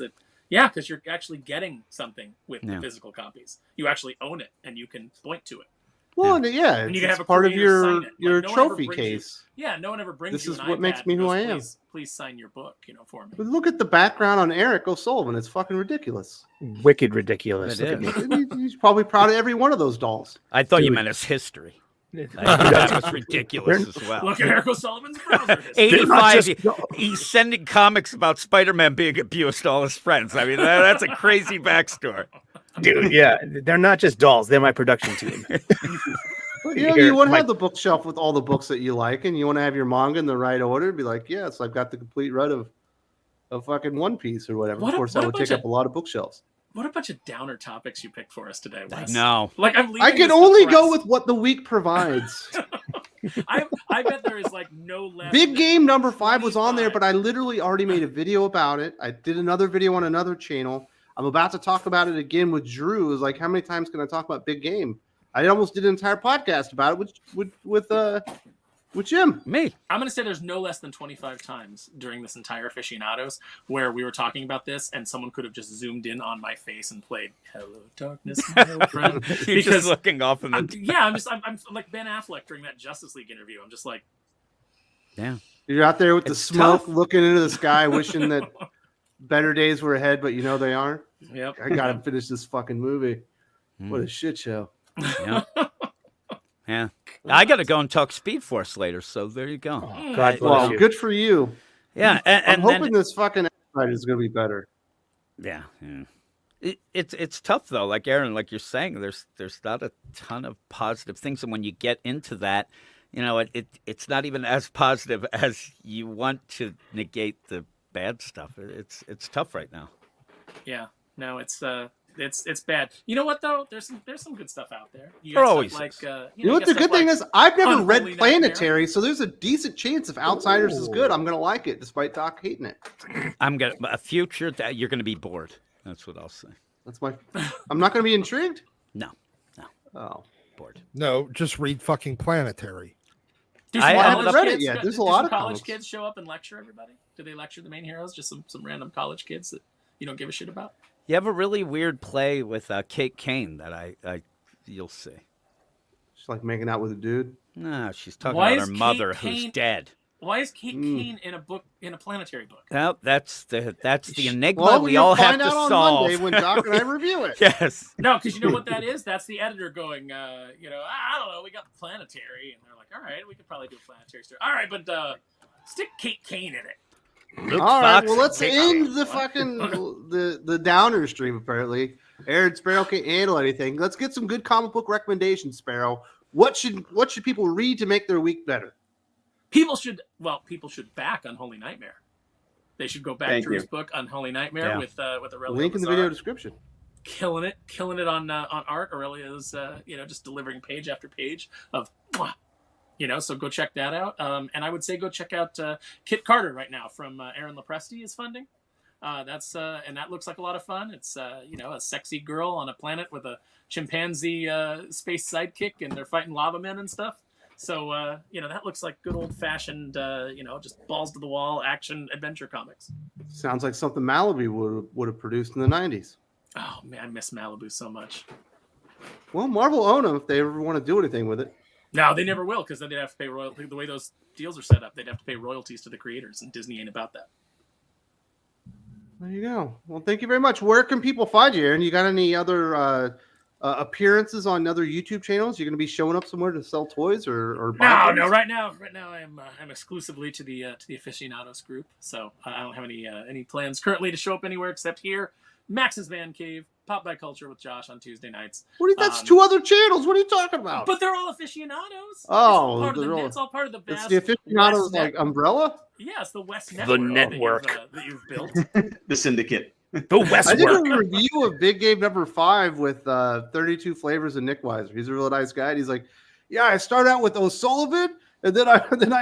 Because you're actually getting something with the physical copies. You actually own it, and you can point to it. Well, yeah, And you can it's have a part of creator sign it. your No one ever trophy brings you- case. No one ever brings This you is an what iPad makes me and who goes, I am. Please sign your book, for me. But look at the background on Eric O'Sullivan. It's fucking ridiculous. Wicked ridiculous. It Look at me. He's probably proud of every one of those dolls. I thought you Dude. meant his history. I thought that was ridiculous as well. Look at Eric O'Sullivan's browser history. 85, just- he's sending comics about Spider-Man being abused to all his friends. I mean, that's a crazy backstory. Dude, yeah, they're not just dolls; they're my production team. You want to my- have the bookshelf with all the books that you like, and you want to have your manga in the right order. Be like, yes, I've got the complete run of fucking One Piece or whatever. What Of a- course, what that a would bunch take of- up a lot of bookshelves. What a bunch of downer topics you picked for us today, Wes. No. Like I'm leaving I can this only go depressed. with what the week provides. I bet there is like no less. Big than Game number 5 was on there, 25. but I literally already made a video about it. I did another video on another channel. I'm about to talk about it again with Drew. Is like, how many times can I talk about Big Game? I almost did an entire podcast about it with Jim. Me. I'm going to say there's no less than 25 times during this entire Aficionados where we were talking about this and someone could have just zoomed in on my face and played "Hello Darkness, my old friend." You're just looking off in the I'm like Ben Affleck during that Justice League interview. I'm just like, yeah. You're out there with the It's smoke, tough. looking into the sky, wishing that better days were ahead, but you know they aren't. yep. I gotta finish this fucking movie. What a shit show. Yeah. Yeah. I got to go and talk Speed Force later, so there you go. Oh, God bless Well, you. good for you. Yeah, I'm and hoping then, this fucking episode is gonna be better. yeah. It's tough though. Like Aaron, like you're saying, there's not a ton of positive things, and when you get into that, you know, it's not even as positive as you want to negate the bad stuff. It's tough right now. Yeah. No, it's bad. You know what though? There's some good stuff out there. You There got stuff always like is. You know what the good thing is? I've never Unholy read Nightmare. Planetary, so there's a decent chance if Outsiders is good, I'm gonna like it, despite Doc hating it. I'm gonna a future that you're gonna be bored. That's what I'll say. That's my. I'm not gonna be intrigued. No, Oh, bored. No, just read fucking Planetary. Do I some haven't college read it kids yet. go- There's a do lot some of college comics. kids show up and lecture everybody. Do they lecture the main heroes? Just some random college kids that you don't give a shit about. You have a really weird play with Kate Kane that I you'll see. she's like making out with a dude. No, she's talking Why about is her Kate mother Kane- who's dead. Why is Kate Kane in a Planetary book? Well, that's the enigma Well, we you'll all have find to out on solve. Monday when Doc and I review it. Yes. No, because you know what that is? That's the editor going, I don't know, we got Planetary. And they're like, all right, we could probably do a Planetary story. All right, but stick Kate Kane in it. Luke All right, Fox well, let's and Kate end Kane. the fucking the downer stream. Apparently, Aaron Sparrow can't handle anything. Let's get some good comic book recommendations, Sparrow. What should people read to make their week better? People should back Unholy Nightmare. They should go back Thank Drew's you. book Unholy Nightmare Yeah. with Aurelia Link in the Bizarre. video description. Killing it on art. Aurelia's just delivering page after page of mwah. So go check that out. And I would say go check out Kit Carter right now from Aaron Lopresti is funding. And that looks like a lot of fun. It's a sexy girl on a planet with a chimpanzee space sidekick, and they're fighting lava men and stuff. So that looks like good old fashioned just balls to the wall action adventure comics. Sounds like something Malibu would have produced in the 90s. Oh man, I miss Malibu so much. Well, Marvel own them if they ever want to do anything with it. No, they never will, because then they'd have to pay royalty. The way those deals are set up, they'd have to pay royalties to the creators, and Disney ain't about that. There you go. Well, thank you very much. Where can people find you, Aaron? You got any other appearances on other YouTube channels? You're going to be showing up somewhere to sell toys or buy No. things? Right now I'm exclusively to the Aficionados group, so I don't have any plans currently to show up anywhere except here. Max's Man Cave, Pop by Culture with Josh on Tuesday nights. That's two other channels. What are you talking about? But they're all Aficionados. Oh, it's all part of the it's vast the Aficionados West like net- umbrella. Yeah, it's the West The network network. that you've built. The Syndicate. The I did Westworld. a review of Big Game number 5 with 32 flavors of Nick Weiser. He's a real nice guy. And he's like, yeah, I started out with O'Sullivan, and then I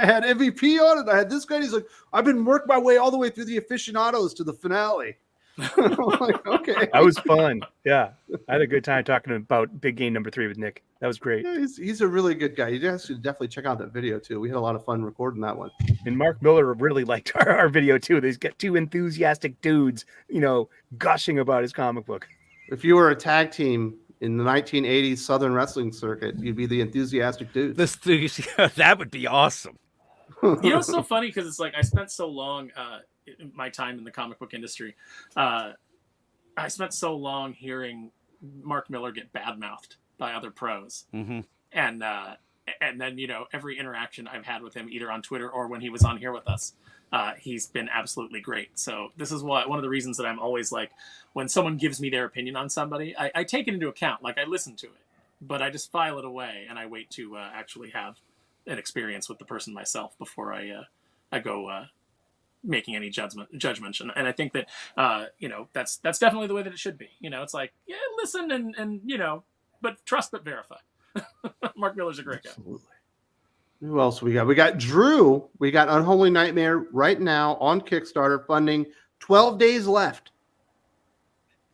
had MVP on it. I had this guy. He's like, I've been working my way all the way through the Aficionados to the finale. I'm like, okay. That was fun. Yeah. I had a good time talking about Big Game number 3 with Nick. That was great. Yeah, he's a really good guy. You guys should definitely check out that video too. We had a lot of fun recording that one. And Mark Miller really liked our video too. They've got two enthusiastic dudes, gushing about his comic book. If you were a tag team in the 1980s Southern wrestling circuit, you'd be the enthusiastic dude. That would be awesome. It's so funny because it's like I spent so long my time in the comic book industry. I spent so long hearing Mark Miller get badmouthed by other pros, Mm-hmm. and then every interaction I've had with him, either on Twitter or when he was on here with us, he's been absolutely great. So this is one of the reasons that I'm always like, when someone gives me their opinion on somebody, I take it into account. Like I listen to it, but I just file it away and I wait to actually have an experience with the person myself before I go making any judgments. And I think that that's definitely the way that it should be. It's like, yeah, listen and but trust but verify. Mark Miller's a great guy. Absolutely. Who else we got? We got Drew. We got Unholy Nightmare right now on Kickstarter funding. 12 days left.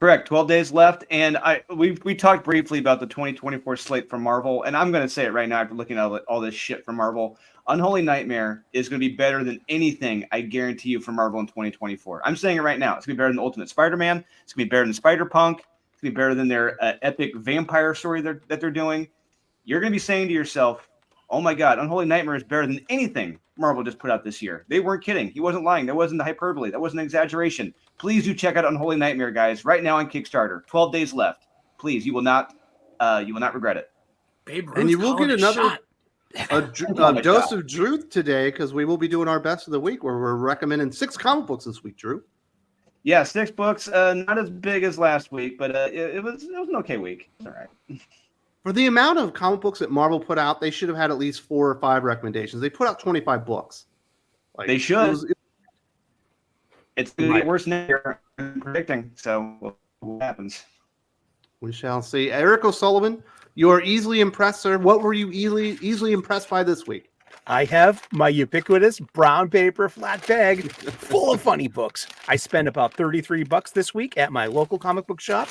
Correct. 12 days left. And we talked briefly about the 2024 slate from Marvel. And I'm going to say it right now after looking at all this shit from Marvel. Unholy Nightmare is going to be better than anything, I guarantee you, from Marvel in 2024. I'm saying it right now. It's going to be better than Ultimate Spider-Man. It's going to be better than Spider-Punk. It's going to be better than their epic vampire story that they're doing. You're going to be saying to yourself, oh my God, Unholy Nightmare is better than anything Marvel just put out this year. They weren't kidding. He wasn't lying. That wasn't hyperbole. That wasn't an exaggeration. Please do check out Unholy Nightmare, guys, right now on Kickstarter. 12 days left. Please, you will not regret it. Babe Ruth And you will get another dose of Drew today, because we will be doing our best of the week, where we're recommending 6 comic books this week, Drew. Yeah, 6 books. Not as big as last week, but it was an okay week. All right. For the amount of comic books that Marvel put out, they should have had at least 4 or 5 recommendations. They put out 25 books. They should. It's going to get worse next year, I'm predicting. So what happens? We shall see. Eric O'Sullivan, you are easily impressed, sir. What were you easily impressed by this week? I have my ubiquitous brown paper flat bag full of funny books. I spent about $33 this week at my local comic book shop.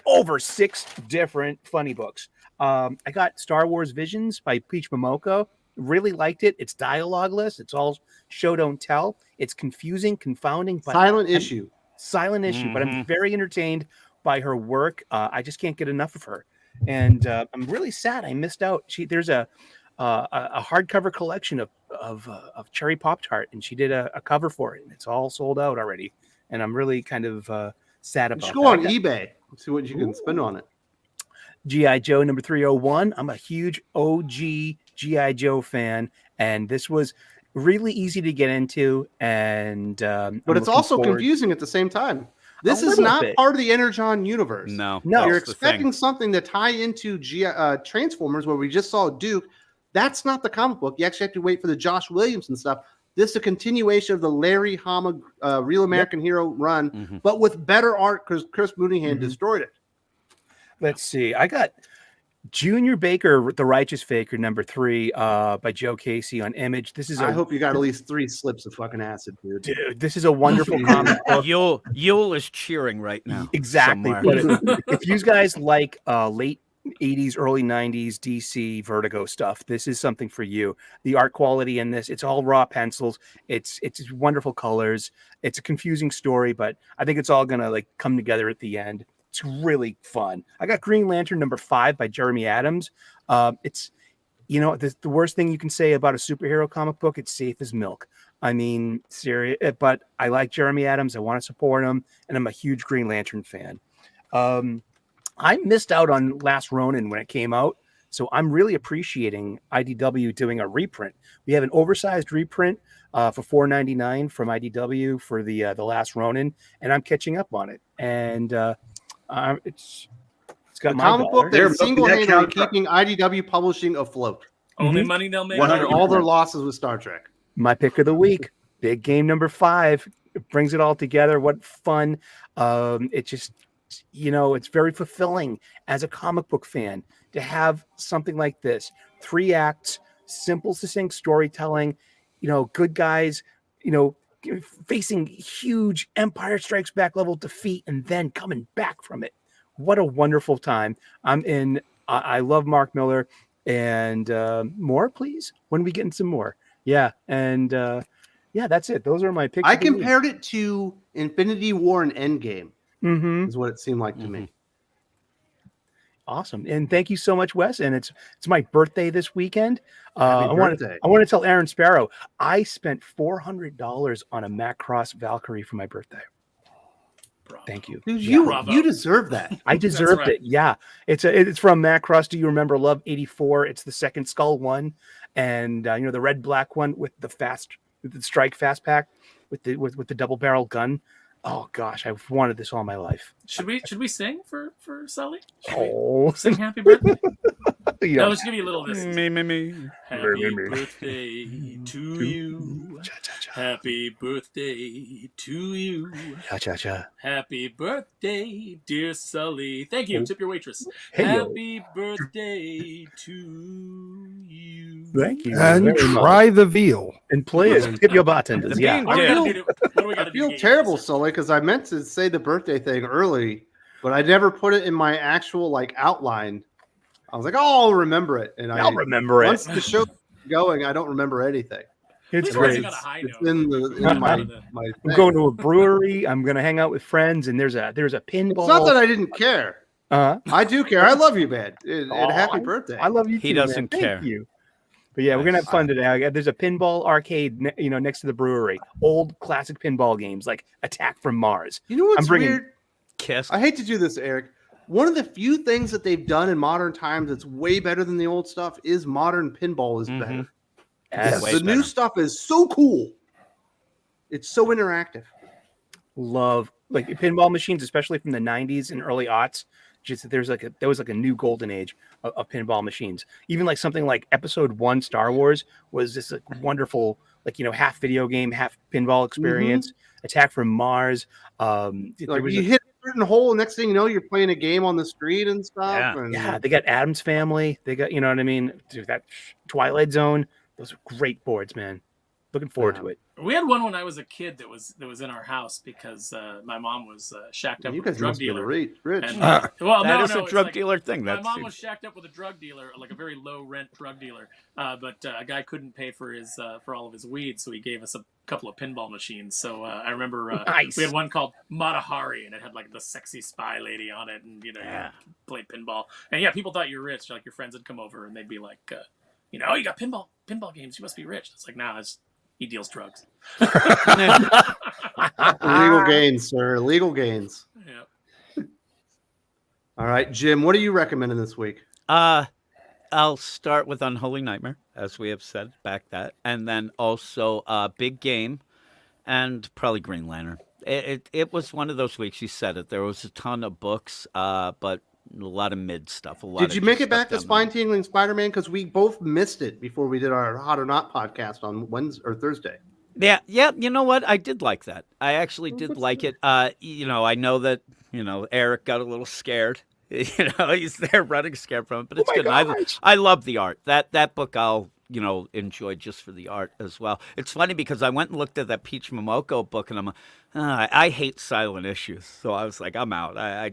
Over 6 different funny books. I got Star Wars Visions by Peach Momoko. Really liked it. It's dialogueless. It's all show don't tell. It's confusing, confounding, but silent issue. But I'm very entertained by her work. I just can't get enough of her, and I'm really sad I missed out. There's a hardcover collection of Cherry Pop-Tart, and she did a cover for it, and it's all sold out already. And I'm really kind of sad about it. Just go on eBay, see what you can spend on it. G.I. Joe number 301. I'm a huge OG G.I. Joe fan, and this was really easy to get into. And but it's also confusing at the same time. This is not part of the Energon universe. No. You're expecting something to tie into Transformers, where we just saw Duke. That's not the comic book. You actually have to wait for the Josh Williamson stuff. This is a continuation of the Larry Hama Real American Hero run, but with better art, because Chris Mooneyhand destroyed it. Let's see. I got Junior Baker, The Righteous Faker, number 3 by Joe Casey on Image. I hope you got at least 3 slips of fucking acid, dude. Dude, this is a wonderful comic book. Yule is cheering right now. Exactly. If you guys like late 80s, early 90s DC Vertigo stuff, this is something for you. The art quality in this, it's all raw pencils. It's wonderful colors. It's a confusing story, but I think it's all gonna come together at the end. It's really fun. I got Green Lantern number 5 by Jeremy Adams. It's, the worst thing you can say about a superhero comic book, it's safe as milk. I mean, serious, but I like Jeremy Adams. I want to support him, and I'm a huge Green Lantern fan. I missed out on Last Ronin when it came out, so I'm really appreciating IDW doing a reprint. We have an oversized reprint for $4.99 from IDW for the Last Ronin, and I'm catching up on it. And it's got my comic book that's single-handedly keeping IDW publishing afloat. Only money they'll make. All their losses with Star Trek. My pick of the week, Big Game number 5. It brings it all together. What fun! It just, it's very fulfilling as a comic book fan to have something like this. 3 acts, simple, succinct storytelling. Good guys, facing huge Empire Strikes Back level defeat and then coming back from it. What a wonderful time. I'm in. I love Mark Miller. And more, please. When are we getting some more? Yeah. And that's it. Those are my picks. I compared it to Infinity War and Endgame. Is what it seemed like to me. Awesome. And thank you so much, Wes. And it's my birthday this weekend. I want to tell Aaron Sparrow, I spent $400 on a Macross Valkyrie for my birthday. Bravo. Thank you. Dude, you deserve that. I deserved it. Yeah. It's from Macross. Do you remember Love 84? It's the second Skull one. And the red black one with the Strike Fast Pack with the double barrel gun. Oh gosh, I've wanted this all my life. Should we sing for Sully? Sing Happy Birthday? You No, know, let's give you a little of this. Me. Happy birthday to you. Happy birthday to you. Cha-cha-cha. Happy birthday, dear Sully. Thank you. Tip your waitress. Hey, yo. Happy birthday to you. Thank you. And very much. try the veal. And please tip your bartenders. The Yeah. bean What do we dip. gotta do? What do we I gotta do? feel to get you terrible, this? Sully, because I meant to say the birthday thing early, but I never put it in my actual like outline. I was like, "Oh, I'll remember it," and I'll remember once it. the show's going, I don't remember anything. It's At least we're great. ending on a high It's note. in my I'm thing. going to a brewery. I'm going to hang out with friends, and there's a pinball. It's not that I didn't care. I do care. I love you, man. And happy birthday. I love you too. He doesn't man. care. Thank you. But yeah, we're gonna have fun today. There's a pinball arcade, next to the brewery. Old classic pinball games like Attack from Mars. You know what's I'm bringing- weird? Kiss. I hate to do this, Eric. One of the few things that they've done in modern times that's way better than the old stuff is modern pinball is better. Yes. Way The new better. stuff is so cool. It's so interactive. Love like pinball machines, especially from the 90s and early aughts. Just there was like a new golden age of pinball machines. Even like something like Episode 1 Star Wars was this like wonderful, half video game, half pinball experience. Attack from Mars. There Like was you hit a certain hole, next thing you know, you're playing a game on the street and stuff. Yeah. And yeah, they got Adam's Family. They got, you know what I mean? Dude, that Twilight Zone. Those are great boards, man. Looking forward to it. We had one when I was a kid that was in our house because my mom was shacked up you with a guys drug must be dealer. rich. And, That is no, a it's drug like, dealer thing. My That's mom was shacked up with a drug dealer, like a very low rent drug dealer. But a guy couldn't pay for his for all of his weed, so he gave us a couple of pinball machines. So I remember Nice. we had one called Matahari, and it had like the sexy spy lady on it, and you played pinball. And yeah, people thought you were rich. Like your friends would come over and they'd be like, oh, you got pinball games. You must be rich. It's like, nah, he deals drugs. Legal gains, sir. Legal gains. Yeah. All right, Jim, what are you recommending this week? I'll start with Unholy Nightmare, as we have said, back that, and then also Big Game, and probably Green Lantern. It was one of those weeks. You said it. There was a ton of books, but a lot of mid stuff. Did you make it back to Spine Tingling Spider-Man? Because we both missed it before we did our Hot or Not podcast on Wednesday or Thursday. Yeah. You know what? I did like that. I actually did like it. I know that Eric got a little scared. He's there running scared from it, but it's good. I love the art. That book I'll enjoy just for the art as well. It's funny because I went and looked at that Peach Momoko book, and I'm I hate silent issues, so I was like, I'm out. I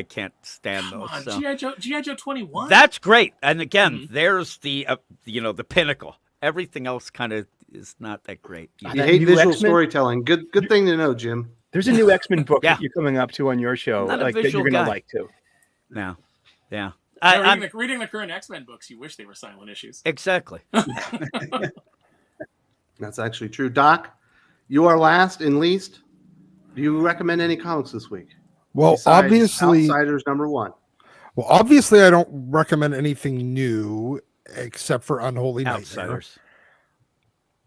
can't stand those. So. G.I. Joe 21. That's great. And again, there's the the pinnacle. Everything else kind of is not that great. You hate visual storytelling. Good thing to know, Jim. There's a new X-Men book that you're coming up to on your show, Not a that visual you're gonna guy. like too. No. Yeah. Reading the current X-Men books, you wish they were silent issues. Exactly. That's actually true. Doc, you are last and least. Do you recommend any comics this week? Well, Besides obviously, Outsiders #1. Well, obviously, I don't recommend anything new except for Unholy Nightmare. Outsiders.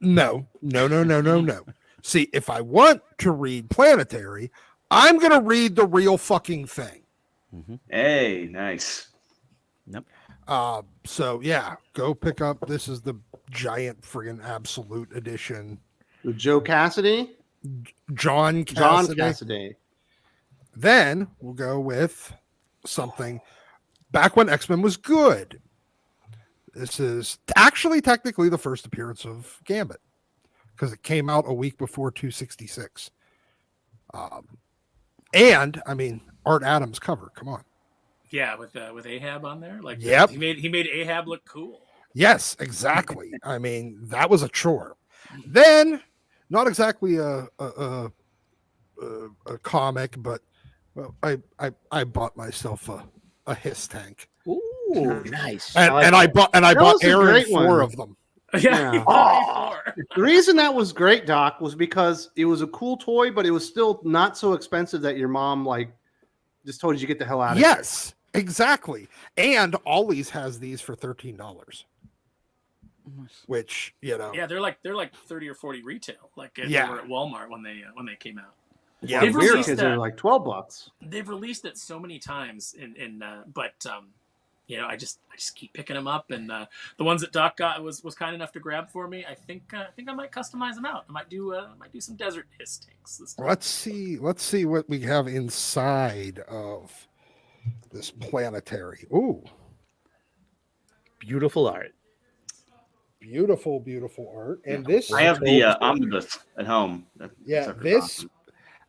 No. See, if I want to read Planetary, I'm going to read the real fucking thing. Hey, nice. Yep. So yeah, go pick up. This is the giant friggin' absolute edition. With Joe Cassidy. John Cassidy. Then we'll go with something back when X-Men was good. This is actually technically the first appearance of Gambit because it came out a week before 266. And I mean, Art Adams cover. Come on. Yeah, with Ahab on there. Like, yep. He made Ahab look cool. Yes, exactly. I mean, that was a chore. Then, not exactly a comic, but well, I bought myself a Hiss tank. Ooh, nice. And I bought Aaron 4 of them. Yeah. The reason that was great, Doc, was because it was a cool toy, but it was still not so expensive that your mom just told you to get the hell out of here. Yes, exactly. And Ollie's has these for $13. Which, yeah, they're like 30 or 40 retail. Like they were at Walmart when they came out. Yeah, weird because they're like $12. They've released it so many times, but I just keep picking them up, and the ones that Doc got was kind enough to grab for me. I think I might customize them out. I might do some desert hiss tanks this time. Let's see what we have inside of this planetary. Ooh, Beautiful art. beautiful art. And this, I have the omnibus at home. yeah, That's this.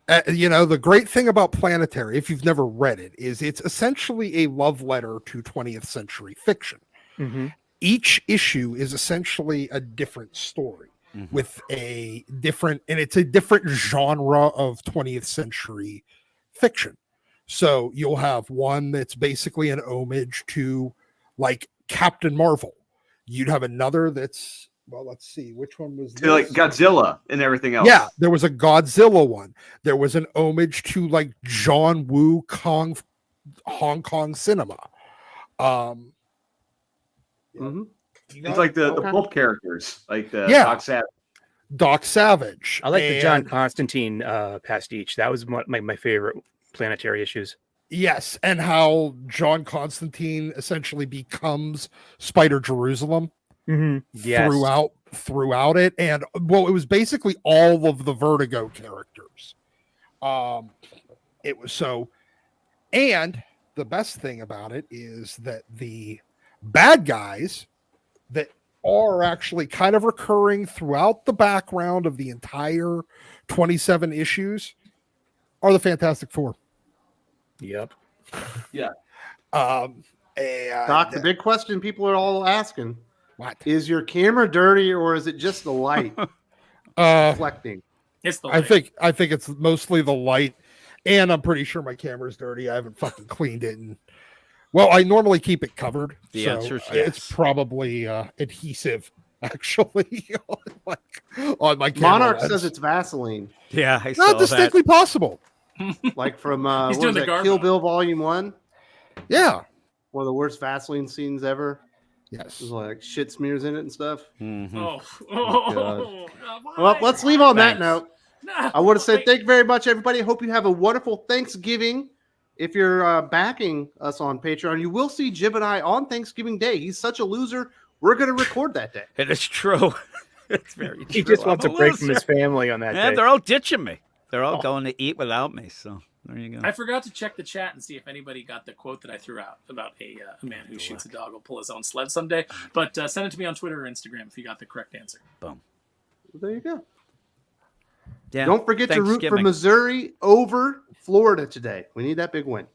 awesome. The great thing about Planetary, if you've never read it, is it's essentially a love letter to 20th century fiction. Mm-hmm. Each issue is essentially a different story with it's a different genre of 20th century fiction. So you'll have one that's basically an homage to like Captain Marvel. You'd have another that's, well, let's see, which one was this? Like Godzilla and everything else. Yeah, there was a Godzilla one. There was an homage to like John Woo Hong Kong cinema. It's like the pulp characters, like the Doc Savage. I like the John Constantine pastiche. That was my favorite Planetary issues. Yes, and how John Constantine essentially becomes Spider Jerusalem throughout it. And well, it was basically all of the Vertigo characters. It was so, and the best thing about it is that the bad guys that are actually kind of recurring throughout the background of the entire 27 issues are the Fantastic Four. Yep. Yeah. Doc, the big question people are all asking: What is your camera dirty, or is it just the light reflecting? It's the light. I think it's mostly the light, and I'm pretty sure my camera's dirty. I haven't fucking cleaned it, and well, I normally keep it covered. The so answer's yes. It's probably adhesive, actually, on my camera. Monarch lens. says it's Vaseline. Yeah, I saw Not distinctly possible. Like from He's what doing was the that, Kill Garbo. Bill Volume 1? Yeah. One of the worst Vaseline scenes ever. Yes. There's like shit smears in it and stuff. Mhm. Oh, Well, let's leave on that Thanks. note. No, I want to say wait. thank you very much, everybody. Hope you have a wonderful Thanksgiving. If you're backing us on Patreon, you will see Jib and I on Thanksgiving Day. He's such a loser. We're going to record that day. It is true. It's very true. He just wants I'm a break from loser. his family on that Yeah, day. they're all ditching me. They're all going to eat without me. So there you go. I forgot to check the chat and see if anybody got the quote that I threw out about a man who shoots a dog will pull his own sled someday. But send it to me on Twitter or Instagram if you got the correct answer. Boom. There you go. Yeah. Don't forget to root for Thanksgiving. Missouri over Florida today. We need that big win.